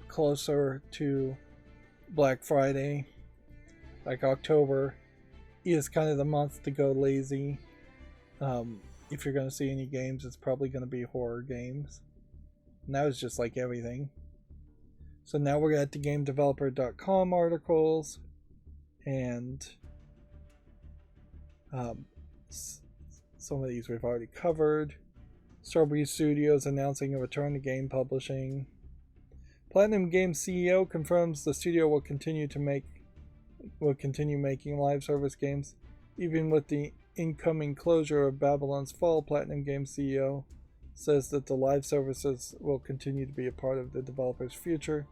closer to Black Friday. Like October is kind of the month to go lazy. If you're going to see any games, it's probably going to be horror games, and that was just like everything. So now we're at the GameDeveloper.com articles, and some of these we've already covered. Strawberry Studios announcing a return to game publishing. Platinum Games CEO confirms the studio will continue making live service games, even with the incoming closure of Babylon's Fall. Platinum Games CEO says that the live services will continue to be a part of the developer's future.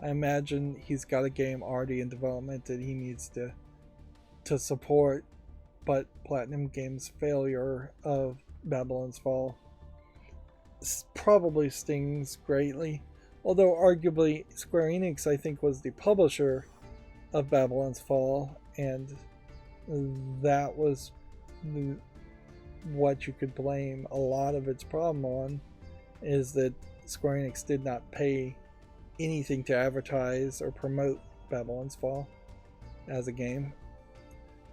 I imagine he's got a game already in development that he needs to support, but Platinum Games' failure of Babylon's Fall probably stings greatly. Although arguably Square Enix, I think, was the publisher of Babylon's Fall, and that was what you could blame a lot of its problem on, is that Square Enix did not pay anything to advertise or promote Babylon's Fall as a game.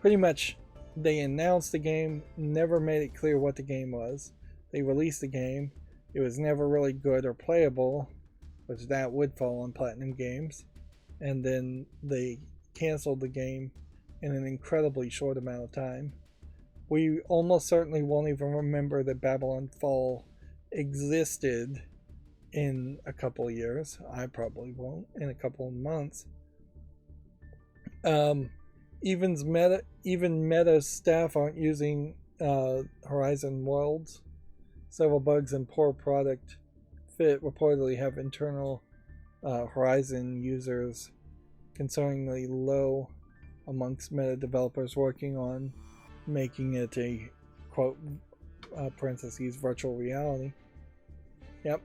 Pretty much, they announced the game, never made it clear what the game was. They released the game, it was never really good or playable, which that would fall on Platinum Games, and then they canceled the game in an incredibly short amount of time. We almost certainly won't even remember that Babylon Fall existed in a couple of years. I probably won't in a couple of months. Even Meta's staff aren't using Horizon Worlds. Several bugs and poor product fit reportedly have internal Horizon users concerningly low amongst Meta developers working on making it a quote parentheses virtual reality. Yep.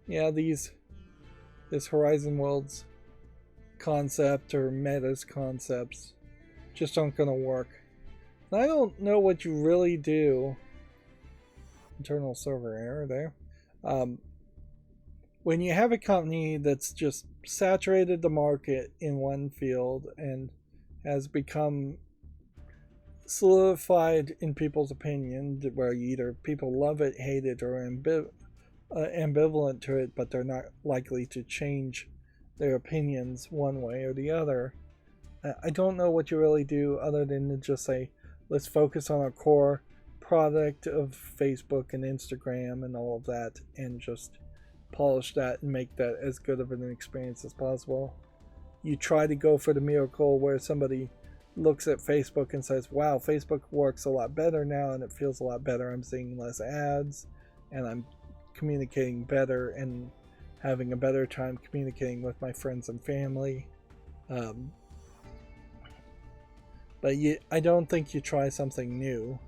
Yeah, this Horizon Worlds concept or Meta's concepts just aren't gonna work. And I don't know what you really do. Internal server error there. When you have a company that's just saturated the market in one field and has become solidified in people's opinion, where either people love it, hate it, or ambivalent to it, but they're not likely to change their opinions one way or the other. I don't know what you really do other than to just say, let's focus on our core product of Facebook and Instagram and all of that, and just polish that and make that as good of an experience as possible. You try to go for the miracle where somebody looks at Facebook and says, wow, Facebook works a lot better now and it feels a lot better. I'm seeing less ads and I'm communicating better and having a better time communicating with my friends and family. But I don't think you try something new.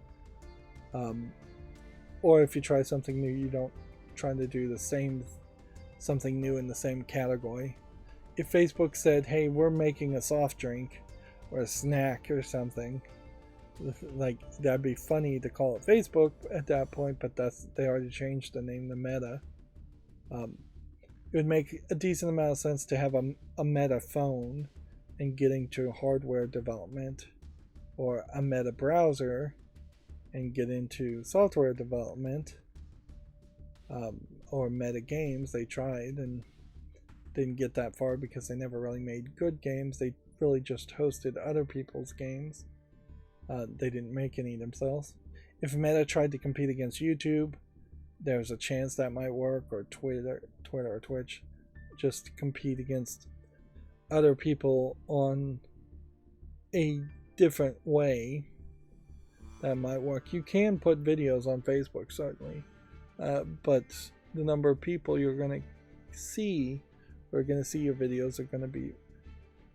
Or if you try something new, you don't try to do the same something new in the same category. If Facebook said, hey, we're making a soft drink or a snack or something, like, that'd be funny to call it Facebook at that point, but they already changed the name to Meta. It would make a decent amount of sense to have a Meta phone and getting to hardware development, or a Meta browser and get into software development, or Meta games. They tried and didn't get that far because they never really made good games. They really just hosted other people's games. They didn't make any themselves. If Meta tried to compete against YouTube, there's a chance that might work, or Twitter or Twitch, just compete against other people on a different way. That might work. You can put videos on Facebook, certainly, but the number of people you're going to see who are going to see your videos are going to be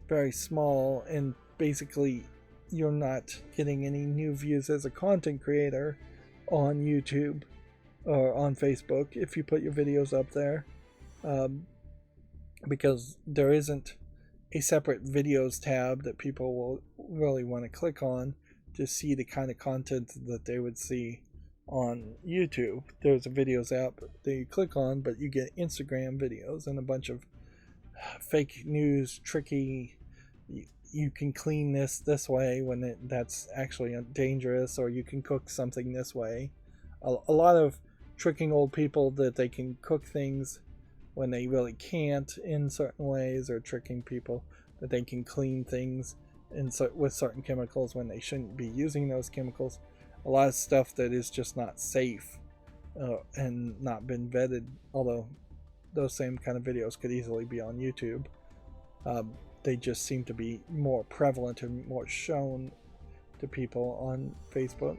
very small, and basically you're not getting any new views as a content creator on YouTube or on Facebook if you put your videos up there, because there isn't a separate videos tab that people will really want to click on to see the kind of content that they would see on YouTube. There's a videos app that you click on, but you get Instagram videos and a bunch of fake news, tricky, you can clean this way when that's actually dangerous, or you can cook something this way. A lot of tricking old people that they can cook things when they really can't in certain ways, or tricking people that they can clean things with certain chemicals when they shouldn't be using those chemicals. A lot of stuff that is just not safe and not been vetted, although those same kind of videos could easily be on YouTube. They just seem to be more prevalent and more shown to people on Facebook.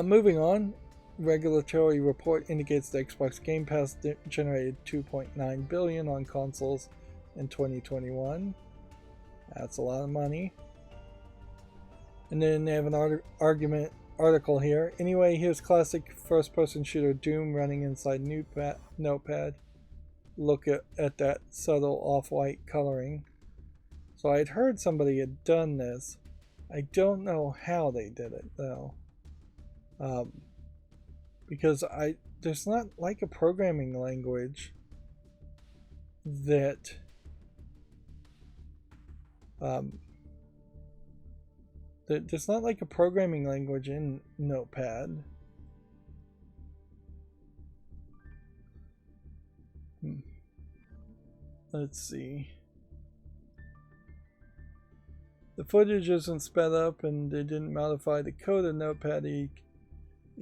Moving on, regulatory report indicates the Xbox Game Pass generated $2.9 billion on consoles in 2021. That's a lot of money. And then they have an article here. Anyway, here's classic first-person shooter Doom running inside Notepad. Look at that subtle off-white coloring. So I'd heard somebody had done this. I don't know how they did it though, because there's not like a programming language that there's not like a programming language in Notepad. Let's see. The footage isn't sped up and they didn't modify the code of Notepad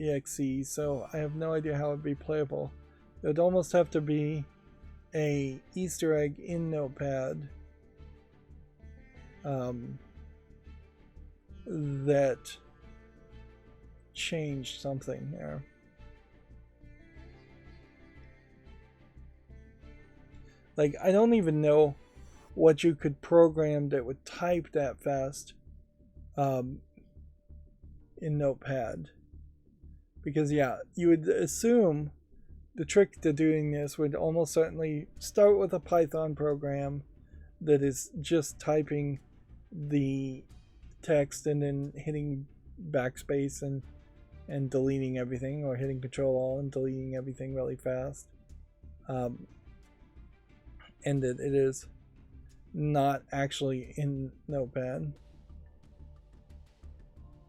exe, so I have no idea how it would be playable. It would almost have to be a Easter egg in Notepad that changed something there. Like, I don't even know what you could program that would type that fast in Notepad. Because, yeah, you would assume the trick to doing this would almost certainly start with a Python program that is just typing the text and then hitting backspace and deleting everything, or hitting Control-Alt and deleting everything really fast. And it is not actually in Notepad.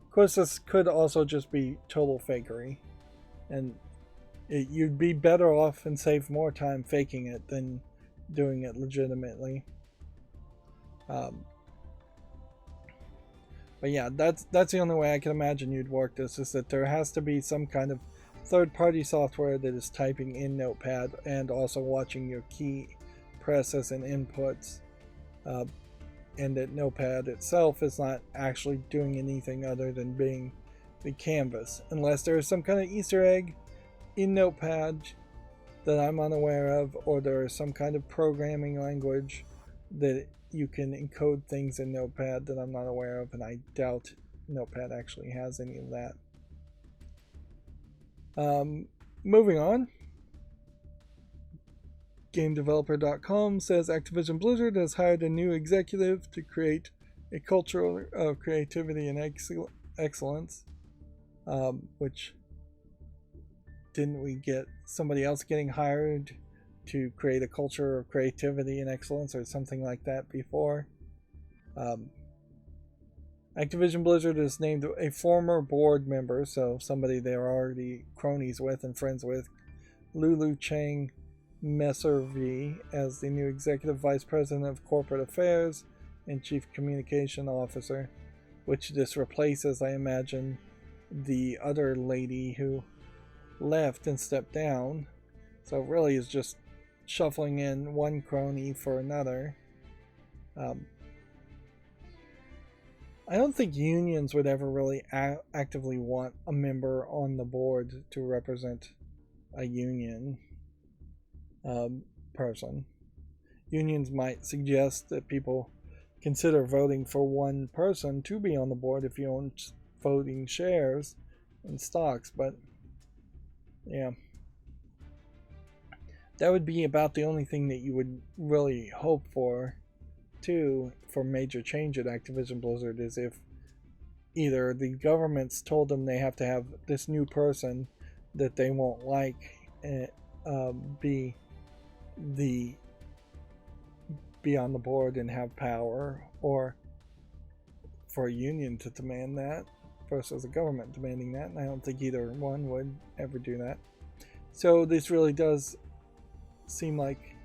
Of course, this could also just be total fakery, and you'd be better off and save more time faking it than doing it legitimately. But yeah, that's the only way I can imagine you'd work this, is that there has to be some kind of third-party software that is typing in Notepad and also watching your key presses and inputs, and that Notepad itself is not actually doing anything other than being the canvas, unless there is some kind of Easter egg in Notepad that I'm unaware of, or there is some kind of programming language that you can encode things in Notepad that I'm not aware of, and I doubt Notepad actually has any of that. Moving on. GameDeveloper.com says Activision Blizzard has hired a new executive to create a culture of creativity and excellence, which didn't we get somebody else getting hired to create a culture of creativity and excellence or something like that before? Activision Blizzard has named a former board member, so somebody they were already cronies with and friends with, Lulu Chang Messervy, as the new Executive Vice President of Corporate Affairs and Chief Communication Officer, which this replaces, I imagine, the other lady who left and stepped down. So it really is just shuffling in one crony for another. I don't think unions would ever really actively want a member on the board to represent a union person. Unions might suggest that people consider voting for one person to be on the board if you own voting shares and stocks, but yeah, that would be about the only thing that you would really hope for too for major change at Activision Blizzard, is if either the government's told them they have to have this new person that they won't like be on the board and have power, or for a union to demand that versus a government demanding that, and I don't think either one would ever do that. So this really does seem like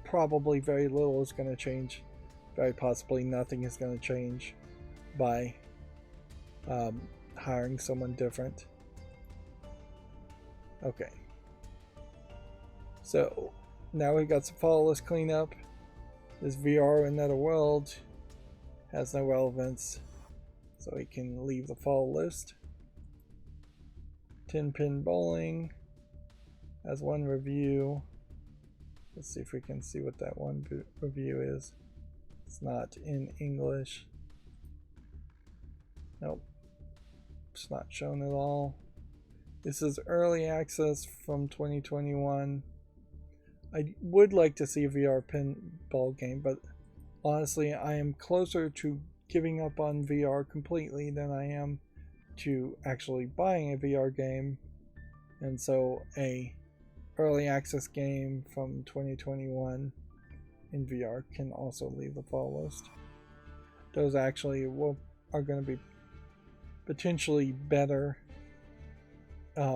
probably very little is going to change. Very possibly nothing is going to change by hiring someone different. Okay. So now we've got some follow list cleanup. This VR in Netherworld has no relevance, so we can leave the follow list. 10 Pin Bowling has one review. Let's see if we can see what that one review is. It's not in English. Nope. It's not shown at all. This is early access from 2021. I would like to see a VR pinball game, but honestly, I am closer to giving up on VR completely than I am to actually buying a VR game. And so a early access game from 2021 in VR can also leave the fall list. Those actually are going to be potentially better. What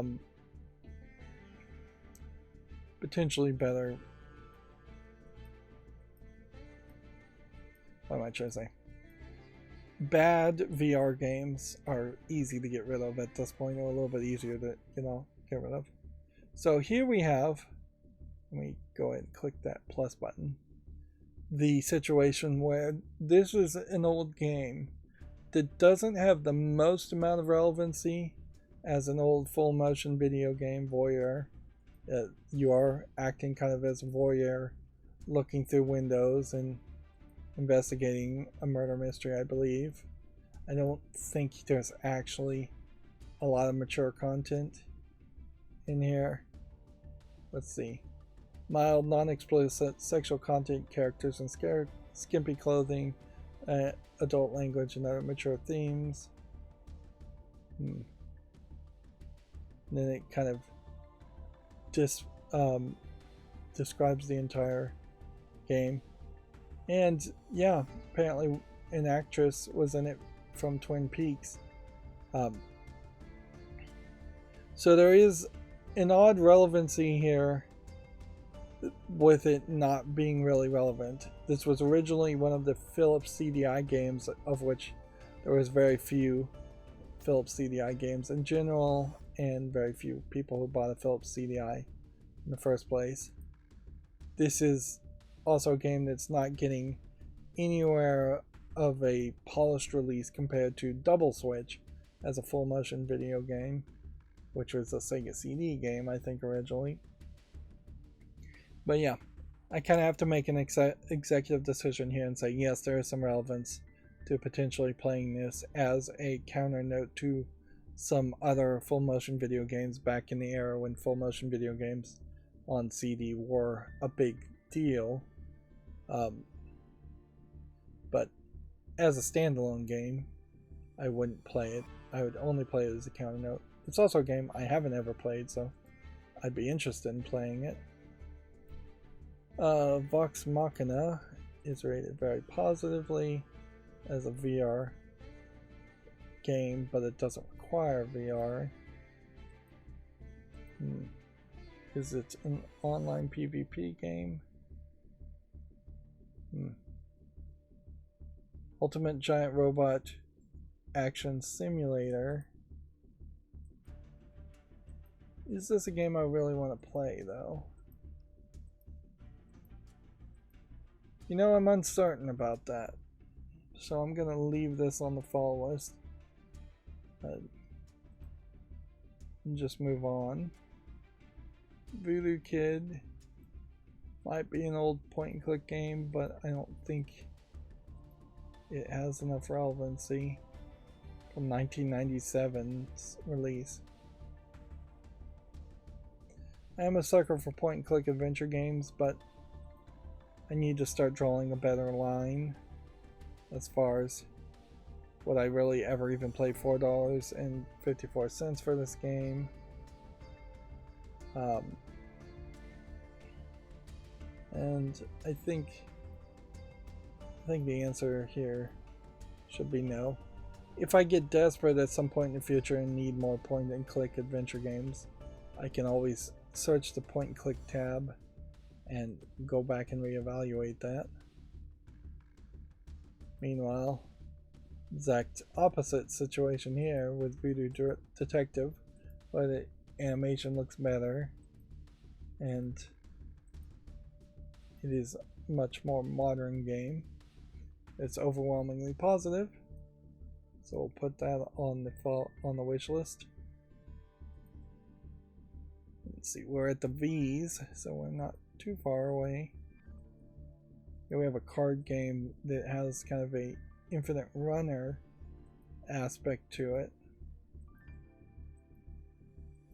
am I trying to say? Bad VR games are easy to get rid of at this point, or a little bit easier to get rid of. So here we have, let me go ahead and click that plus button, the situation where this is an old game that doesn't have the most amount of relevancy as an old full motion video game voyeur. You are acting kind of as a voyeur, looking through windows and investigating a murder mystery, I believe. I don't think there's actually a lot of mature content in here. Let's see. Mild, non-explicit sexual content, characters in skimpy clothing, adult language, and other mature themes. And then it kind of describes the entire game. And yeah, apparently an actress was in it from Twin Peaks. Um, so there is an odd relevancy here with it not being really relevant. This was originally one of the Philips CDI games, of which there was very few Philips CDI games in general, and very few people who bought a Philips CDI in the first place. This is also a game that's not getting anywhere of a polished release compared to Double Switch as a full motion video game, which was a Sega CD game, I think, originally. But yeah, I kind of have to make an executive decision here and say, yes, there is some relevance to potentially playing this as a counter note to some other full motion video games back in the era when full motion video games on CD were a big deal. But as a standalone game, I wouldn't play it. I would only play it as a counter note. It's also a game I haven't ever played, so I'd be interested in playing it. Vox Machina is rated very positively as a VR game, but it doesn't require VR. Is it an online PvP game? Ultimate Giant Robot Action Simulator. Is this a game I really want to play, though? You know, I'm uncertain about that. So I'm going to leave this on the fall list. And just move on. Voodoo Kid might be an old point and click game, but I don't think it has enough relevancy from 1997's release. I am a sucker for point and click adventure games, but I need to start drawing a better line as far as would I really ever even play $4.54 for this game. And I think the answer here should be no. If I get desperate at some point in the future and need more point and click adventure games, I can always search the point and click tab and go back and reevaluate that. Meanwhile, exact opposite situation here with Voodoo Detective, where the animation looks better and it is a much more modern game. It's overwhelmingly positive, so we'll put that on the wish list. Let's see, we're at the V's, so we're not too far away. Here we have a card game that has kind of a infinite runner aspect to it,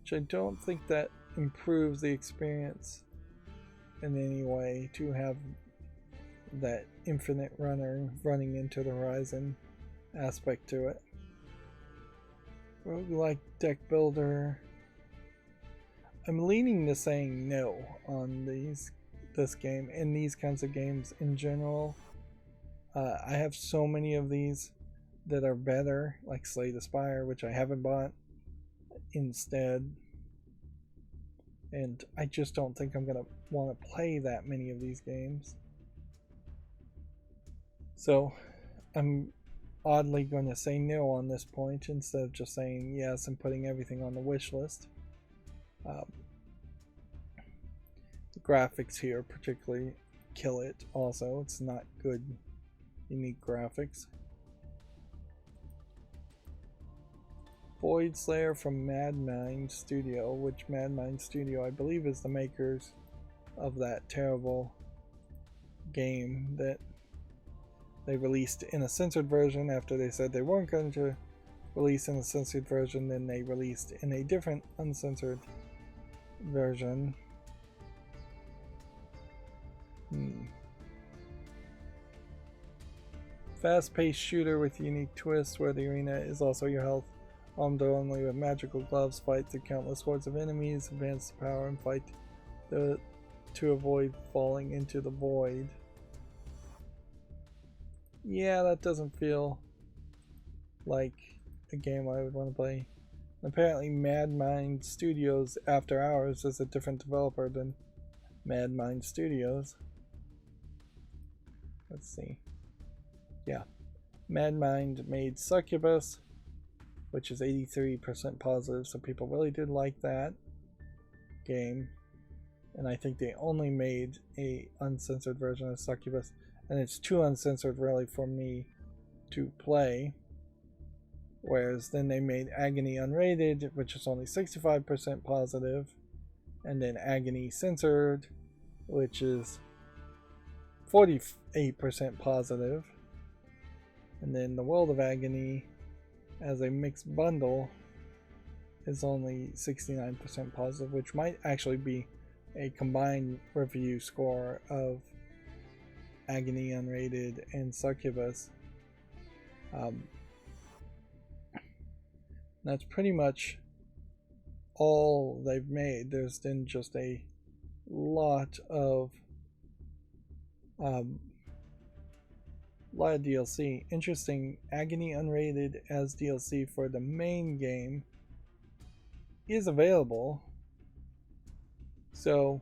which I don't think that improves the experience in any way to have that infinite runner running into the horizon aspect to it. Roguelike deck builder. I'm leaning to saying no on this game and these kinds of games in general. I have so many of these that are better, like Slay the Spire, which I haven't bought instead. And I just don't think I'm going to want to play that many of these games. So I'm oddly going to say no on this point instead of just saying yes and putting everything on the wish list. The graphics here particularly kill it also. It's not good, unique graphics. Void Slayer from Mad Mind Studio, which Mad Mind Studio I believe is the makers of that terrible game that they released in a censored version after they said they weren't going to release in a censored version. Then they released in a different uncensored version. Fast-paced shooter with unique twists where the arena is also your health. Armed only with magical gloves, fight through countless hordes of enemies, advance the power, and fight to avoid falling into the void. Yeah, that doesn't feel like a game I would want to play. Apparently Mad Mind Studios After Hours is a different developer than Mad Mind Studios. Let's see. Yeah. Mad Mind made Succubus, which is 83% positive, so people really did like that game. And I think they only made a uncensored version of Succubus, and it's too uncensored really for me to play. Whereas then they made Agony Unrated, which is only 65% positive, and then Agony Censored, which is 48% positive, and then The World of Agony as a mixed bundle is only 69% positive, which might actually be a combined review score of Agony Unrated and Succubus. That's pretty much all they've made. There's been just a lot of DLC. Interesting, Agony Unrated as DLC for the main game is available. So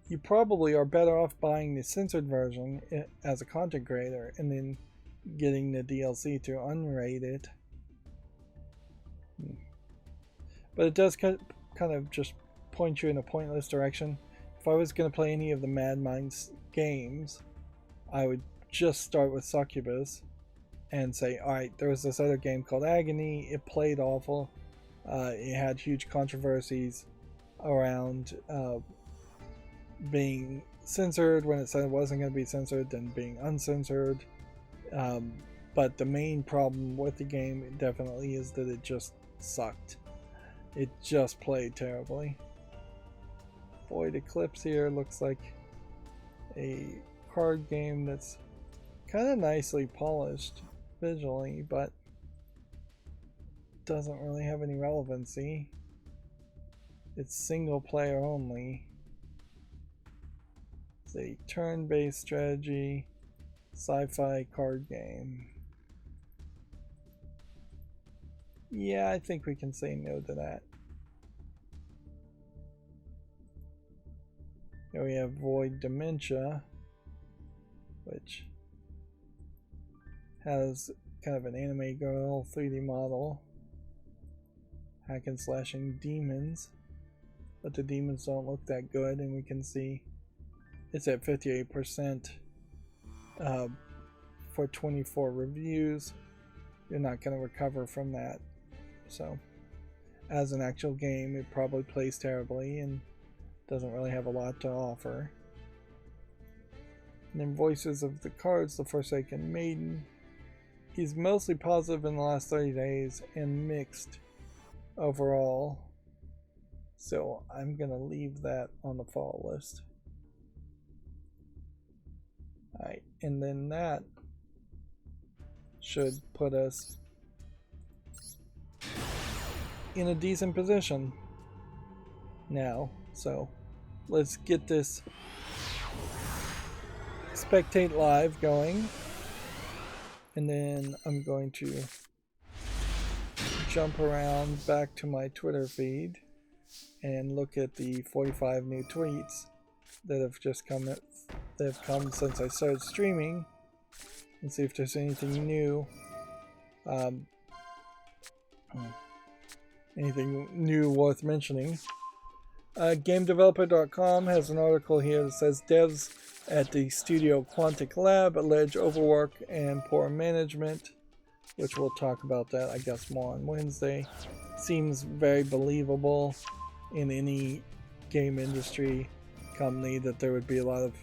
you probably are better off buying the censored version as a content creator and then getting the DLC to unrate it. But it does kind of just point you in a pointless direction. If I was going to play any of the Mad Minds games, I would just start with Succubus and say, alright, there was this other game called Agony, it played awful, it had huge controversies around being censored when it said it wasn't going to be censored, then being uncensored. But the main problem with the game definitely is that it just sucked. It just played terribly. Void Eclipse here looks like a card game that's kind of nicely polished visually, but doesn't really have any relevancy. It's single player only. It's a turn-based strategy sci-fi card game. Yeah, I think we can say no to that. Here we have Void Dementia, which has kind of an anime girl 3D model, hack and slashing demons, but the demons don't look that good, and we can see it's at 58% for 24 reviews. You're not going to recover from that. So, as an actual game, it probably plays terribly and doesn't really have a lot to offer. And then Voices of the Cards, The Forsaken Maiden, is mostly positive in the last 30 days and mixed overall. So I'm going to leave that on the fall list. Alright, and then that should put us in a decent position now. So let's get this spectate live going, and then I'm going to jump around back to my Twitter feed and look at the 45 new tweets that have just come since I started streaming, and see if there's anything new. Anything new worth mentioning. GameDeveloper.com has an article here that says devs at the studio Quantic Lab allege overwork and poor management, which we'll talk about that, I guess, more on Wednesday. Seems very believable in any game industry company that there would be a lot of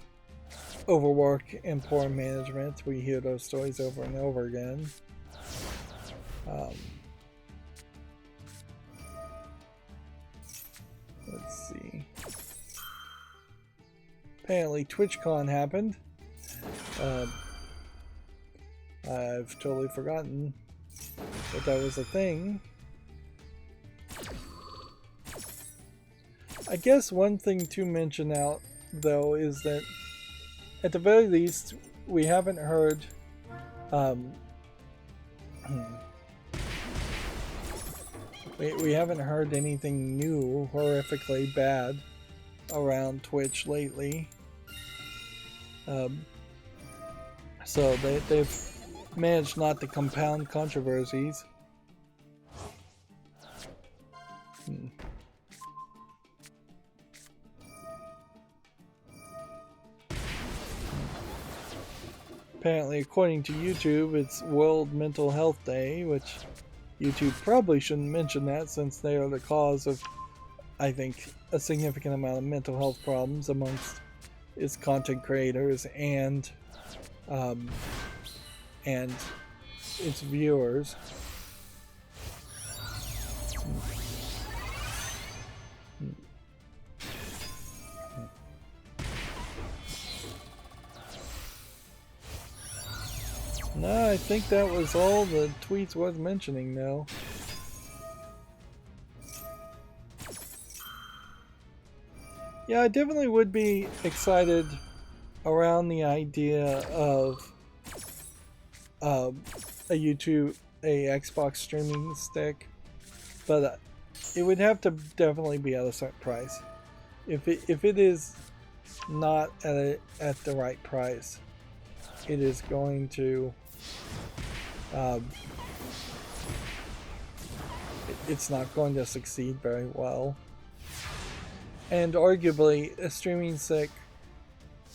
overwork and poor management. We hear those stories over and over again. Let's see. Apparently TwitchCon happened. I've totally forgotten that that was a thing. I guess one thing to mention out, though, is that at the very least, we haven't heard We haven't heard anything new horrifically bad around Twitch lately. So they've managed not to compound controversies. Apparently, according to YouTube, it's World Mental Health Day, which YouTube probably shouldn't mention that since they are the cause of, I think, a significant amount of mental health problems amongst its content creators and its viewers. No, I think that was all the tweets worth mentioning now. Yeah, I definitely would be excited around the idea of a Xbox streaming stick, but it would have to definitely be at a certain price. If it is not at the right price, it is going to it's not going to succeed very well. And arguably, a streaming stick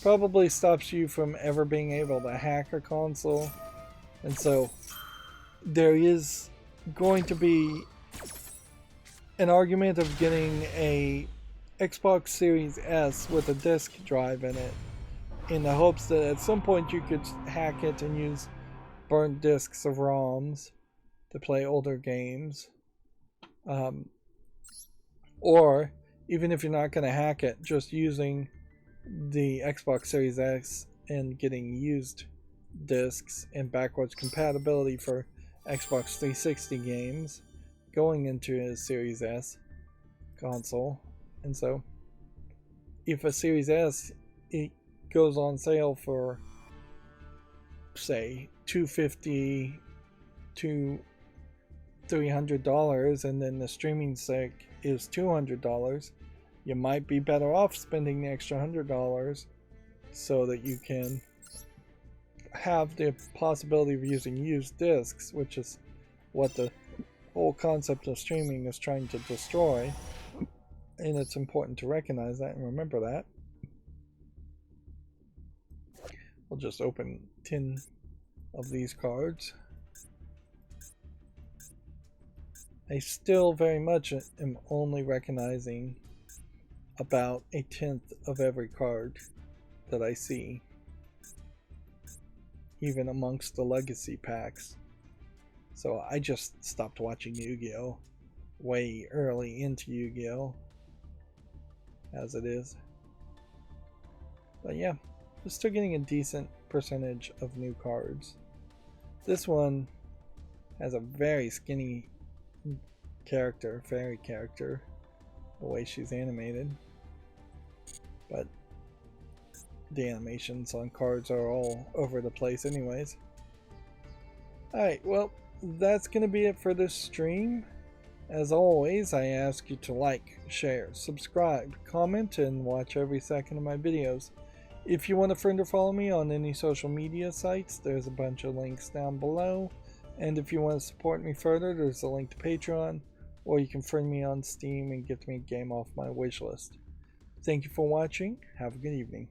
probably stops you from ever being able to hack a console. And so there is going to be an argument of getting a Xbox Series S with a disk drive in it, in the hopes that at some point you could hack it and use burnt disks of ROMs to play older games. Or, even if you're not going to hack it, just using the Xbox Series X and getting used discs and backwards compatibility for Xbox 360 games going into a Series S console. And so, if a Series S it goes on sale for, say, $250 to $300, and then the streaming stick is $200, you might be better off spending the extra $100 so that you can have the possibility of using used discs, which is what the whole concept of streaming is trying to destroy. And it's important to recognize that and remember that. We'll just open 10 of these cards. I still very much am only recognizing about 1/10 of every card that I see, even amongst the legacy packs. So I just stopped watching Yu-Gi-Oh! Way early into Yu-Gi-Oh! As it is. But yeah, we're still getting a decent percentage of new cards. This one has a very skinny fairy character, the way she's animated. But the animations on cards are all over the place anyways. Alright, well, that's going to be it for this stream. As always, I ask you to like, share, subscribe, comment, and watch every second of my videos. If you want to friend or follow me on any social media sites, there's a bunch of links down below. And if you want to support me further, there's a link to Patreon, or you can friend me on Steam and get me a game off my wishlist. Thank you for watching. Have a good evening.